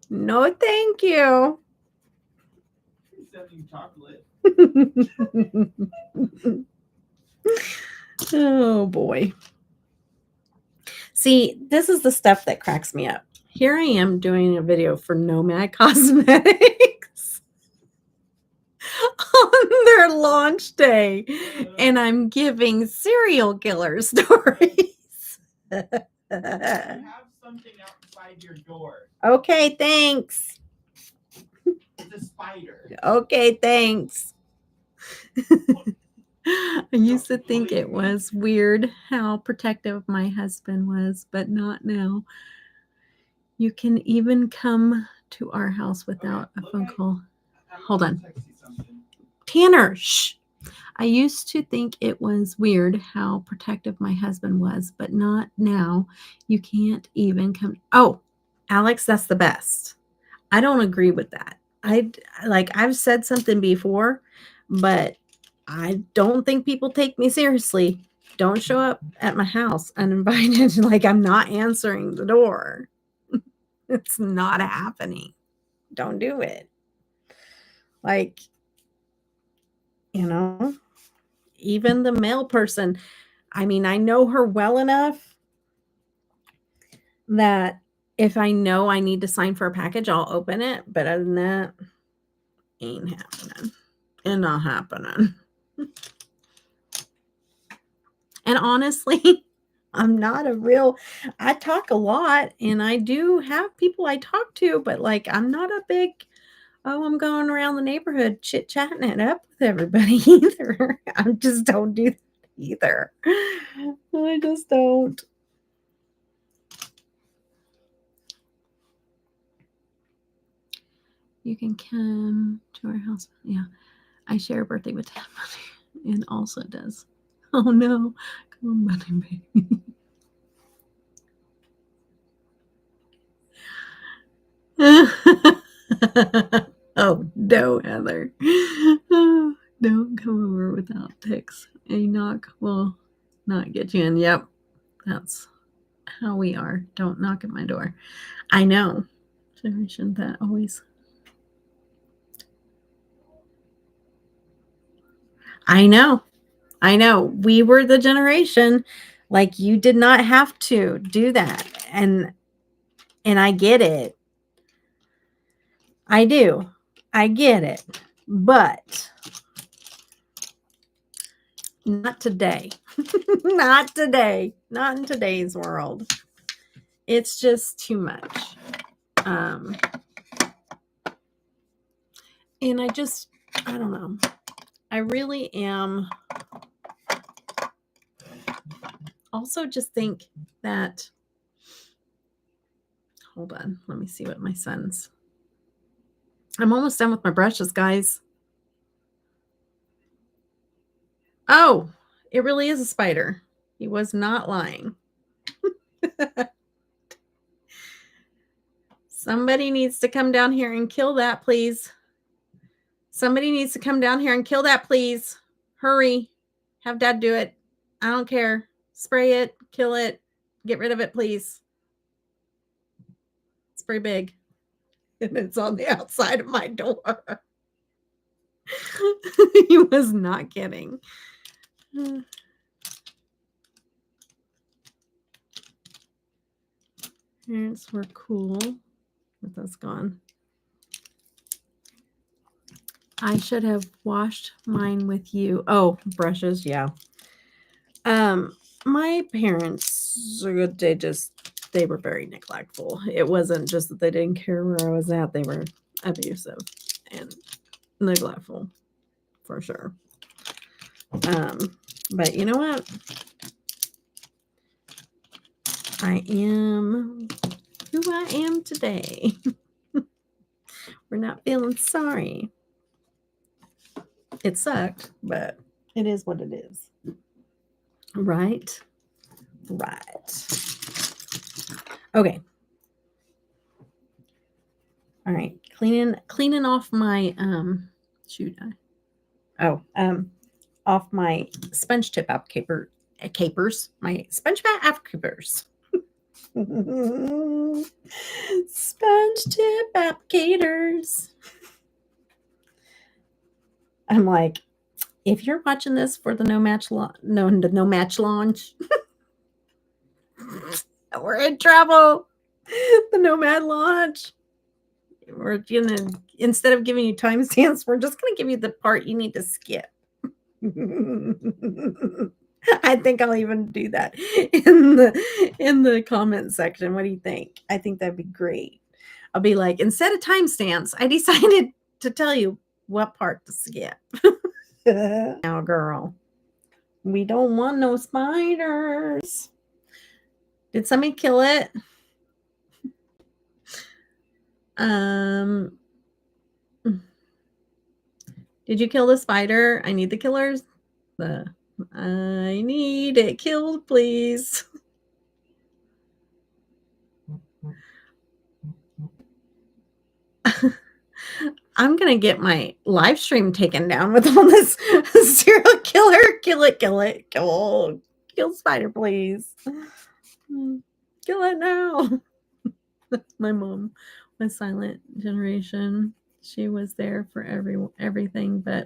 Speaker 1: No, thank you. Oh boy. See, this is the stuff that cracks me up. Here I am doing a video for Nomad Cosmetics on their launch day, and I'm giving serial killer stories.
Speaker 2: You have something outside your door.
Speaker 1: Okay, thanks.
Speaker 2: It's a spider.
Speaker 1: Okay, thanks. I used to think it was weird how protective my husband was, but not now. You can even come to our house without a phone call. Hold on. Tanner, shh. I used to think it was weird how protective my husband was, but not now. You can't even come. Oh, Alex, that's the best. I don't agree with that. I've said something before, but I don't think people take me seriously. Don't show up at my house uninvited. Like I'm not answering the door. It's not happening. Don't do it. Like, you know, even the mail person, I mean, I know her well enough that if I know I need to sign for a package, I'll open it. But other than that, ain't happening. It's not happening. And honestly, I'm not I talk a lot and I do have people I talk to, but like, I'm not a big, oh, I'm going around the neighborhood chit chatting it up with everybody either. I just don't do that either. I just don't. You can come to our house. Yeah. I share a birthday with Dad and also does. Oh no. Come on, buddy, baby. Oh no, Heather. Oh, don't come over without ticks. A knock will not get you in. Yep. That's how we are. Don't knock at my door. I know. Shouldn't that always? I know. I know. We were the generation like you did not have to do that. And I get it. I do. I get it. But not today. Not today. Not in today's world. It's just too much. And I don't know. I really am. Also, just think that. Hold on. Let me see what my son's. I'm almost done with my brushes, guys. Oh, it really is a spider. He was not lying. Somebody needs to come down here and kill that, please. Somebody needs to come down here and kill that, please. Hurry. Have Dad do it. I don't care. Spray it. Kill it. Get rid of it, please. It's pretty big. And it's on the outside of my door. He was not kidding. Parents were cool. But that's gone. I should have washed mine with you. Oh, brushes, yeah. My parents, they were very neglectful. It wasn't just that they didn't care where I was at. They were abusive and neglectful, for sure. But you know what? I am who I am today. We're not feeling sorry. It sucked, but it is what it is. Right? Right. Okay. All right. Cleaning off my off my sponge tip capers, my sponge mat applicators. Sponge tip applicators. I'm like, if you're watching this for the no match launch, we're in trouble. The Nomad launch. We're gonna, instead of giving you timestamps, we're just gonna give you the part you need to skip. I think I'll even do that in the comment section. What do you think? I think that'd be great. I'll be like, instead of timestamps, I decided to tell you what part to skip. Now, girl, we don't want no spiders. Did somebody kill it? Did you kill the spider? I need the killers. I need it killed, please. I'm gonna get my live stream taken down with all this serial killer. Kill spider, please. Kill it now. My mom was silent generation. She was there for everything, but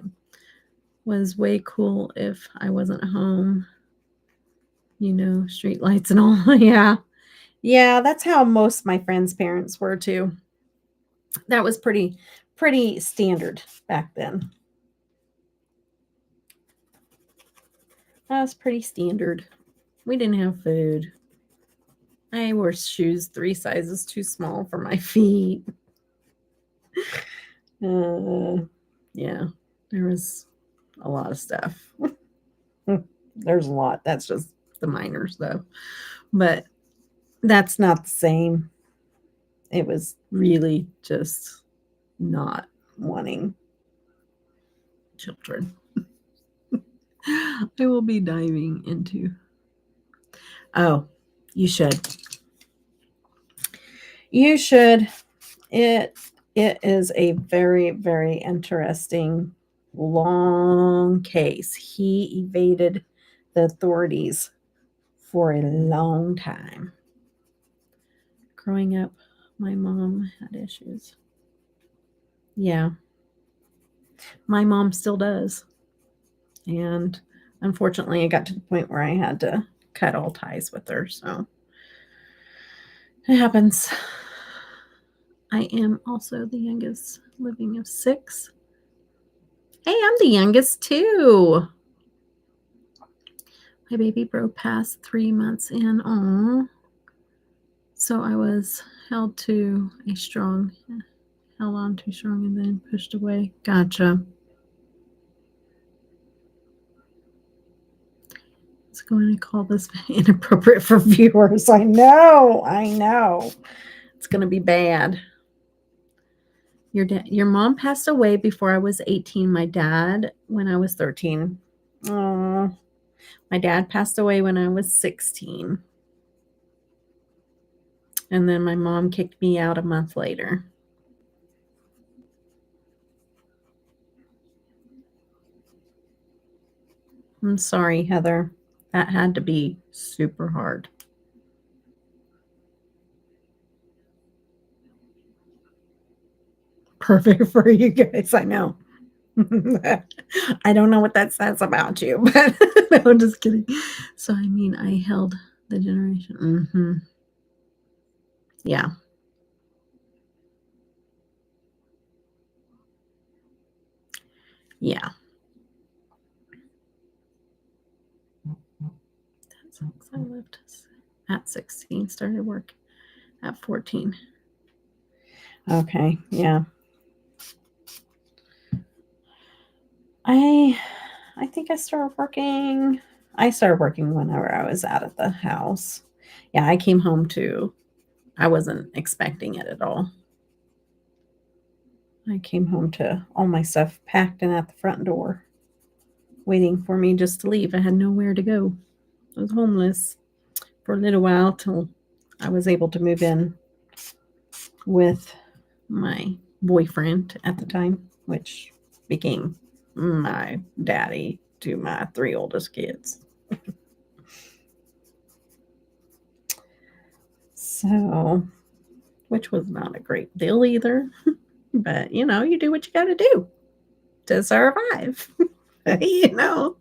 Speaker 1: was way cool if I wasn't home. You know, street lights and all. Yeah, that's how most of my friends' parents were too. That was pretty standard back then. That was pretty standard. We didn't have food. I wore shoes 3 sizes too small for my feet. Yeah, there was a lot of stuff. There's a lot. That's just the minor stuff. But that's not the same. It was really just not wanting children. I will be diving into. Oh, you should. You should. It is a very, very interesting, long case. He evaded the authorities for a long time. Growing up, my mom had issues. Yeah. My mom still does. And unfortunately, I got to the point where I had to cut all ties with her. So it happens. I am also the youngest living of 6. Hey, I'm the youngest too. My baby bro passed 3 months in. Aww. So I was held on too strong and then pushed away. Gotcha. It's going to call this inappropriate for viewers. I know. It's going to be bad. Your mom passed away before I was 18. My dad when I was 13. Oh, my dad passed away when I was 16. And then my mom kicked me out a month later. I'm sorry, Heather. That had to be super hard. Perfect for you guys, I know. I don't know what that says about you, but no, I'm just kidding. So, I mean, I held the generation. Mm-hmm. Yeah. Yeah. I lived at 16, started work at 14. Okay, yeah. I think I started working I started working whenever I was out at the house. Yeah, I came home too. I wasn't expecting it at all. I came home to all my stuff packed and at the front door, waiting for me just to leave. I had nowhere to go. I was homeless for a little while till I was able to move in with my boyfriend at the time, which became my daddy to my 3 oldest kids. So, which was not a great deal either. But, you do what you got to do to survive. you know.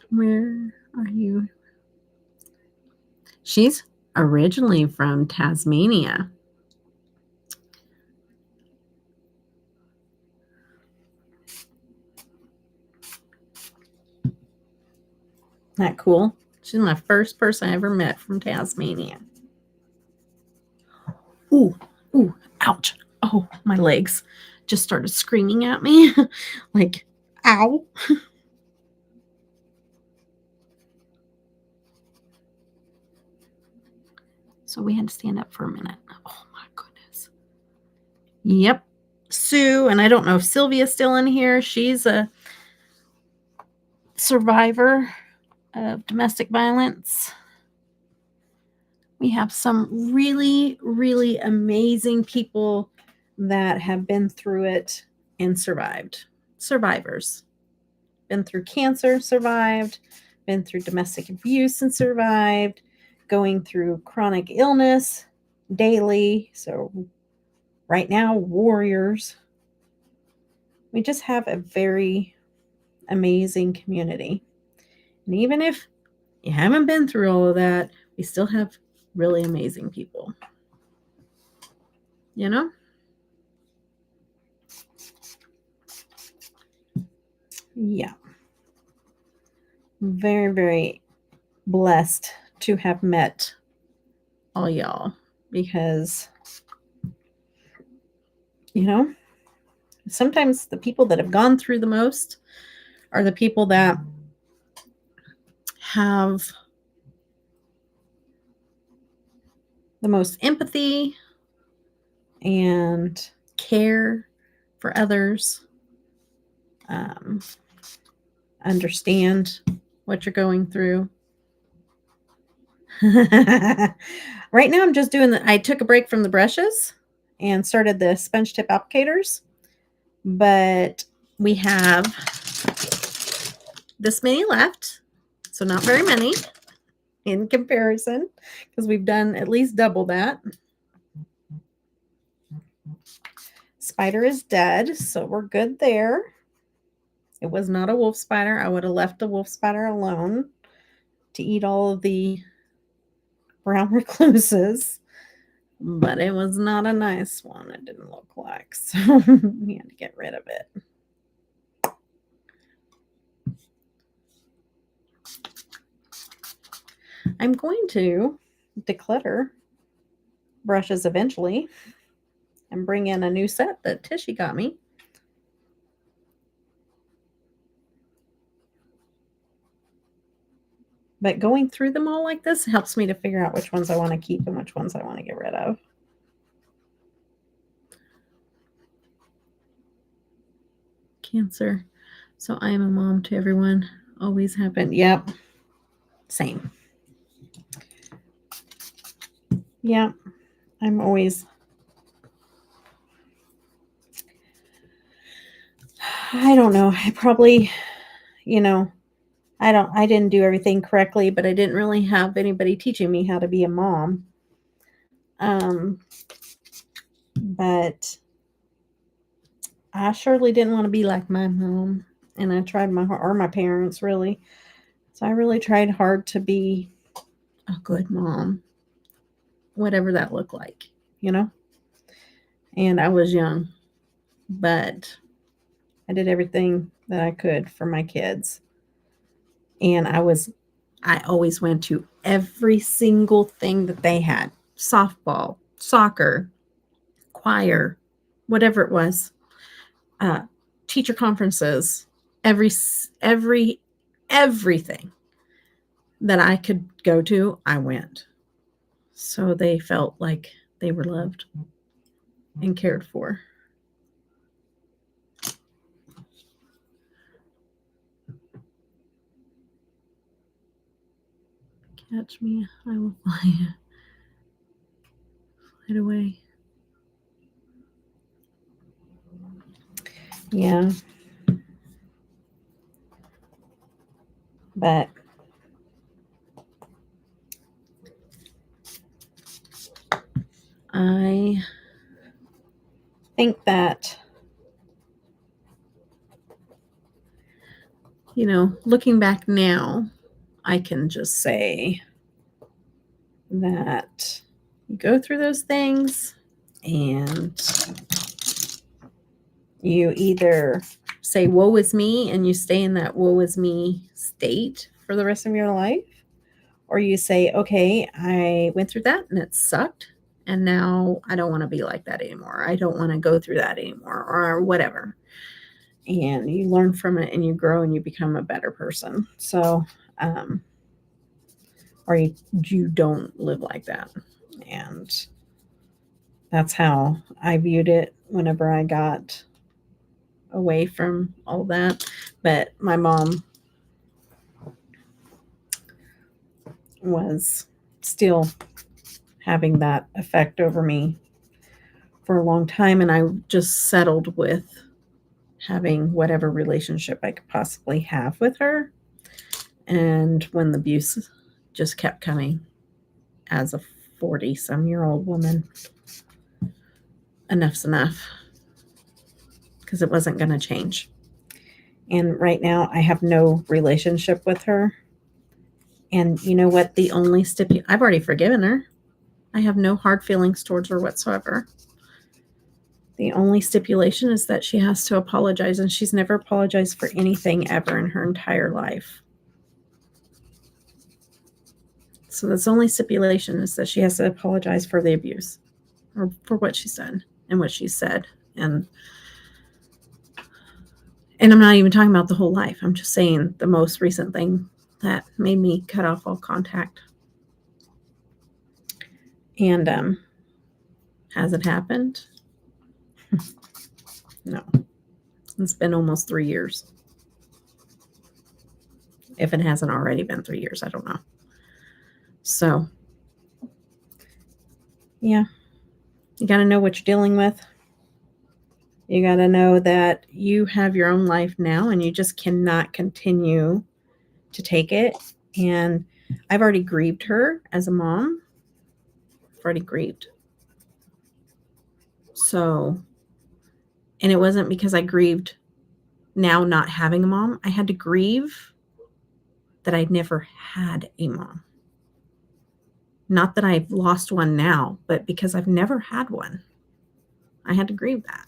Speaker 1: Where are you? She's originally from Tasmania. Isn't that cool? She's my first person I ever met from Tasmania. Ooh, ouch. Oh, my legs just started screaming at me. Like, ow. So we had to stand up for a minute. Oh, my goodness. Yep. Sue, and I don't know if Sylvia's still in here. She's a survivor of domestic violence. We have some really, really amazing people that have been through it and survived. Survivors. Been through cancer, survived. Been through domestic abuse and survived. Going through chronic illness daily. So right now, warriors. We just have a very amazing community. And even if you haven't been through all of that, we still have really amazing people. Yeah. Very, very blessed to have met all y'all because, sometimes the people that have gone through the most are the people that have the most empathy and care for others, understand what you're going through. Right now I'm just doing I took a break from the brushes and started the sponge tip applicators, but we have this many left, so not very many in comparison because we've done at least double that. Spider is dead, so we're good there. It was not a wolf spider. I would have left the wolf spider alone to eat all of the brown recluses, but it was not a nice one. It didn't look like, so we had to get rid of it. I'm going to declutter brushes eventually and bring in a new set that Tishy got me. But going through them all like this helps me to figure out which ones I want to keep and which ones I want to get rid of. Cancer. So I am a mom to everyone. Always happened. Yep. Same. Yep. I'm always. I don't know. I probably, I didn't do everything correctly, but I didn't really have anybody teaching me how to be a mom. But I surely didn't want to be like my mom, and I tried my parents really. So I really tried hard to be a good mom, whatever that looked like, And I was young, but I did everything that I could for my kids. And I always went to every single thing that they had. Softball, soccer, choir, whatever it was. Teacher conferences, every everything that I could go to, I went. So they felt like they were loved and cared for. Catch me, I will fly away. Yeah. But I think that, you know, looking back now, I can just say that you go through those things and you either say, woe is me, and you stay in that woe is me state for the rest of your life, or you say, okay, I went through that and it sucked, and now I don't want to be like that anymore. I don't want to go through that anymore, or whatever. And you learn from it and you grow and you become a better person. So, or you don't live like that. And that's how I viewed it whenever I got away from all that. But my mom was still having that effect over me for a long time, and I just settled with having whatever relationship I could possibly have with her. And when the abuse just kept coming as a 40-some-year-old woman, enough's enough, because it wasn't going to change. And right now I have no relationship with her. And you know what? The only I've already forgiven her. I have no hard feelings towards her whatsoever. The only stipulation is that she has to apologize, and she's never apologized for anything ever in her entire life. So that's the only stipulation, is that she has to apologize for the abuse, or for what she said and what she said. And I'm not even talking about the whole life. I'm just saying the most recent thing that made me cut off all contact. And has it happened? No. It's been almost 3 years. If it hasn't already been 3 years, I don't know. So, yeah. You got to know what you're dealing with. You got to know that you have your own life now, and you just cannot continue to take it. And I've already grieved her as a mom. I've already grieved. So, and it wasn't because I grieved now not having a mom. I had to grieve that I'd never had a mom. Not that I've lost one now, but because I've never had one. I had to grieve that.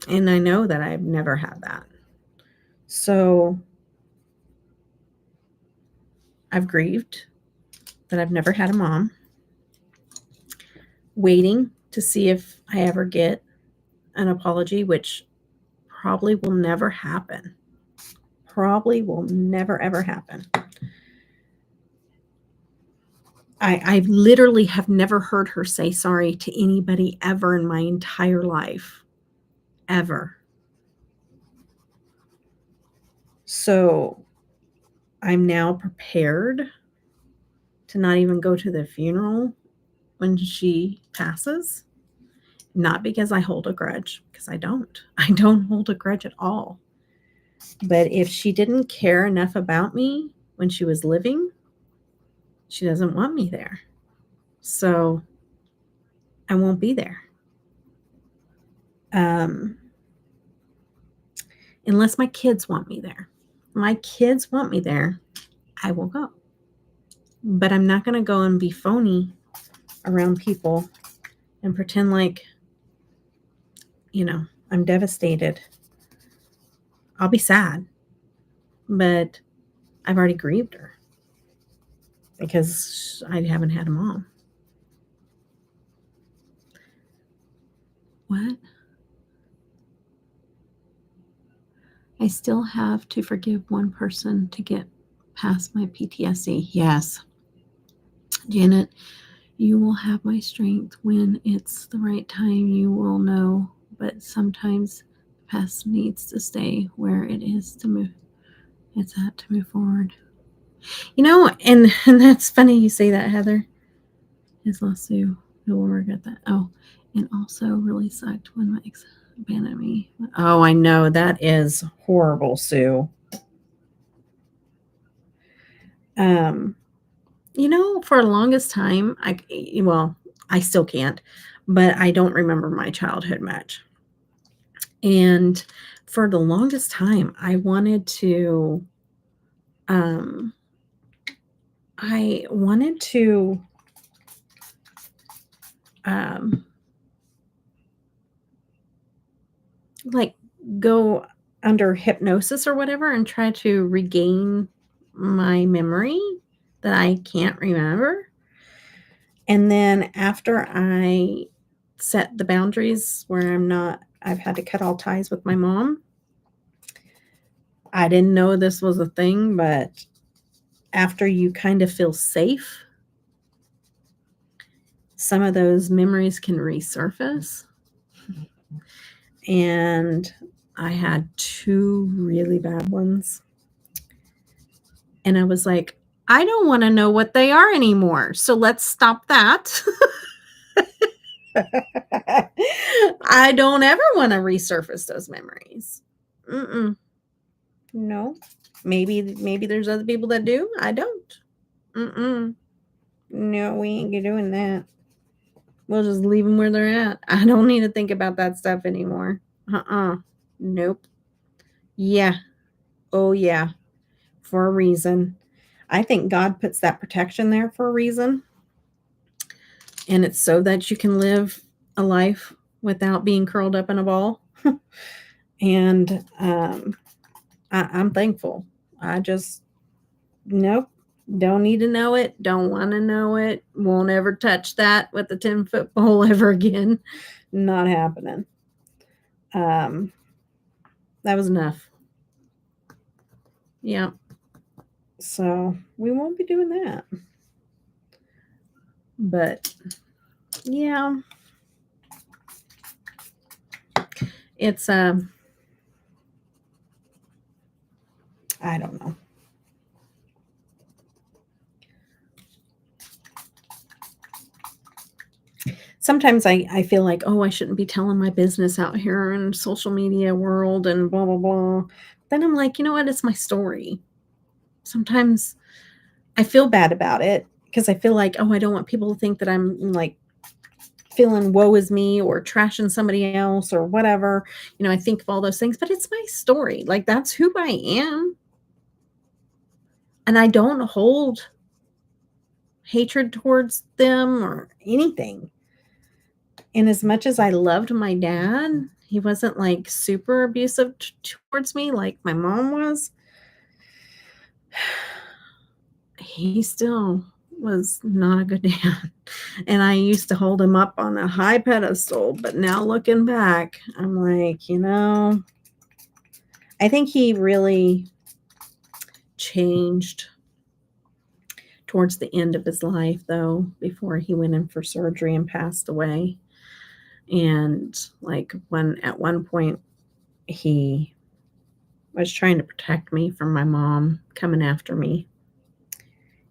Speaker 1: And I know that I've never had that. So I've grieved that I've never had a mom, waiting to see if I ever get an apology, which probably will never happen. Probably will never, ever happen. I literally have never heard her say sorry to anybody ever in my entire life. Ever. So I'm now prepared to not even go to the funeral when she passes. Not because I hold a grudge, because I don't. I don't hold a grudge at all. But if she didn't care enough about me when she was living, she doesn't want me there. So I won't be there. Unless my kids want me there. My kids want me there, I will go. But I'm not going to go and be phony around people and pretend like, I'm devastated. I'll be sad, but I've already grieved her because I haven't had a mom. What? I still have to forgive one person to get past my PTSD. Yes. Janet, you will have my strength when it's the right time. You will know, but sometimes the past needs to stay where it is to move. It's at to move forward. And that's funny you say that, Heather. His lawsuit, who will regret that. Oh, and also really sucked when my ex abandoned me. Oh, I know. That is horrible, Sue. For the longest time, I still can't, but I don't remember my childhood much. And for the longest time, I wanted to, like go under hypnosis or whatever and try to regain my memory that I can't remember. And then after I set the boundaries where I've had to cut all ties with my mom. I didn't know this was a thing, but after you kind of feel safe, some of those memories can resurface. And I had 2 really bad ones. And I was like, I don't want to know what they are anymore. So let's stop that. I don't ever want to resurface those memories. No. Maybe there's other people that do. I don't. No, we ain't doing that. We'll just leave them where they're at. I don't need to think about that stuff anymore. Nope. Yeah. Oh, yeah. For a reason. I think God puts that protection there for a reason. And it's so that you can live a life without being curled up in a ball. And I'm thankful. I just, nope. Don't need to know it. Don't want to know it. Won't ever touch that with a 10-foot pole ever again. Not happening. That was enough. Yeah. So we won't be doing that. But yeah. It's I don't know. Sometimes I feel like, oh, I shouldn't be telling my business out here in social media world and blah, blah, blah. Then I'm like, you know what? It's my story. Sometimes I feel bad about it because I feel like, oh, I don't want people to think that I'm like feeling woe is me or trashing somebody else or whatever. I think of all those things, but it's my story. Like, that's who I am. And I don't hold hatred towards them or anything. And as much as I loved my dad, he wasn't like super abusive towards me like my mom was. He still was not a good dad. And I used to hold him up on a high pedestal. But now looking back, I'm like, I think he really changed towards the end of his life, though, before he went in for surgery and passed away. And like at one point, he was trying to protect me from my mom coming after me.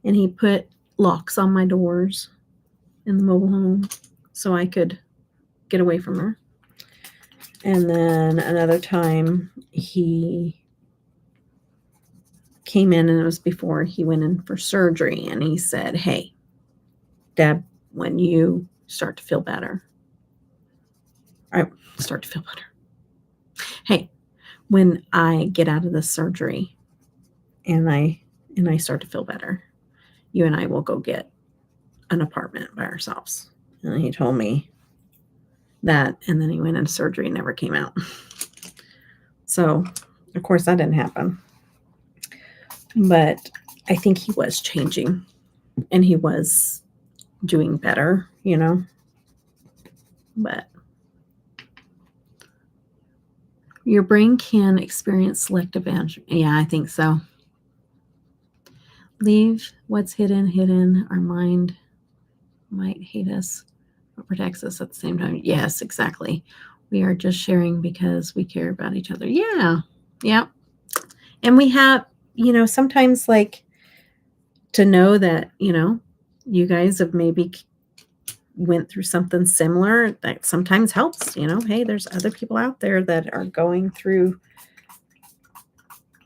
Speaker 1: And he put locks on my doors in the mobile home so I could get away from her. And then another time he came in, and it was before he went in for surgery, and he said, hey, Deb, when you start to feel better, hey, when I get out of this surgery and I start to feel better, you and I will go get an apartment by ourselves. And he told me that, and then he went into surgery and never came out. So, of course, that didn't happen. But I think he was changing, and he was doing better, But Your brain can experience selective action. Yeah, I think so. Leave what's hidden. Our mind might hate us, but protects us at the same time. Yes, exactly. We are just sharing because we care about each other. Yeah. Yeah. And we have, sometimes like to know that, you guys have maybe went through something similar, that sometimes helps, hey, there's other people out there that are going through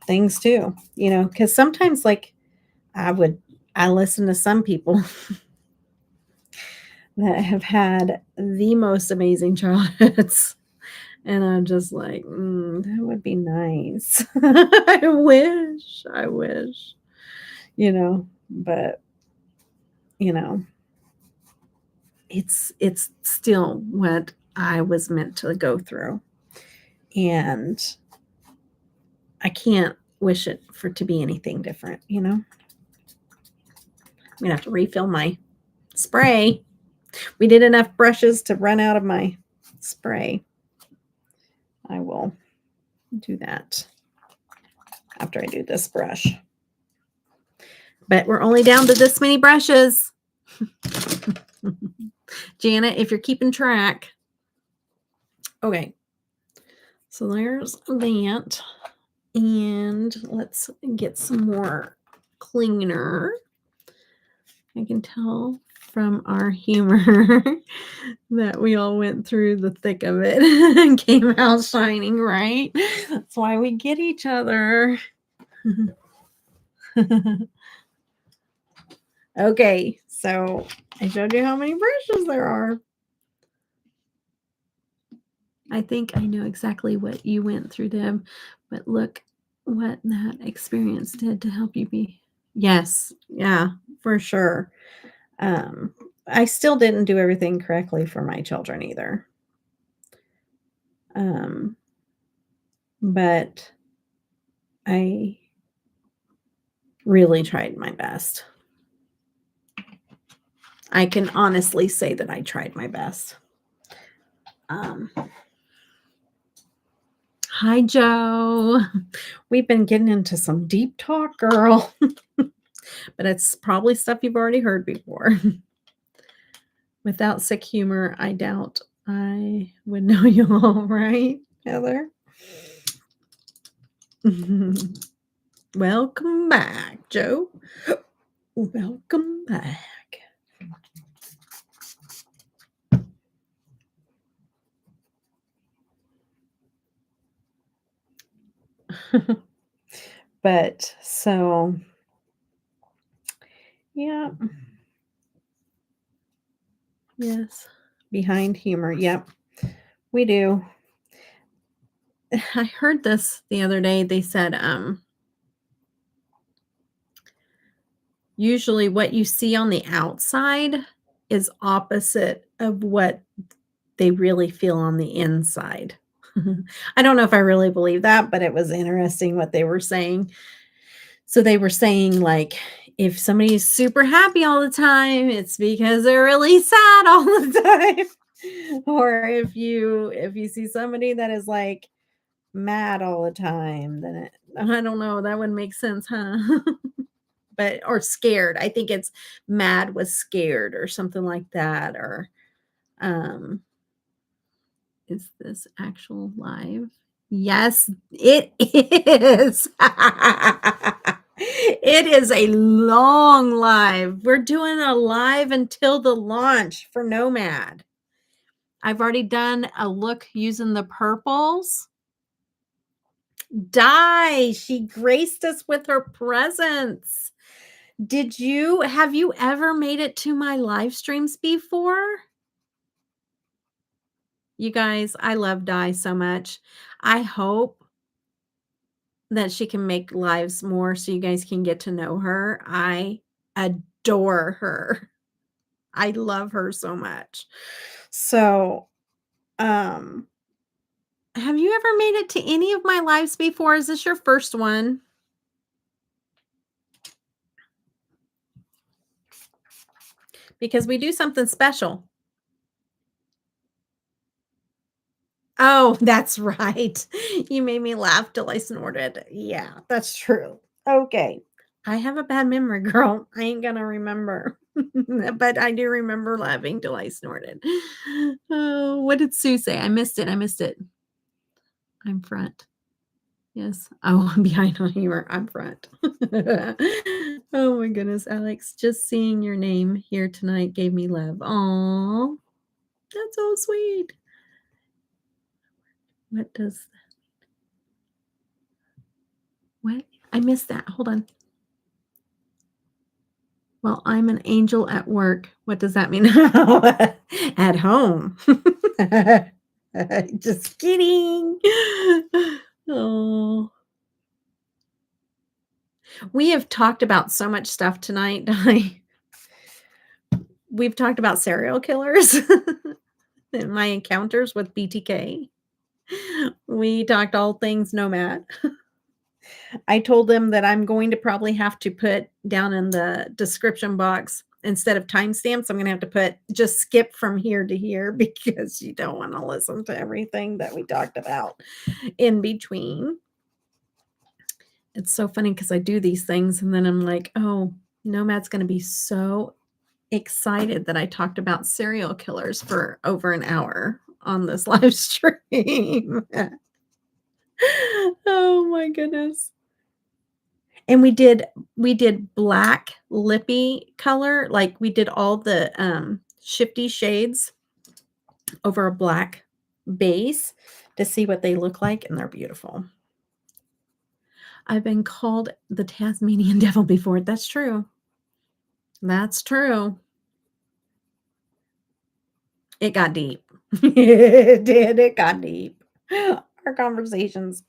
Speaker 1: things too, because sometimes like I listen to some people that have had the most amazing childhoods. And I'm just like, that would be nice. I wish, but it's still what I was meant to go through. And I can't wish it for to be anything different, I'm gonna have to refill my spray. We did enough brushes to run out of my spray. I will do that after I do this brush. But we're only down to this many brushes. Janet, if you're keeping track. Okay. So there's that. And let's get some more cleaner. I can tell from our humor that we all went through the thick of it and came out shining, right? That's why we get each other. Okay, so I showed you how many brushes there are. I think I know exactly what you went through, Deb, but look what that experience did to help you be. Yes, yeah, for sure. I still didn't do everything correctly for my children either. But I really tried my best. I can honestly say that I tried my best. Hi, Joe. We've been getting into some deep talk, girl. But it's probably stuff you've already heard before. Without sick humor, I doubt I would know you all, right, Heather? Welcome back, Joe. Welcome back. But so, yeah. Yes. Behind humor. Yep. We do. I heard this the other day. They said, usually what you see on the outside is opposite of what they really feel on the inside. I don't know if I really believe that, but it was interesting what they were saying. So they were saying, like, if somebody is super happy all the time, it's because they're really sad all the time. Or if you see somebody that is like mad all the time, then I don't know, that would make sense, huh? But or scared. I think it's mad was scared or something like that. Or is this actual live? Yes, it is. It is a long live. We're doing a live until the launch for Nomad. I've already done a look using the purples. Di, she graced us with her presence. Have you ever made it to my live streams before? You guys, I love Di so much. I hope that she can make lives more so you guys can get to know her. I adore her. I love her so much. So, have you ever made it to any of my lives before? Is this your first one? Because we do something special. Oh, that's right. You made me laugh till I snorted. Yeah, that's true. Okay. I have a bad memory, girl. I ain't gonna remember. But I do remember laughing till I snorted. Oh, what did Sue say? I missed it. I missed it. I'm front. Yes. Oh, I'm behind on humor. I'm front. Oh my goodness, Alex. Just seeing your name here tonight gave me love. Aw. That's so sweet. What does what? I missed that. Hold on. Well, I'm an angel at work. What does that mean? At home. Just kidding. Oh. We have talked about so much stuff tonight, Di. We've talked about serial killers and my encounters with BTK. We talked all things Nomad. I told them that I'm going to probably have to put down in the description box, instead of timestamps, I'm going to have to put just skip from here to here because you don't want to listen to everything that we talked about in between. It's so funny because I do these things and then I'm like, oh, Nomad's going to be so excited that I talked about serial killers for over an hour on this live stream. Oh my goodness. And we did black lippy color, like we did all the shifty shades over a black base to see what they look like, and they're beautiful. I've been called the Tasmanian devil before. That's true. That's true. It got deep. It did. It got deep. Our conversations,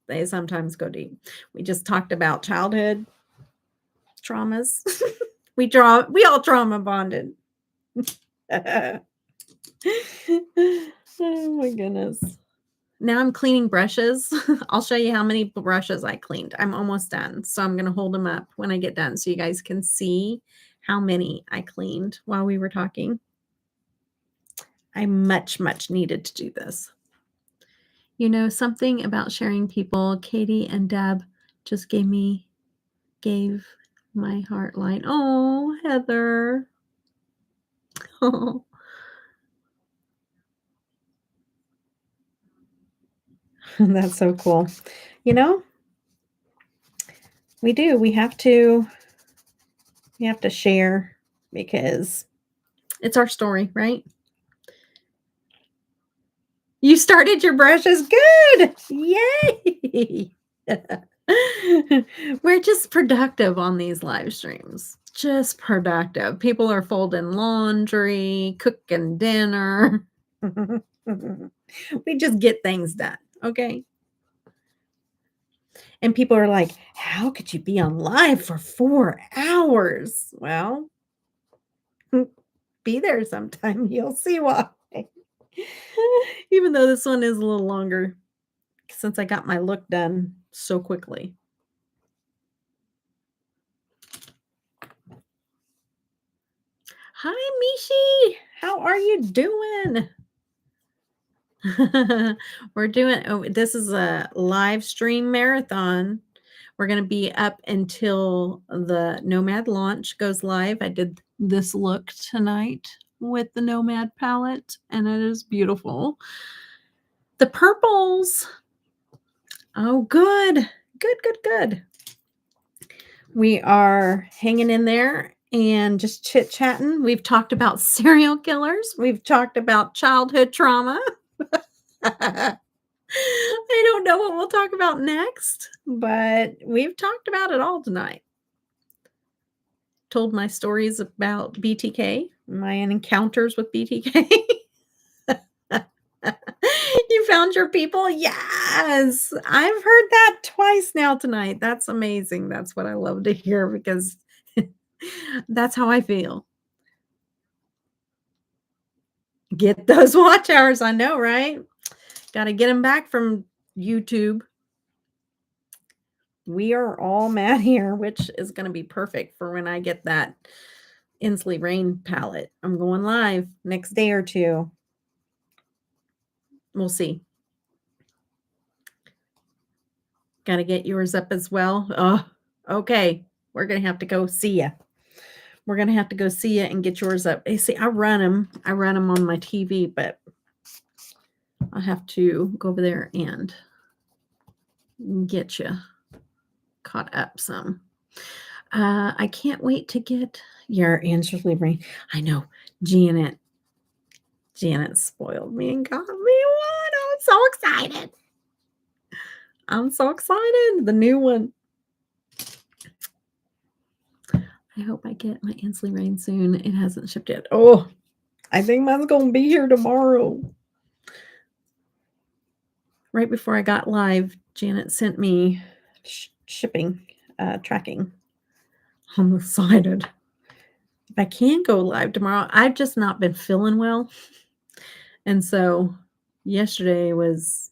Speaker 1: they sometimes go deep. We just talked about childhood traumas. We all trauma bonded. Oh my goodness. Now I'm cleaning brushes. I'll show you how many brushes I cleaned. I'm almost done. So I'm going to hold them up when I get done so you guys can see how many I cleaned while we were talking. I much needed to do this. You know, something about sharing people, Katie and Deb just gave my heart light. Oh, Heather. Oh. That's so cool. You know, we do. We have to share because it's our story, right? You started your brushes. Good. Yay. We're just productive on these live streams. Just productive. People are folding laundry, cooking dinner. We just get things done. Okay. And people are like, how could you be on live for 4 hours? Well, be there sometime. You'll see why. Even though this one is a little longer since I got my look done so quickly. Hi, Mishi. How are you doing? We're doing, this is a live stream marathon. We're going to be up until the Nomad launch goes live. I did this look tonight with the Nomad palette, and it is beautiful. The purples. Oh, good. Good. We are hanging in there and just chit-chatting. We've talked about serial killers. We've talked about childhood trauma. I don't know what we'll talk about next, but we've talked about it all tonight. Told my stories about BTK, my encounters with BTK. You found your people? Yes. I've heard that twice now tonight. That's amazing. That's what I love to hear because that's how I feel. Get those watch hours. I know, right? Got to get them back from YouTube. We are all mad here, which is going to be perfect for when I get that Inslee Rain palette. I'm going live next day or two. We'll see. Got to get yours up as well. Oh, okay. We're going to have to go see you. We're going to have to go see you and get yours up. You see, I run them on my TV, but I'll have to go over there and get you caught up some. I can't wait to get your Angela Rain. I know Janet spoiled me and got me one. I'm so excited. The new one. I hope I get my Ainsley Rain soon. It hasn't shipped yet. Oh, I think mine's going to be here tomorrow. Right before I got live, Janet sent me shipping tracking. I'm excited. If I can go live tomorrow, I've just not been feeling well. And so yesterday was,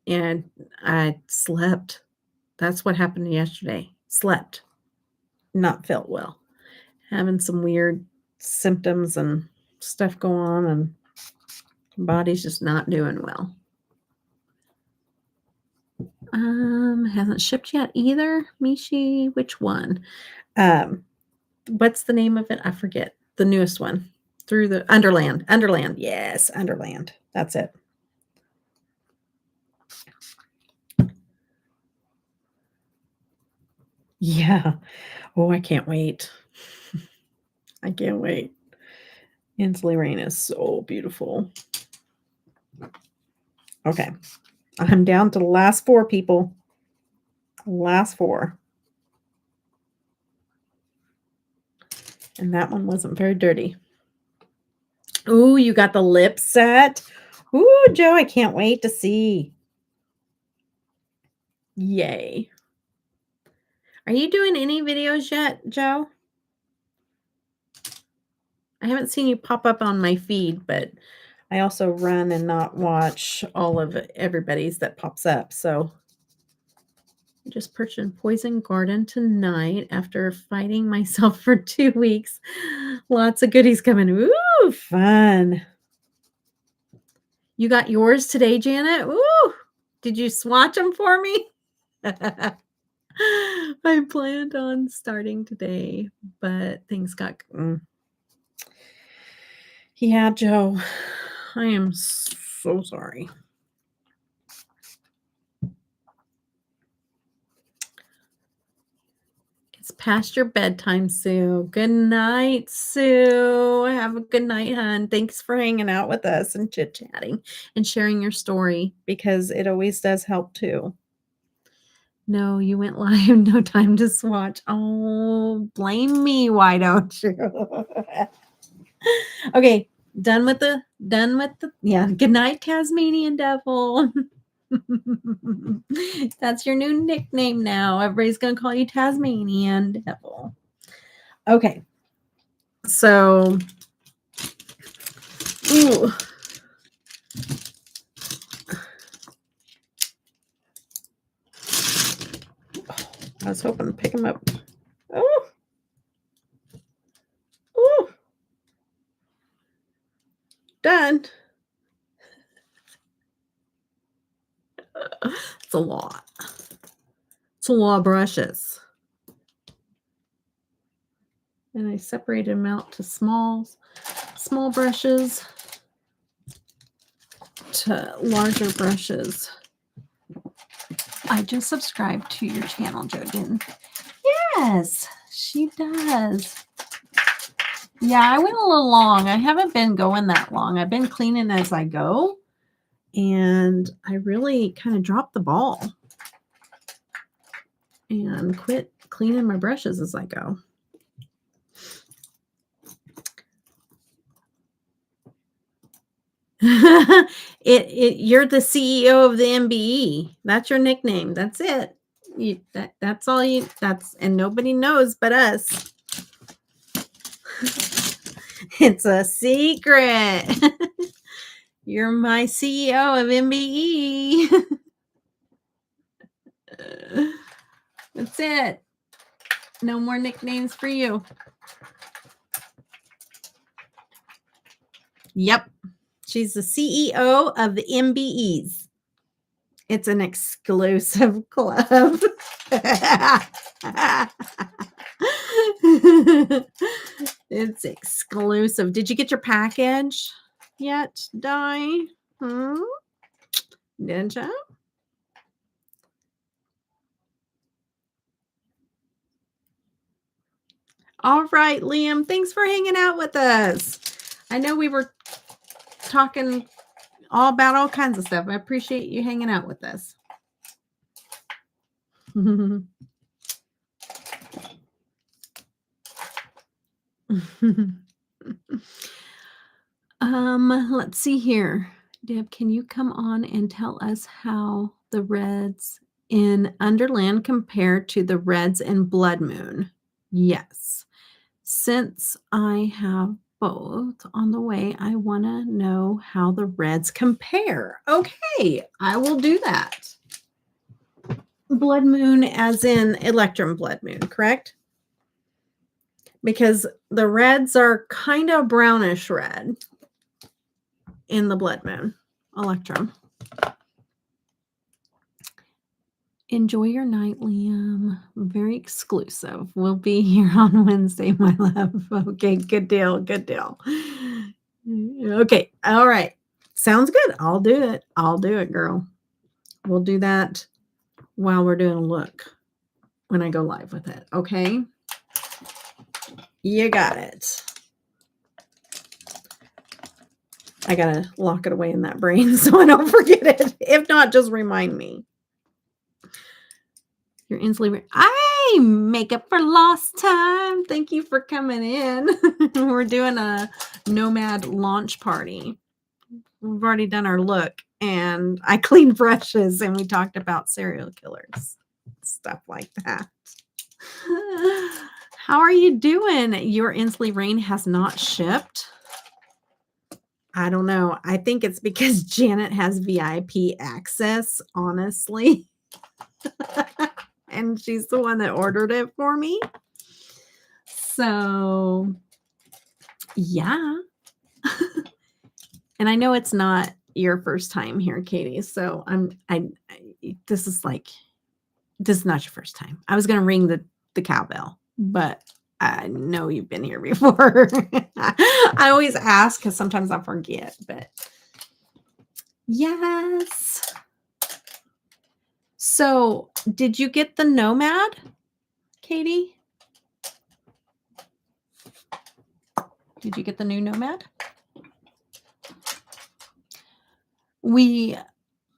Speaker 1: and I slept. That's what happened yesterday. Slept. Not felt well. Having some weird symptoms and stuff going on, and body's just not doing well. Hasn't shipped yet either. Mishi, which one? What's the name of it? I forget. The newest one. Through the Underland. Yes, Underland. That's it. Yeah. Oh, I can't wait. I can't wait. Ainsley Rain is so beautiful. Okay. I'm down to the last 4 people. Last 4. And that one wasn't very dirty. Ooh, you got the lip set. Ooh, Joe, I can't wait to see. Yay. Are you doing any videos yet, Joe? I haven't seen you pop up on my feed, but I also run and not watch all of everybody's that pops up. So I just purchased Poison Garden tonight after fighting myself for 2 weeks. Lots of goodies coming. Ooh, fun. You got yours today, Janet? Ooh, did you swatch them for me? I planned on starting today, but things got... Yeah, Joe, I am so sorry. It's past your bedtime, Sue. Good night, Sue. Have a good night, hon. Thanks for hanging out with us and chit-chatting and sharing your story, because it always does help too. No, you went live. No time to swatch. Oh, blame me. Why don't you? Okay, done with the, yeah. Good night, Tasmanian Devil. That's your new nickname now. Everybody's going to call you Tasmanian Devil. Okay. So, ooh. I was hoping to pick him up. Oh. Ooh. Done. It's a lot. It's a lot of brushes. And I separated them out to small brushes to larger brushes. I just subscribed to your channel, Joe, didn't? Yes, she does. Yeah, I went a little long. I haven't been going that long. I've been cleaning as I go. And I really kind of dropped the ball and quit cleaning my brushes as I go. You're the CEO of the MBE. That's your nickname. That's it. That's all you. And nobody knows but us. It's a secret. You're my CEO of MBE. That's it. No more nicknames for you. Yep. She's the CEO of the MBEs. It's an exclusive club. It's exclusive. Did you get your package yet, Di? Didn't you? All right, Liam, thanks for hanging out with us. I know we were talking all about all kinds of stuff. I appreciate you hanging out with us. Let's see here. Deb, can you come on and tell us how the reds in Underland compare to the reds in Blood Moon? Yes. Since I have both on the way, I want to know how the reds compare. Okay, I will do that. Blood Moon as in Electrum Blood Moon, correct? Because the reds are kind of brownish red in the Blood Moon Electrum. Enjoy your night, Liam. Very exclusive. We'll be here on Wednesday, my love. Okay, good deal. Good deal. Okay, all right. Sounds good. I'll do it. I'll do it, girl. We'll do that while we're doing a look when I go live with it. Okay? You got it. I got to lock it away in that brain so I don't forget it. If not, just remind me. Your Inslee. Hey, makeup for lost time. Thank you for coming in. We're doing a Nomad launch party. We've already done our look, and I cleaned brushes, and we talked about serial killers, stuff like that. How are you doing? Your Inslee Rain has not shipped. I don't know. I think it's because Janet has VIP access, honestly. And she's the one that ordered it for me. So, yeah. And I know it's not your first time here, Katie. So this is not your first time. I was going to ring the cowbell, but I know you've been here before. I always ask because sometimes I forget, but yes. So, did you get the Nomad, Katie? Did you get the new Nomad? We,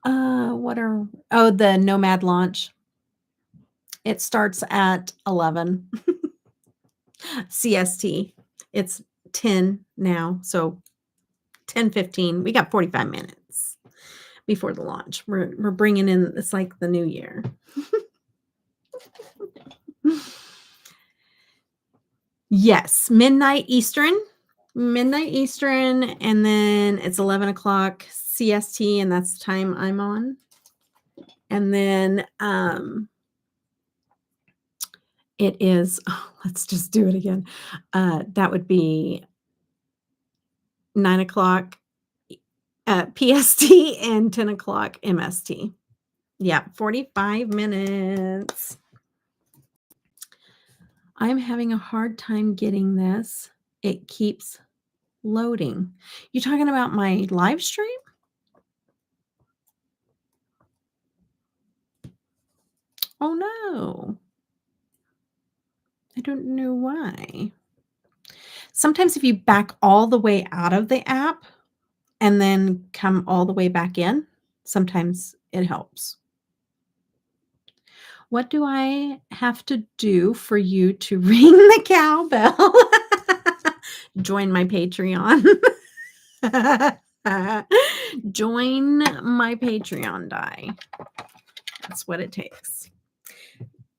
Speaker 1: the Nomad launch. It starts at 11 CST. It's 10 now, so 10:15. We got 45 minutes before the launch. We're bringing in, it's like the new year. Yes, midnight Eastern, and then it's 11 o'clock CST, and that's the time I'm on. And then it is, let's just do it again. That would be 9 o'clock PST and 10 o'clock MST. Yeah, 45 minutes. I'm having a hard time getting this. It keeps loading. You talking about my live stream? Oh no. I don't know why. Sometimes if you back all the way out of the app and then come all the way back in, sometimes it helps. What do I have to do for you to ring the cowbell? Join my Patreon. Join my Patreon, Di. That's what it takes.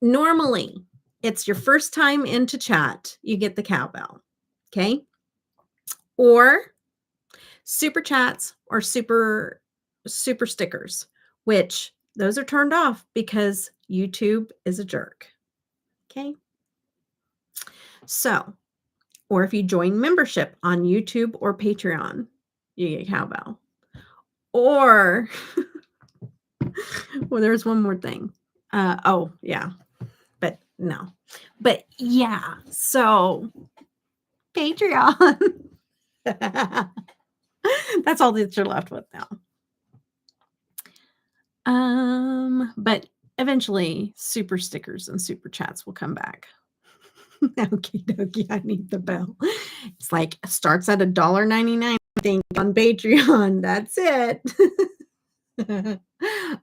Speaker 1: Normally, it's your first time into chat, you get the cowbell. Okay? Or super chats or super stickers, which those are turned off because YouTube is a jerk. Okay? So, or if you join membership on YouTube or Patreon, you get cowbell. Or Well, there's one more thing. Oh, yeah. But no. But yeah. So Patreon. That's all that you're left with now. But eventually super stickers and super chats will come back. Okie dokie, I need the bell. It's like starts at $1.99, I think, on Patreon. That's it.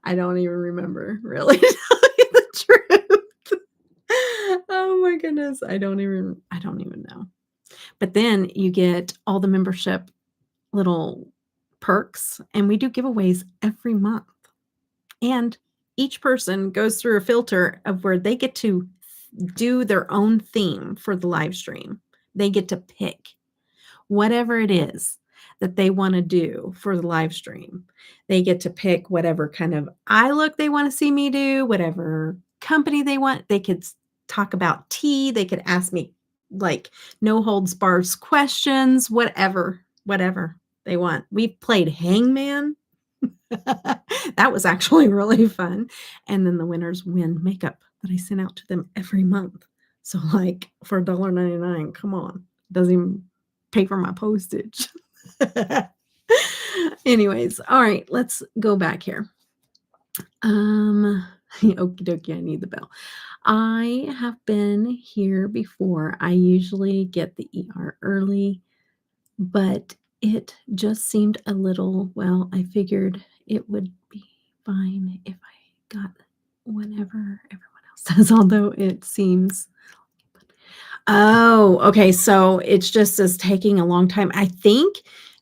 Speaker 1: I don't even remember, really, to tell you the truth. Oh my goodness. I don't even know. But then you get all the membership little perks, and we do giveaways every month. And each person goes through a filter of where they get to do their own theme for the live stream. They get to pick whatever it is that they want to do for the live stream. They get to pick whatever kind of eye look they want to see me do, whatever company they want. They could talk about tea. They could ask me like no holds bars questions, whatever they want. We've played Hangman. That was actually really fun. And then the winners win makeup that I send out to them every month. So like for $1.99, come on. Doesn't even pay for my postage. Anyways, all right, let's go back here. Okie dokie, I need the bell. I have been here before. I usually get the ER early, but it just seemed a little, well, I figured it would be fine if I got whenever everyone else does, although it seems. Oh, okay. So it's just as taking a long time. I think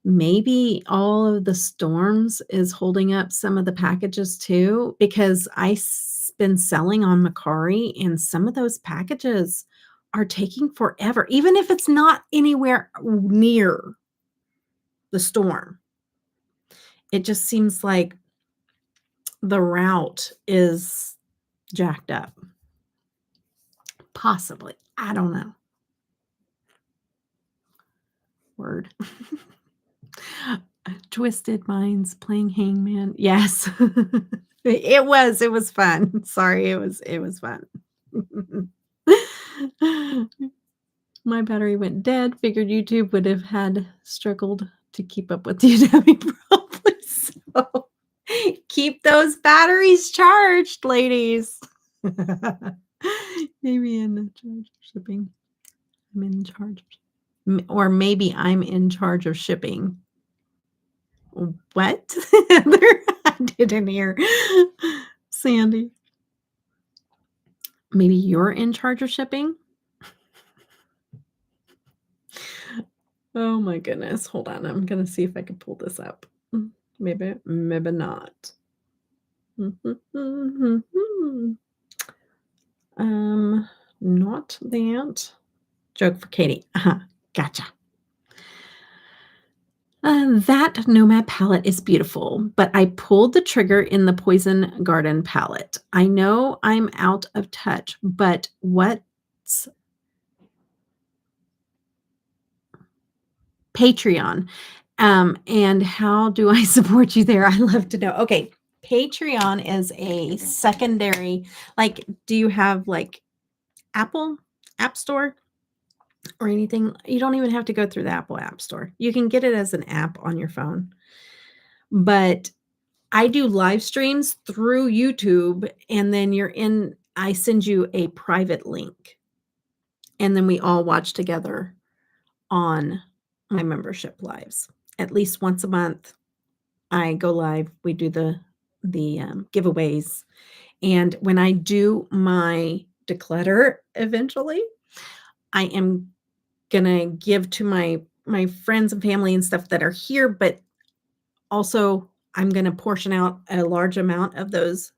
Speaker 1: maybe all of the storms is holding up some of the packages too, because I've been selling on Macari and some of those packages are taking forever, even if it's not anywhere near the storm. It just seems like the route is jacked up. Possibly. I don't know. Word. Twisted Minds playing Hangman. Yes. It was fun. Sorry, it was fun. My battery went dead. Figured YouTube would have had struggled to keep up with UW probably. So keep those batteries charged, ladies. Maybe in charge of shipping. I'm in charge of, or maybe I'm in charge of shipping. What? I didn't hear. Sandy. Maybe you're in charge of shipping? Oh my goodness. Hold on. I'm going to see if I can pull this up. Maybe not. Not that. Joke for Katie. Gotcha. That Nomad palette is beautiful, but I pulled the trigger in the Poison Garden palette. I know I'm out of touch, but what's Patreon? And how do I support you there? I love to know. Okay, Patreon is a secondary, like, do you have like Apple App Store or anything? You don't even have to go through the Apple App Store. You can get it as an app on your phone. But I do live streams through YouTube, and then I send you a private link. And then we all watch together on my membership lives. At least once a month, I go live. We do the giveaways. And when I do my declutter eventually, I am going to give to my friends and family and stuff that are here, but also I'm going to portion out a large amount of those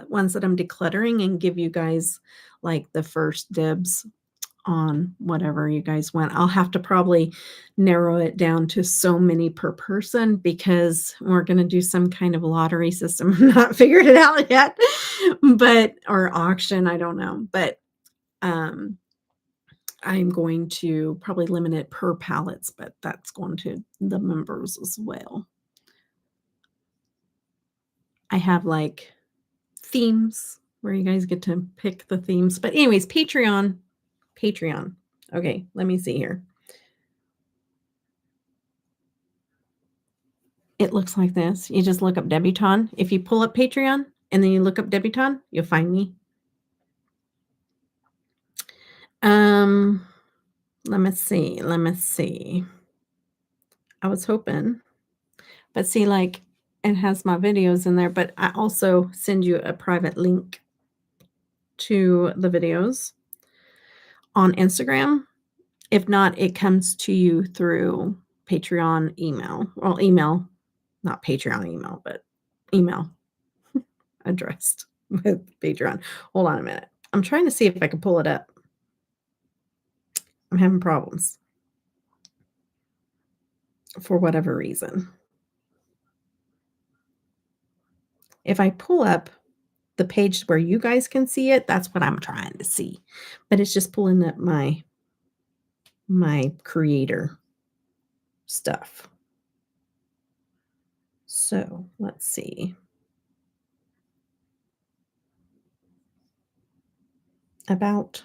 Speaker 1: ones that I'm decluttering and give you guys like the first dibs on whatever you guys want. I'll have to probably narrow it down to so many per person because we're going to do some kind of lottery system. I'm not figured it out yet, or auction. I don't know, but I'm going to probably limit it per palettes, but that's going to the members as well. I have like themes where you guys get to pick the themes. But anyways, Patreon. Okay, let me see here. It looks like this. You just look up Debutawn. If you pull up Patreon and then you look up Debutawn, you'll find me. Let me see. I was hoping, but see, like, it has my videos in there, but I also send you a private link to the videos on Instagram. If not, it comes to you through Patreon email. Well, email, not Patreon email, but email addressed with Patreon. Hold on a minute. I'm trying to see if I can pull it up. I'm having problems for whatever reason. If I pull up the page where you guys can see it, that's what I'm trying to see. But it's just pulling up my creator stuff. So let's see. About.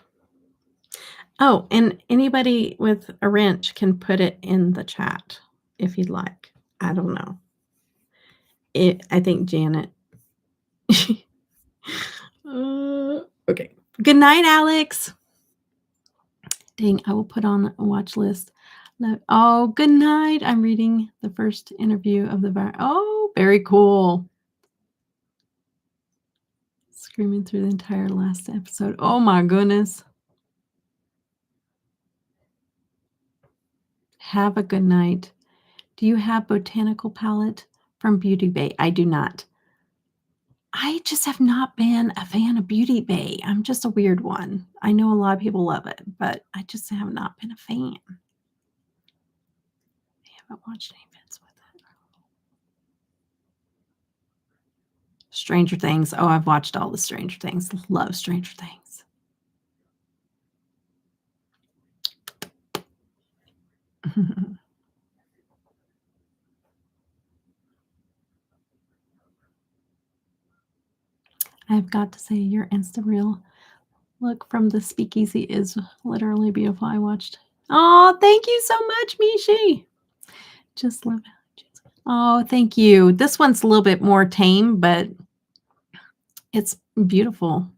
Speaker 1: Oh, and anybody with a wrench can put it in the chat if you'd like. I don't know. I think Janet. Okay. Good night, Alex. Dang, I will put on a watch list. Oh, good night. I'm reading the first interview of the Oh, very cool. Screaming through the entire last episode. Oh my goodness. Have a good night. Do you have botanical palette from Beauty Bay? I do not. I just have not been a fan of Beauty Bay. I'm just a weird one. I know a lot of people love it, but I just have not been a fan. I haven't watched any vids with it. Stranger Things. Oh, I've watched all the Stranger Things. Love Stranger Things. I've got to say, your Insta Reel look from the Speakeasy is literally beautiful. I watched. Oh, thank you so much, Mishi. Just love it. Oh, thank you. This one's a little bit more tame, but it's beautiful.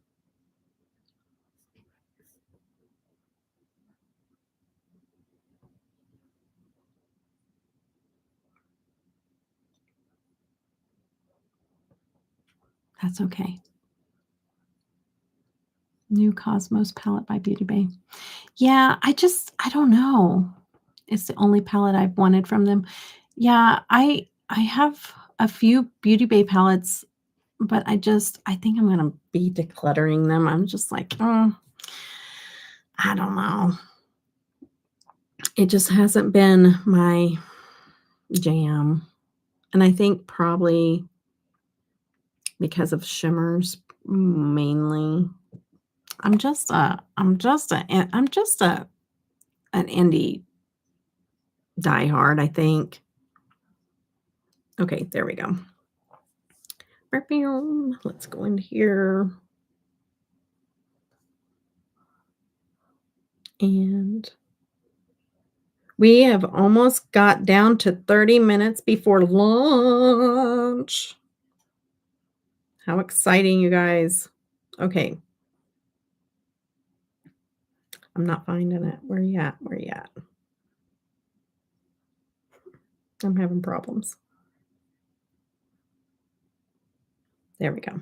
Speaker 1: That's okay. New Cosmos palette by Beauty Bay. Yeah, I don't know. It's the only palette I've wanted from them. Yeah, I have a few Beauty Bay palettes, but I think I'm gonna be decluttering them. I'm just like, I don't know. It just hasn't been my jam. And I think probably because of shimmers mainly. I'm just an indie diehard, I think. Okay, there we go. Let's go in here. And we have almost got down to 30 minutes before lunch. How exciting, you guys. Okay. I'm not finding it. Where you at? Where you at? I'm having problems. There we go.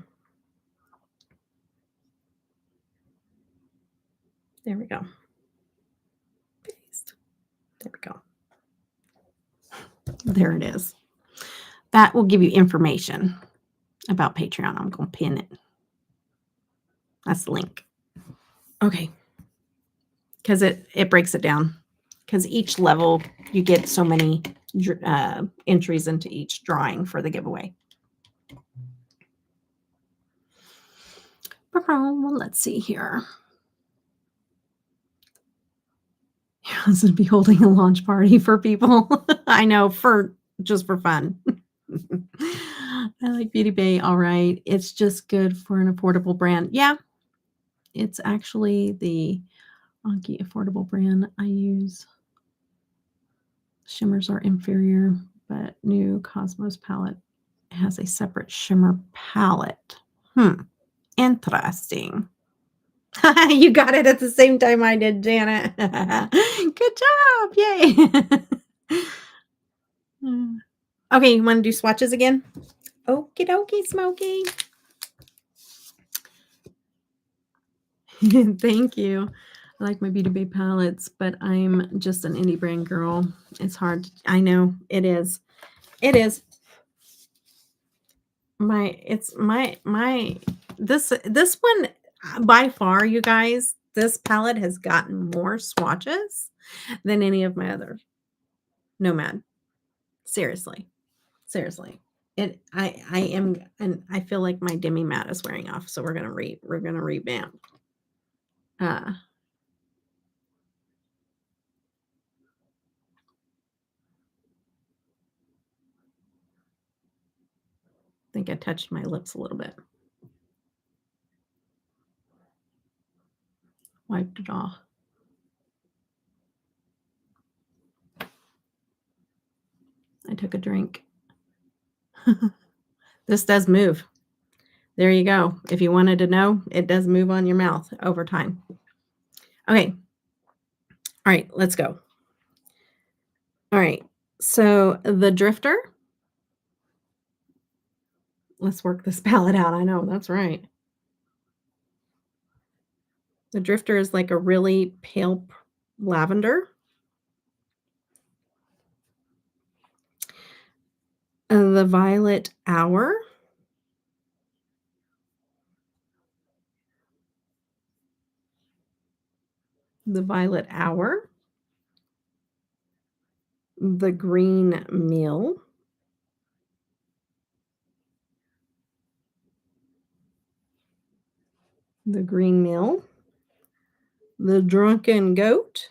Speaker 1: There we go. Paste. There we go. There it is. That will give you information about Patreon. I'm going to pin it. That's the link. Okay. Because it breaks it down. Because each level, you get so many entries into each drawing for the giveaway. Well, let's see here. Your husband be holding a launch party for people. I know, just for fun. I like Beauty Bay, all right. It's just good for an affordable brand. Yeah, it's actually the Anki affordable brand I use. Shimmers are inferior, but new Cosmos palette has a separate shimmer palette. Interesting. You got it at the same time I did, Janet. Good job. Yay. Okay, you want to do swatches again? Okie dokie, Smokey. Thank you. I like my Beauty Bay palettes, but I'm just an indie brand girl. It's hard. I know it is. It is. This one by far, you guys, this palette has gotten more swatches than any of my others. Nomad. Seriously. I am, and I feel like my demi matte is wearing off, so we're gonna revamp. I think I touched my lips a little bit. Wiped it off. I took a drink. This does move. There you go. If you wanted to know, it does move on your mouth over time. Okay. All right, let's go. All right. So the Drifter. Let's work this palette out. I know, that's right. The Drifter is like a really pale lavender. And the Violet Hour. The Violet Hour. The Green Mill. The Green Mill. The Drunken Goat.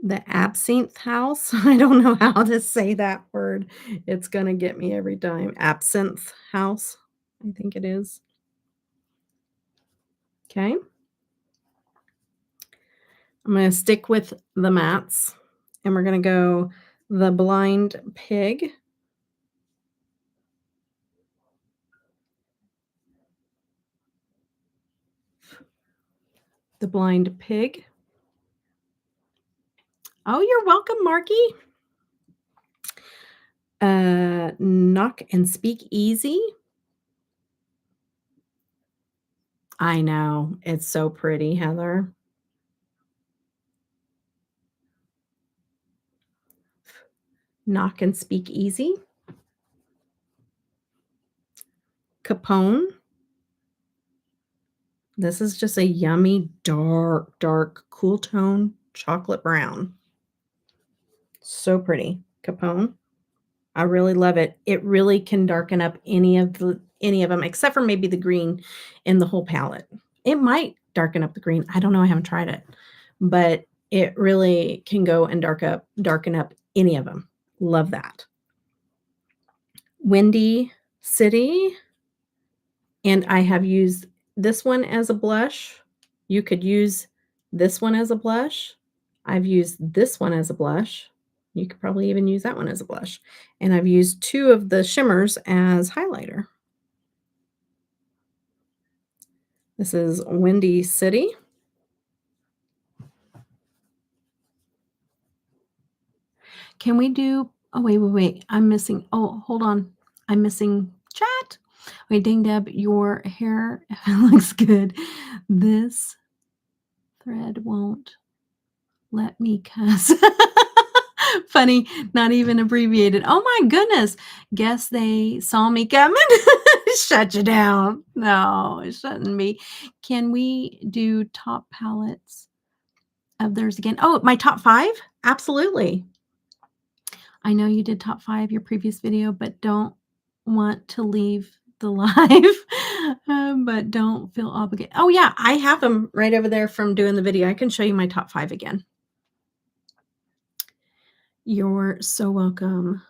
Speaker 1: The Absinthe House. I don't know how to say that word. It's going to get me every time. Absinthe House, I think it is. Okay. I'm going to stick with the mattes, and we're going to go the Blind Pig. The Blind Pig. Oh, you're welcome, Marky. Knock and Speakeasy. I know. It's so pretty, Heather. Knock and Speakeasy. Capone. This is just a yummy, dark, cool tone chocolate brown. So pretty. Capone. I really love it. It really can darken up any of them, except for maybe the green in the whole palette. It might darken up the green. I don't know. I haven't tried it, but it really can go and darken up any of them. Love that. Windy City. And I have used this one as a blush. You could use this one as a blush. I've used this one as a blush. You could probably even use that one as a blush. And I've used 2 of the shimmers as highlighter. This is Windy City. Can we do, oh, wait. I'm missing, oh, hold on. I'm missing chat. Wait, Ding Deb, your hair looks good. This thread won't let me cuss. Funny, not even abbreviated. Oh my goodness. Guess they saw me coming. Shut you down. No, it shouldn't be. Can we do top palettes of theirs again? Oh, my top 5? Absolutely. I know you did top 5 your previous video, but don't want to leave the live, but don't feel obligated. Oh yeah, I have them right over there from doing the video. I can show you my top 5 again. You're so welcome.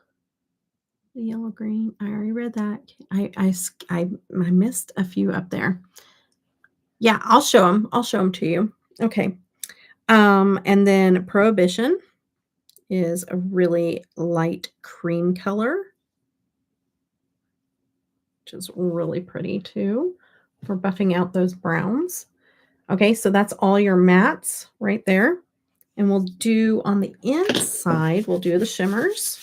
Speaker 1: The yellow green, I already read that. I missed a few up there. Yeah, I'll show them. I'll show them to you. Okay. And then Prohibition is a really light cream color, which is really pretty too for buffing out those browns. Okay, so that's all your mattes right there. And we'll do on the inside, we'll do the shimmers.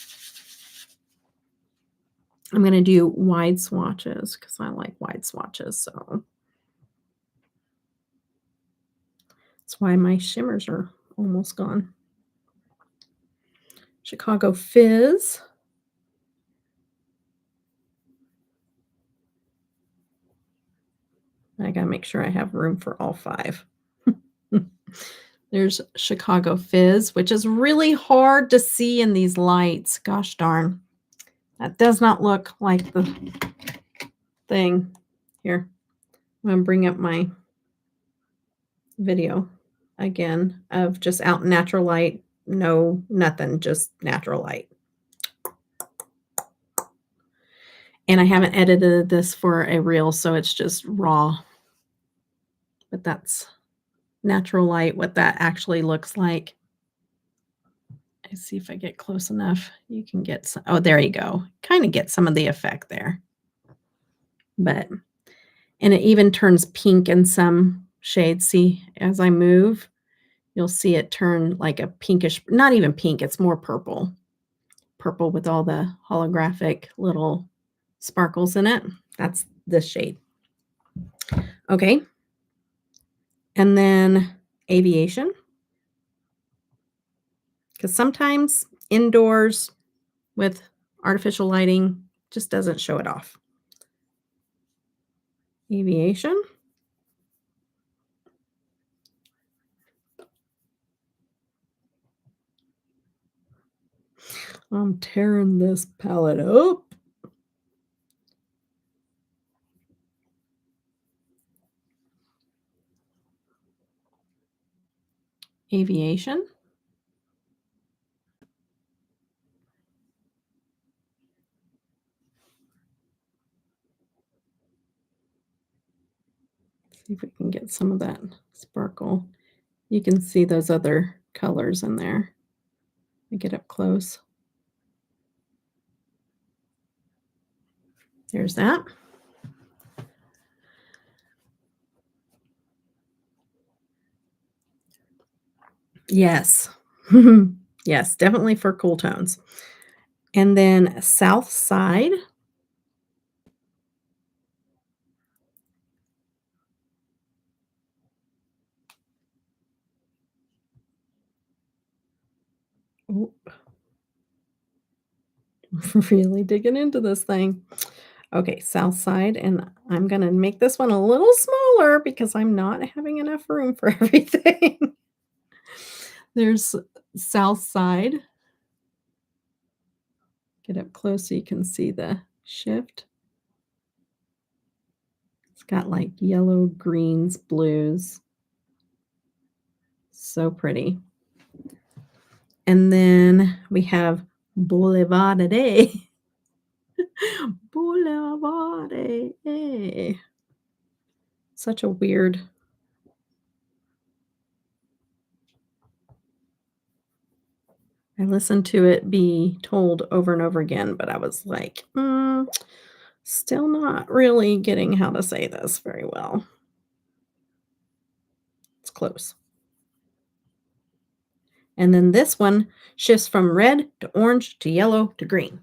Speaker 1: I'm going to do wide swatches because I like wide swatches. So that's why my shimmers are almost gone. Chicago Fizz. I got to make sure I have room for all 5. There's Chicago Fizz, which is really hard to see in these lights. Gosh darn. That does not look like the thing. Here, I'm going to bring up my video again of just out natural light. No, nothing, just natural light. And I haven't edited this for a reel, so it's just raw. But that's natural light, what that actually looks like. Let's see if I get close enough. You can get some, oh, there you go. Kind of get some of the effect there. But, and it even turns pink in some shades. See, as I move, you'll see it turn like a pinkish, not even pink, it's more purple. Purple with all the holographic little sparkles in it. That's this shade. Okay. And then Aviation. Because sometimes indoors with artificial lighting just doesn't show it off. Aviation. I'm tearing this palette up. Aviation. See if we can get some of that sparkle. You can see those other colors in there. I get up close. There's that. Yes. Yes, definitely for cool tones. And then South Side. Oh. Really digging into this thing. Okay, South Side, and I'm going to make this one a little smaller because I'm not having enough room for everything. There's South Side. Get up close so you can see the shift. It's got like yellow, greens, blues. So pretty. And then we have Boulevard Day. Boulevard Day. Such a weird. I listened to it be told over and over again, but I was like, still not really getting how to say this very well. It's close. And then this one shifts from red to orange to yellow to green.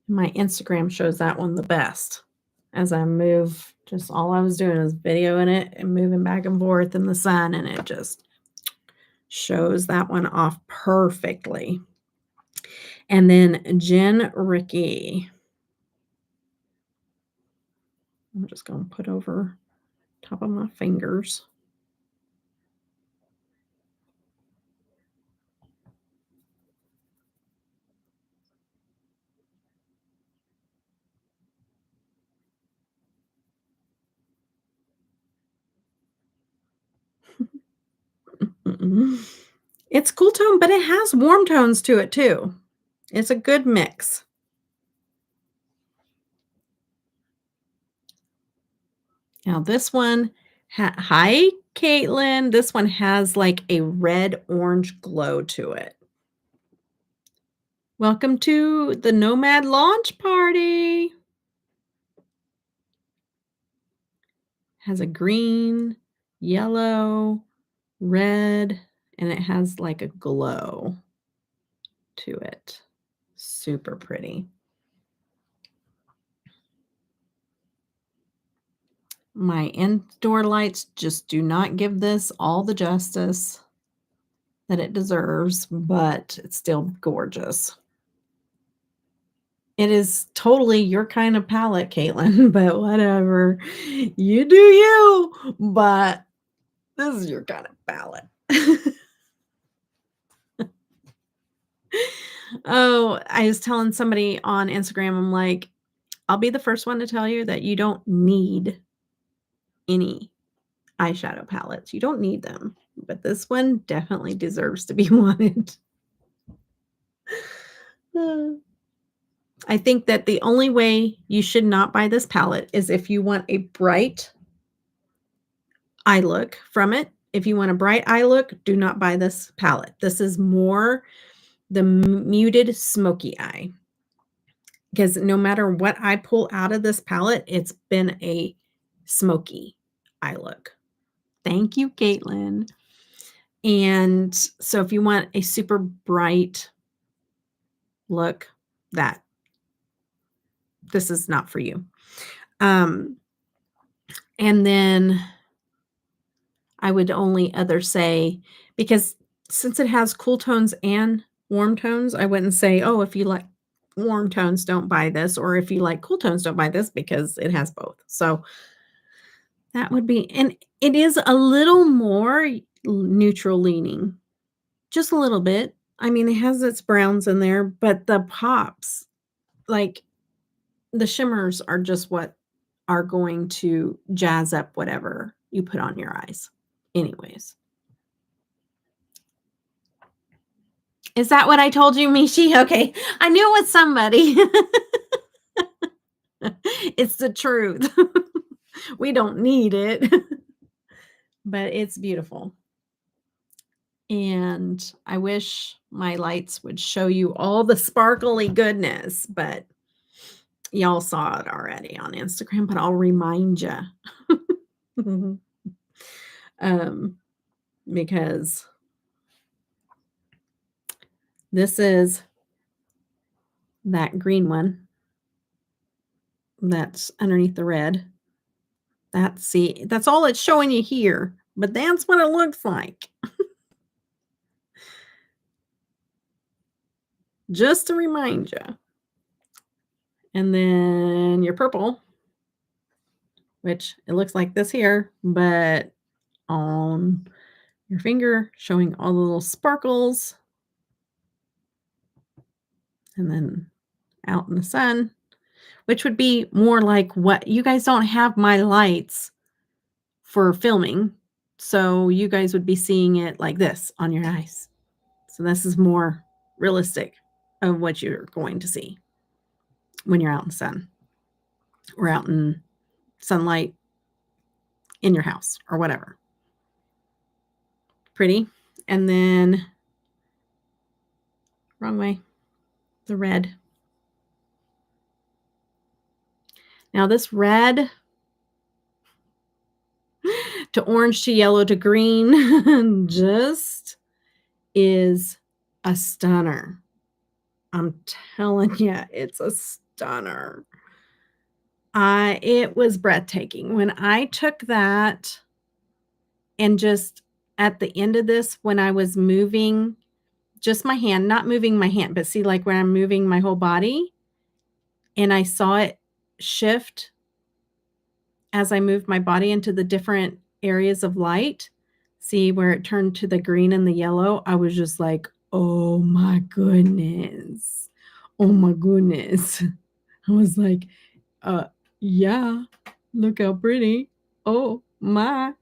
Speaker 1: My Instagram shows that one the best. As I move, just all I was doing is videoing it and moving back and forth in the sun, and it just shows that one off perfectly. And then Jen Ricky. I'm just going to put over top of my fingers. It's cool tone, but it has warm tones to it too. It's a good mix. Now this one, hi Caitlin. This one has like a red orange glow to it. Welcome to the Nomad launch party. Has a green, yellow, red, and it has like a glow to it. Super pretty. My indoor lights just do not give this all the justice that it deserves, but it's still gorgeous. It is totally your kind of palette, Caitlin, but whatever. You do you, but this is your kind of palette. Oh, I was telling somebody on Instagram, I'm like, I'll be the first one to tell you that you don't need any eyeshadow palettes. You don't need them, but this one definitely deserves to be wanted. I think that the only way you should not buy this palette is if you want a bright eye look from it. If you want a bright eye look, do not buy this palette. This is more the muted smoky eye. Because no matter what I pull out of this palette, it's been a smoky eye look. Thank you, Caitlin. And so if you want a super bright look, this is not for you. And then I would only other say, because since it has cool tones and warm tones, I wouldn't say, oh, if you like warm tones, don't buy this, or if you like cool tones, don't buy this, because it has both. So that would be, and it is a little more neutral leaning, just a little bit. I mean, it has its browns in there, but the pops, like the shimmers, are just what are going to jazz up whatever you put on your eyes. Anyways. Is that what I told you, Mishi? Okay. I knew it was somebody. It's the truth. We don't need it, but it's beautiful. And I wish my lights would show you all the sparkly goodness, but y'all saw it already on Instagram, but I'll remind you. Because this is that green one that's underneath the red. That's all it's showing you here, but that's what it looks like. Just to remind you. And then your purple, which it looks like this here, but on your finger, showing all the little sparkles. And then out in the sun, which would be more like what you guys don't have my lights for filming. So you guys would be seeing it like this on your eyes. So this is more realistic of what you're going to see when you're out in the sun or out in sunlight in your house or whatever. Pretty. And then wrong way, the red. Now this red to orange to yellow to green just is a stunner. I'm telling you, it's a stunner. It was breathtaking. When I took that and just at the end of this, when I was moving just my hand, not moving my hand, but see, like when I'm moving my whole body, and I saw it shift as I moved my body into the different areas of light, see where it turned to the green and the yellow, I was just like, oh my goodness. Oh my goodness. I was like, yeah, look how pretty. Oh my.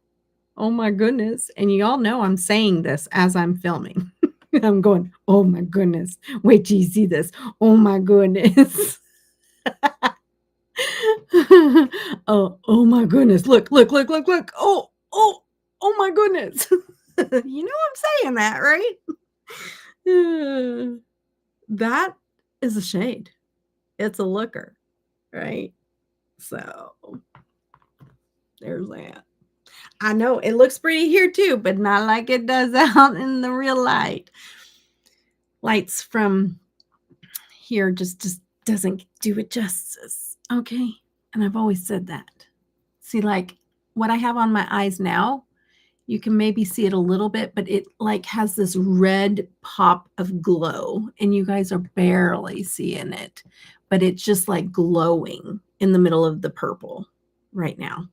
Speaker 1: Oh my goodness. And you all know I'm saying this as I'm filming. I'm going, oh my goodness. Wait till you see this. Oh my goodness. Oh my goodness. Look. Oh my goodness. You know I'm saying that, right? That is a shade. It's a looker, right? So there's that. I know it looks pretty here too, but not like it does out in the real light. Lights from here just doesn't do it justice. Okay. And I've always said that. See, like what I have on my eyes now, you can maybe see it a little bit, but it like has this red pop of glow and you guys are barely seeing it, but it's just like glowing in the middle of the purple right now.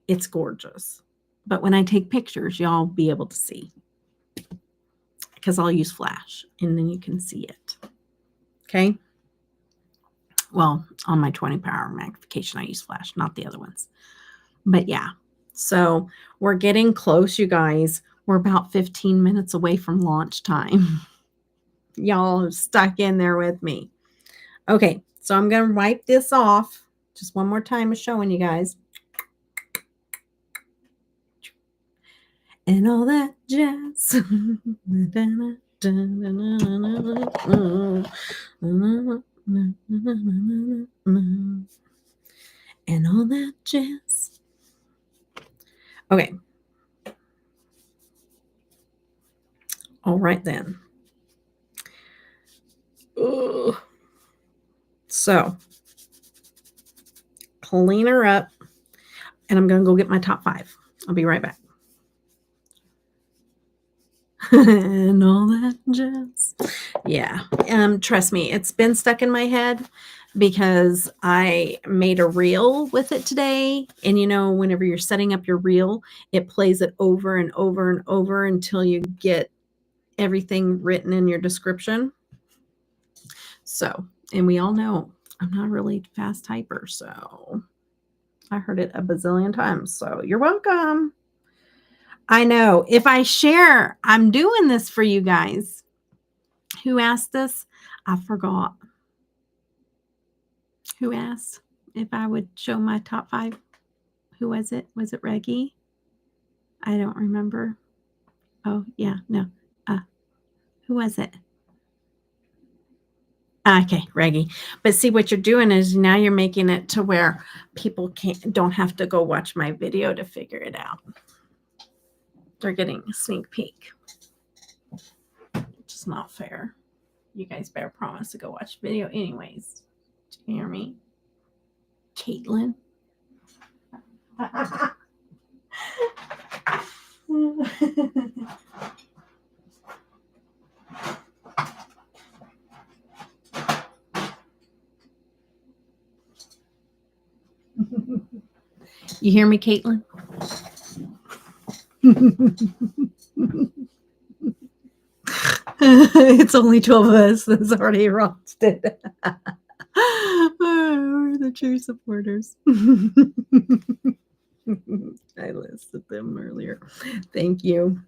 Speaker 1: It's gorgeous. But when I take pictures, y'all be able to see because I'll use flash and then you can see it. Okay. Well, on my 20 power magnification, I use flash, not the other ones. But yeah, so we're getting close, you guys. We're about 15 minutes away from launch time. Y'all are stuck in there with me. Okay, so I'm going to wipe this off just one more time of showing you guys. And all that jazz. And all that jazz. Okay. All right then. Ugh. So clean her up and I'm going to go get my top 5. I'll be right back. And all that jazz. Yeah. Trust me, it's been stuck in my head because I made a reel with it today. And you know, whenever you're setting up your reel, it plays it over and over and over until you get everything written in your description. So, and we all know I'm not a really fast typer, so I heard it a bazillion times. So you're welcome. I know. If I share, I'm doing this for you guys. Who asked this? I forgot. Who asked if I would show my top 5? Who was it? Was it Reggie? I don't remember. Oh, yeah, no. Who was it? Okay, Reggie. But see, what you're doing is now you're making it to where people don't have to go watch my video to figure it out. They're getting a sneak peek, which is not fair. You guys better promise to go watch the video anyways. Do you hear me? Caitlin. You hear me, Caitlin? It's only 12 of us that's already roasted. We're the true supporters. I listed them earlier. Thank you.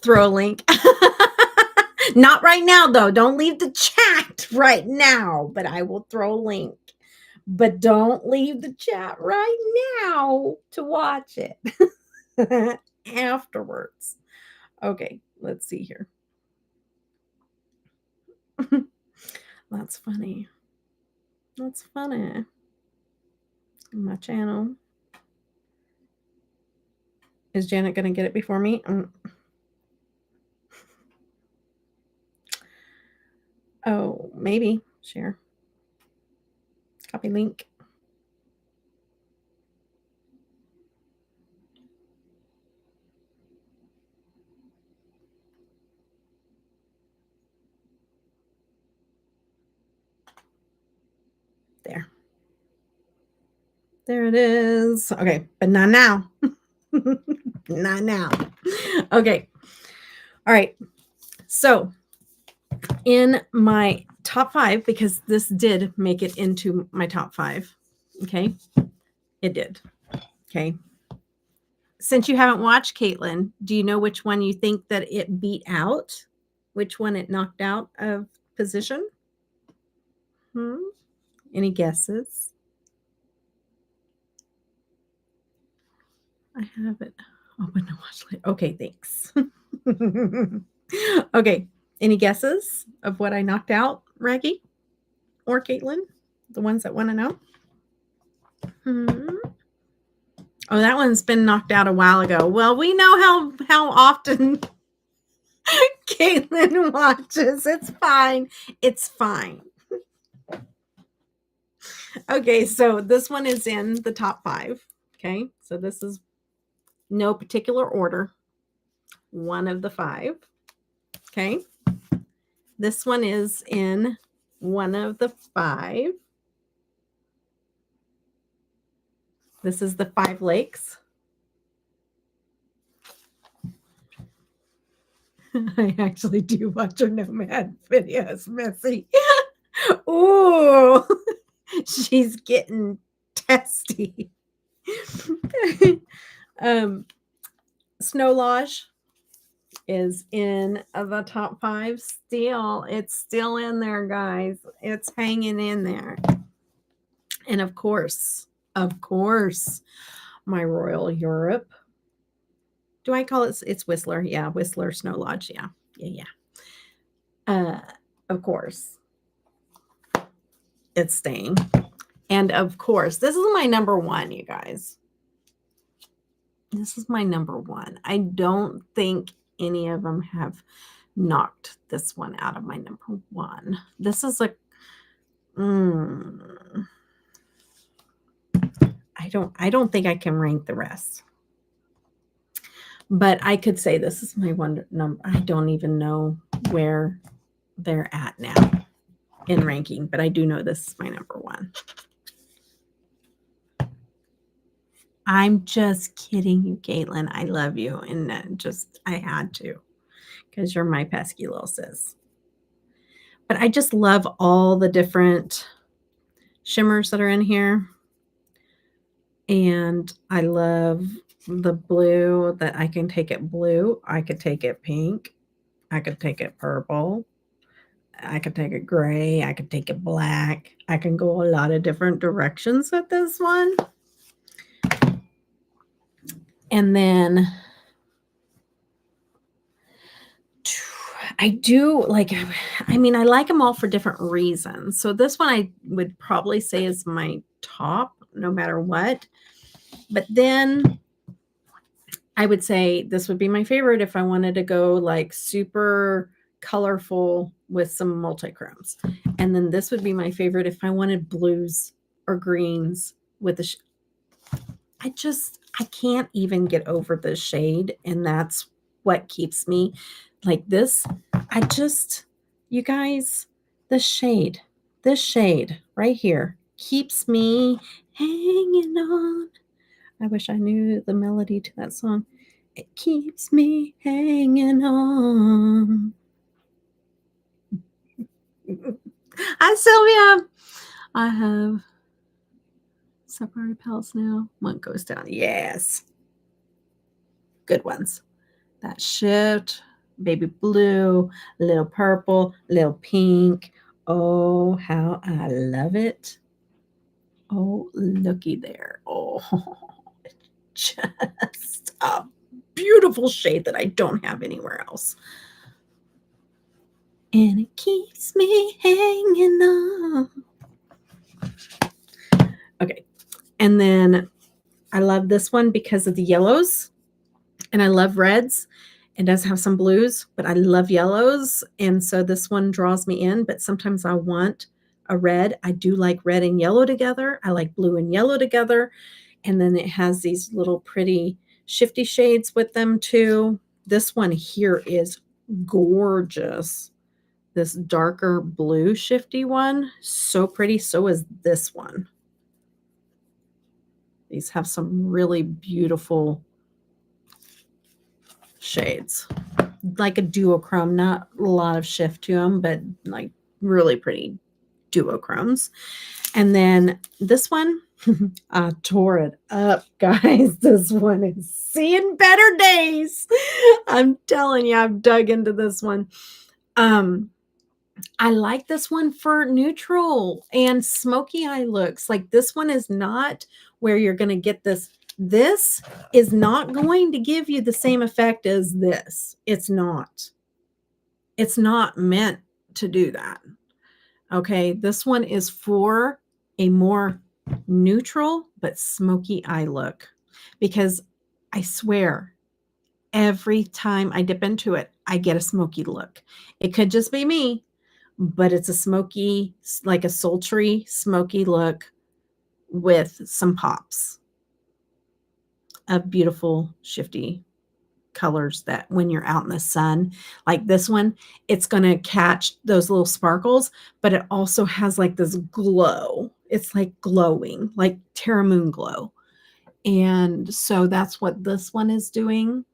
Speaker 1: Throw a link. Not right now, though. Don't leave the chat right now, but I will throw a link. But don't leave the chat right now to watch it afterwards. Okay, let's see here. That's funny. That's funny. My channel. Is Janet going to get it before me? Oh, maybe. Share. Copy link. There. There it is. Okay, but not now. Not now. Okay. All right. So in my top 5, because this did make it into my top 5. Okay. It did. Okay. Since you haven't watched Caitlin, do you know which one you think that it beat out? Which one it knocked out of position? Any guesses? I have it open to watch later. Okay, thanks. Okay, any guesses of what I knocked out, Reggie or Caitlin? The ones that want to know? Oh, that one's been knocked out a while ago. Well, we know how often Caitlin watches. It's fine. It's fine. Okay, so this one is in the top 5. Okay, so this is no particular order. One of the 5. Okay, this one is in one of the 5. This is the 5 Lakes. I actually do watch her Nomad videos, Missy. Ooh, she's getting testy. Snow Lodge is in the top 5 still. It's still in there, guys. It's hanging in there. And of course, my Royal Europe. Do I call it? It's Whistler. Yeah, Whistler Snow Lodge. Yeah. Of course, it's staying. And of course, this is my number 1, you guys. This is my number 1. I don't think any of them have knocked this one out of my number 1. This is like, I don't think I can rank the rest. But I could say this is my one number. I don't even know where they're at now in ranking, but I do know this is my number 1. I'm just kidding you, Caitlin. I love you. And I had to, because you're my pesky little sis. But I just love all the different shimmers that are in here. And I love the blue that I can take it blue. I could take it pink. I could take it purple. I could take it gray. I could take it black. I can go a lot of different directions with this one. And then I do like, I like them all for different reasons. So this one I would probably say is my top no matter what. But then I would say this would be my favorite if I wanted to go like super colorful with some multi-chromes. And then this would be my favorite if I wanted blues or greens with the I can't even get over the shade, and that's what keeps me like this. You guys, this shade right here keeps me hanging on. I wish I knew the melody to that song. It keeps me hanging on. Hi, Sylvia. I have Safari Pals now. One goes down. Yes. Good ones. That shift, baby blue, little purple, little pink. Oh, how I love it. Oh, looky there. Oh, just a beautiful shade that I don't have anywhere else. And it keeps me hanging on. Okay. And then I love this one because of the yellows. And I love reds. It does have some blues, but I love yellows. And so this one draws me in. But sometimes I want a red. I do like red and yellow together. I like blue and yellow together. And then it has these little pretty shifty shades with them too. This one here is gorgeous. This darker blue shifty one. So pretty. So is this one. These have some really beautiful shades. Like a duochrome, not a lot of shift to them, but like really pretty duochromes. And then this one, I tore it up, guys. This one is seeing better days. I'm telling you, I've dug into this one. I like this one for neutral and smoky eye looks. Like this one is not where you're going to get this. This is not going to give you the same effect as this. It's not. It's not meant to do that. Okay, this one is for a more neutral but smoky eye look, because I swear every time I dip into it, I get a smoky look. It could just be me, but it's a smoky, like a sultry, smoky look with some pops of beautiful, shifty colors that when you're out in the sun, like this one, it's going to catch those little sparkles, but it also has like this glow. It's like glowing, like Terra Moon glow. And so that's what this one is doing.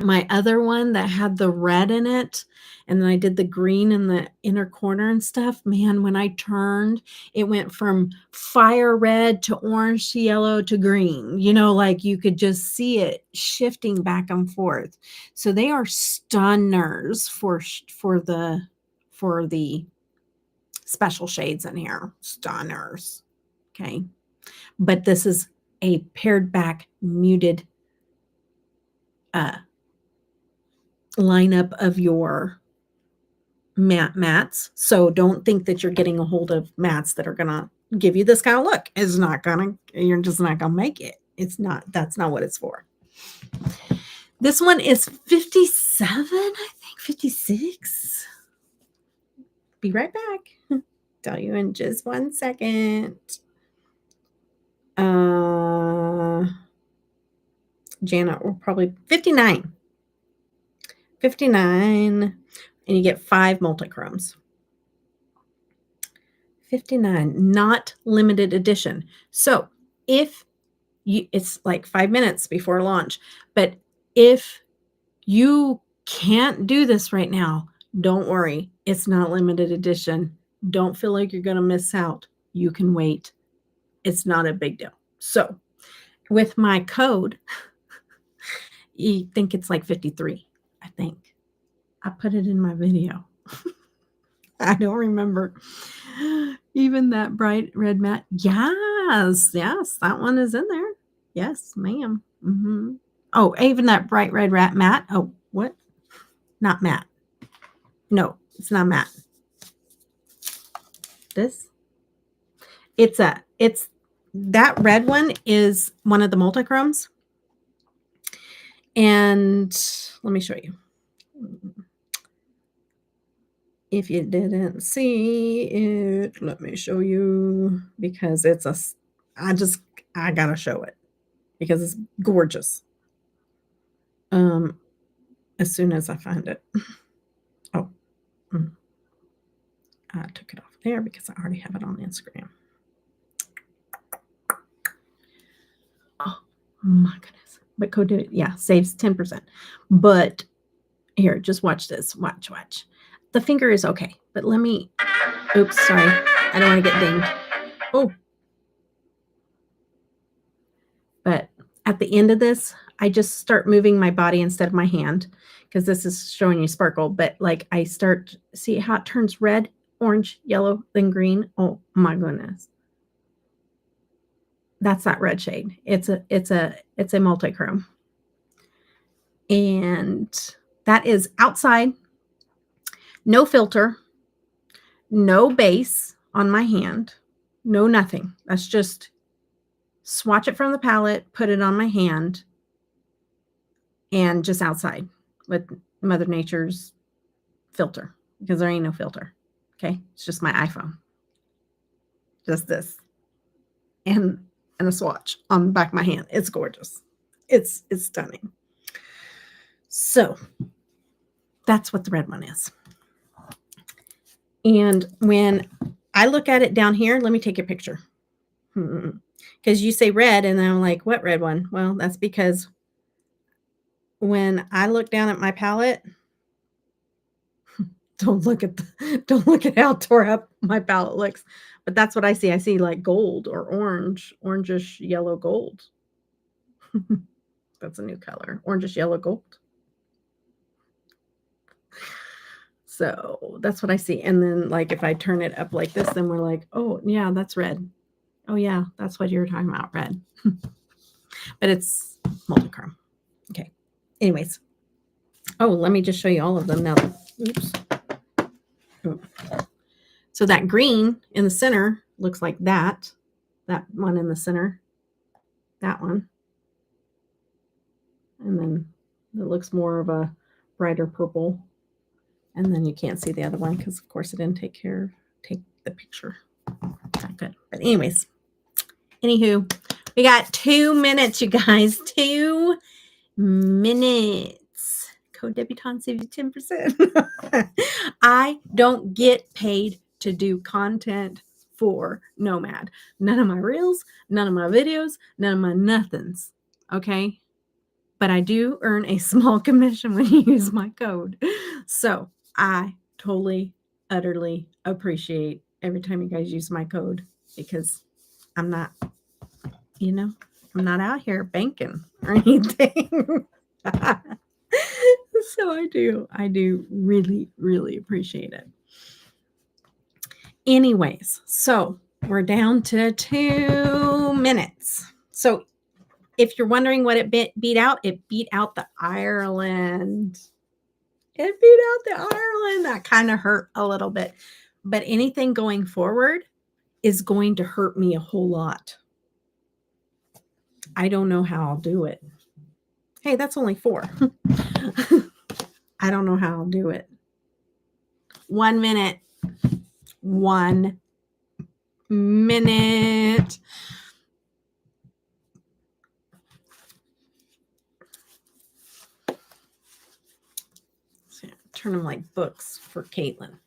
Speaker 1: My other one that had the red in it, and then I did the green in the inner corner and stuff, man, when I turned, it went from fire red to orange to yellow to green. You know, like you could just see it shifting back and forth. So they are stunners for the special shades in here. Stunners. Okay. But this is a pared back muted lineup of your mattes. So don't think that you're getting a hold of mattes that are going to give you this kind of look. It's not going to, you're just not going to make it. It's not, that's not what it's for. This one is 57, I think 56. Be right back. Tell you in just 1 second. Janet will probably 59. 59, and you get 5 multichromes. 59, not limited edition. So if you, it's like 5 minutes before launch, but if you can't do this right now, don't worry. It's not limited edition. Don't feel like you're going to miss out. You can wait. It's not a big deal. So with my code, you think it's like 53. I think I put it in my video. I don't remember. Even that bright red matte. Yes, that one is in there. Yes, ma'am. Mm-hmm. Oh, even that bright red matte. Oh, what? Not matte. No, it's not matte. This. It's that red one is one of the multichromes. And let me show you. If you didn't see it, let me show you, because it's I gotta show it because it's gorgeous. As soon as I find it. Oh, I took it off there because I already have it on Instagram. Oh my goodness. But code, yeah, saves 10%. But here, just watch this. Watch. The finger is okay, but let me, oops, sorry. I don't want to get dinged. Oh. But at the end of this, I just start moving my body instead of my hand, because this is showing you sparkle. But like I start, see how it turns red, orange, yellow, then green. Oh my goodness. That's that red shade. It's a multichrome. And that is outside. No filter, no base on my hand, no nothing. That's just swatch it from the palette, put it on my hand, and just outside with Mother Nature's filter, because there ain't no filter. Okay, it's just my iPhone. Just this. And a swatch on the back of my hand. It's gorgeous. It's stunning. So that's what the red one is. And when I look at it down here, let me take a picture. Because you say red, and I'm like, what red one? Well, that's because when I look down at my palette, Don't look at how tore up my palette looks. But that's what I see. I see like gold or orange, orangish yellow gold. That's a new color, orangish yellow gold. So that's what I see. And then like if I turn it up like this, then we're like, oh yeah, that's red. Oh yeah, that's what you're talking about, red. But it's multichrome. Okay. Anyways. Oh, let me just show you all of them now. Oops. Oh. So that green in the center looks like that. That one in the center. That one. And then it looks more of a brighter purple. And then you can't see the other one because, of course, it didn't take the picture. Not good. But anyways, anywho, we got 2 minutes, you guys. 2 minutes. Code Debutawn saves you 10%. I don't get paid to do content for Nomad. None of my reels, none of my videos, none of my nothings. Okay? But I do earn a small commission when you use my code. So I totally, utterly appreciate every time you guys use my code because I'm not, I'm not out here banking or anything. So I do really, really appreciate it. Anyways, so we're down to 2 minutes. So if you're wondering what it beat out the Ireland. It beat out the Ireland. That kind of hurt a little bit. But anything going forward is going to hurt me a whole lot. I don't know how I'll do it. Hey, that's only 4. I don't know how I'll do it. 1 minute. 1 minute. So, turn them like books for Caitlin.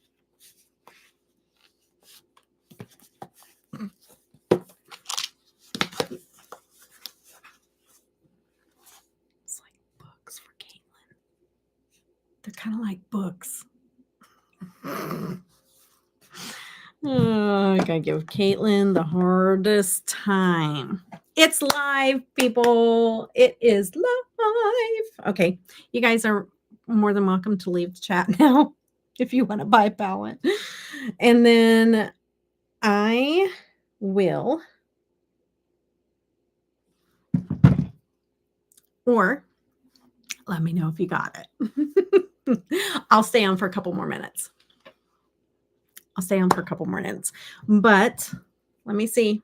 Speaker 1: It's like books for Caitlin. They're kind of like books. Oh, I gotta give Caitlin the hardest time. It's live, people. It is live. Okay, you guys are more than welcome to leave the chat now if you want to buy a palette. And then I will, or let me know if you got it. I'll stay on for a couple more minutes. But let me see.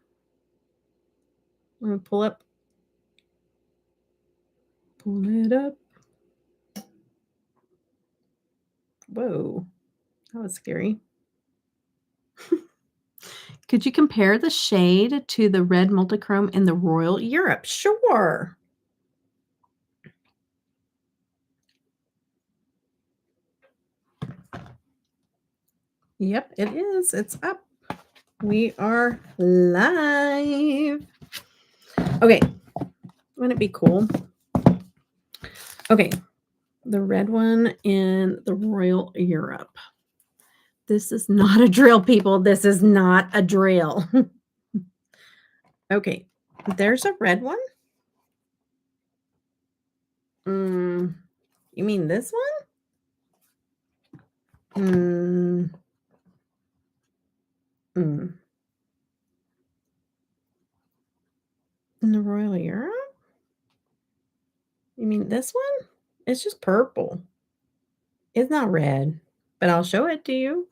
Speaker 1: Let me pull it up. Whoa, that was scary. Could you compare the shade to the red multichrome in the Royal Europe? Sure. Yep, it is. It's up. We are live. Okay. Wouldn't it be cool? Okay. The red one in the Royal Europe. This is not a drill, people. This is not a drill. Okay. There's a red one. You mean this one? In the Royal Europe? You mean this one? It's just purple. It's not red, but I'll show it to you.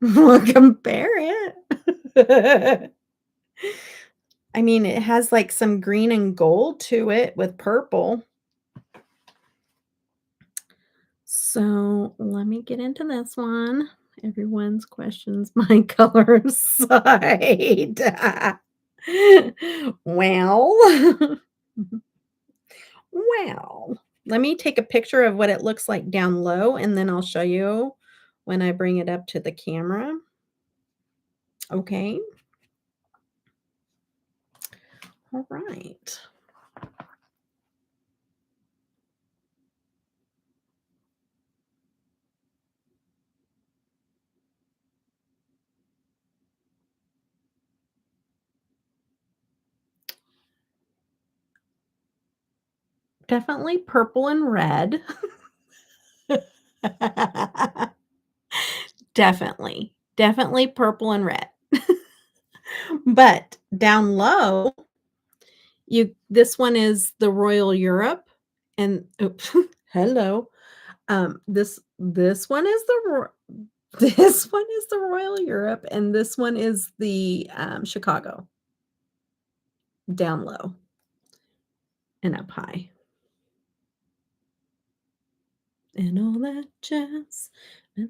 Speaker 1: We'll compare it. I mean, it has like some green and gold to it with purple. So let me get into this one. Everyone's questions my color side. Well, let me take a picture of what it looks like down low, and then I'll show you when I bring it up to the camera. Okay. All right. definitely purple and red. Definitely purple and red. But down low, this one is the Royal Europe, and hello. This one is this one is the Royal Europe, and this one is the Chicago. Down low and up high. And all that jazz. And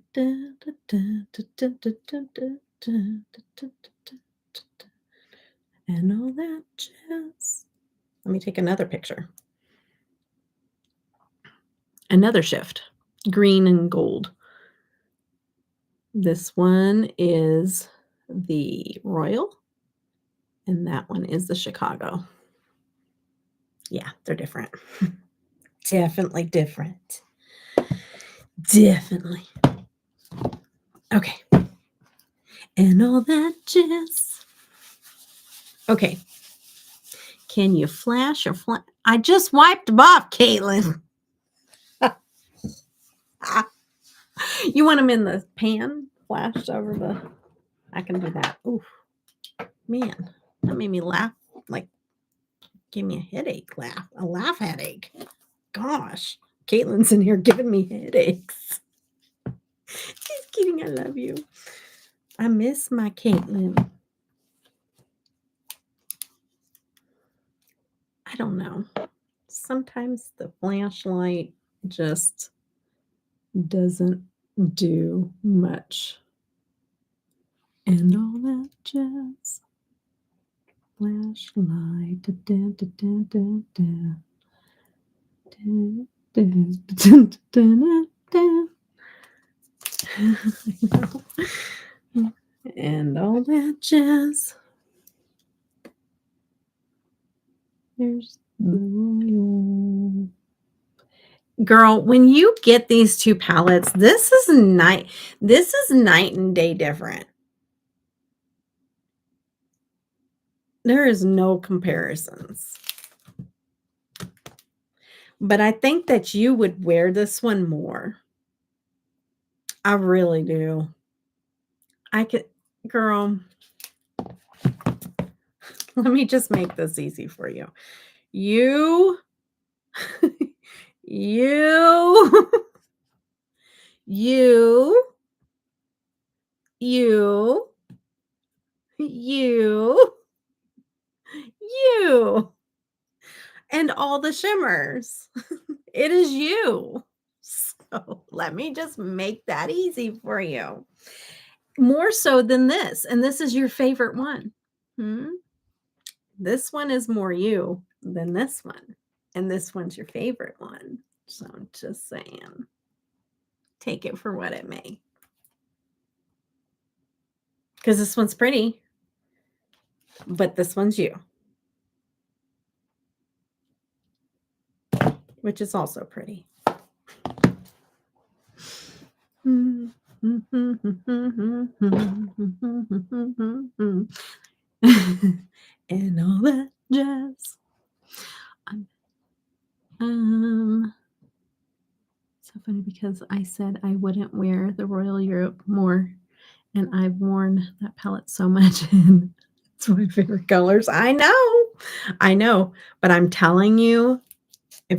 Speaker 1: all that jazz. Let me take another picture. Another shift. Green and gold. This one is the Royal, and that one is the Chicago. Yeah, they're different. Definitely different. Definitely. Okay. And all that jazz. Okay. Can you flash or flash? I just wiped them off, Caitlin. You want them in the pan? Flashed over the... I can do that. Oof. Man, that made me laugh. Like, gave me a headache laugh. A laugh headache. Gosh. Caitlin's in here giving me headaches. Just kidding. I love you. I miss my Caitlin. I don't know. Sometimes the flashlight just doesn't do much. And all that jazz. Flashlight. Da, da, da, da, da, da. Da, da, da, da, da. And all that jazz. There's the Royal. Girl, when you get these two palettes, this is night and day different. There is no comparisons. But I think that you would wear this one more. I really do. I could, girl. Let me just make this easy for you. You and all the shimmers. It is you. So let me just make that easy for you. More so than this. And this is your favorite one. This one is more you than this one. And this one's your favorite one. So I'm just saying. Take it for what it may. Because this one's pretty. But this one's you. Which is also pretty. And all that jazz. So funny because I said I wouldn't wear the Royal Europe more, and I've worn that palette so much, and it's my favorite colors. I know, but I'm telling you, I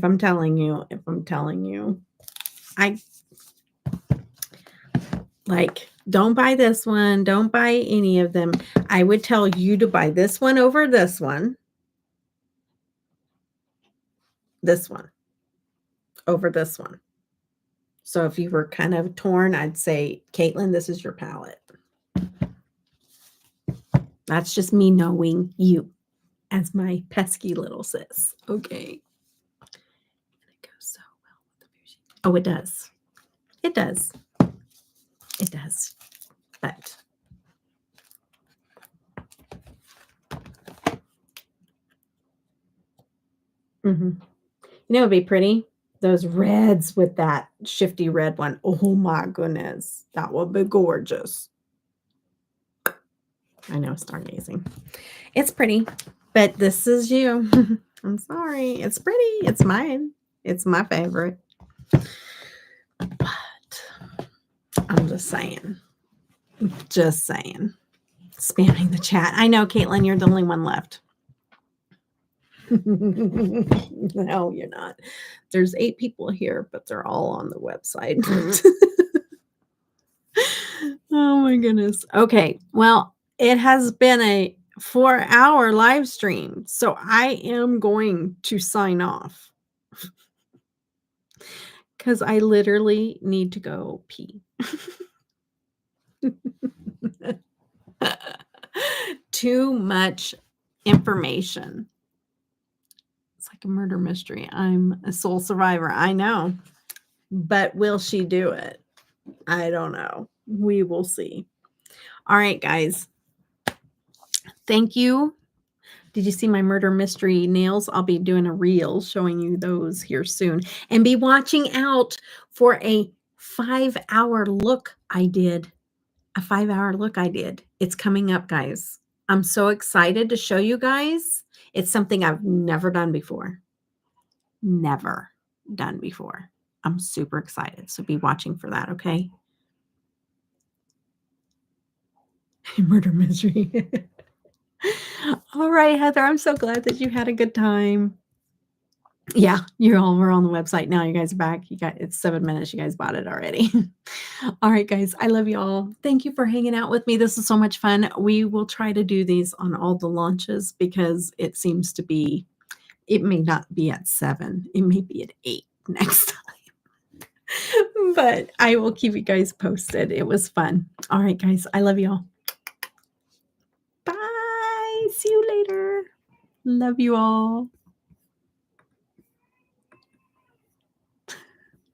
Speaker 1: like, don't buy this one. Don't buy any of them. I would tell you to buy this one over this one. This one over this one. So if you were kind of torn, I'd say, Caitlin, this is your palette. That's just me knowing you as my pesky little sis. Okay. It goes so well with the beauty. Oh, it does. It does. It does. But you know, it'd be pretty. Those reds with that shifty red one. Oh my goodness. That would be gorgeous. I know, stargazing. It's pretty. But this is you. I'm sorry. It's pretty. It's mine. It's my favorite. But I'm just saying. Just saying. Spamming the chat. I know, Caitlin, you're the only one left. No, you're not. There's 8 people here, but they're all on the website. Oh my goodness. Okay. Well, it has been a 4-hour live stream, so I am going to sign off because I literally need to go pee. Too much information. It's like a murder mystery. I'm a sole survivor. I know. But will she do it? I don't know. We will see. All right, guys. Thank you. Did you see my murder mystery nails? I'll be doing a reel showing you those here soon. And be watching out for a 5-hour look I did. A 5-hour look I did. It's coming up, guys. I'm so excited to show you guys. It's something I've never done before. Never done before. I'm super excited. So be watching for that, okay? Murder mystery. All right, Heather, I'm so glad that you had a good time. Yeah, we're on the website now. You guys are back. It's 7 minutes. You guys bought it already. All right, guys. I love you all. Thank you for hanging out with me. This is so much fun. We will try to do these on all the launches because it seems to be, it may not be at 7. It may be at 8 next time. But I will keep you guys posted. It was fun. All right, guys. I love you all. Bye. See you later. Love you all.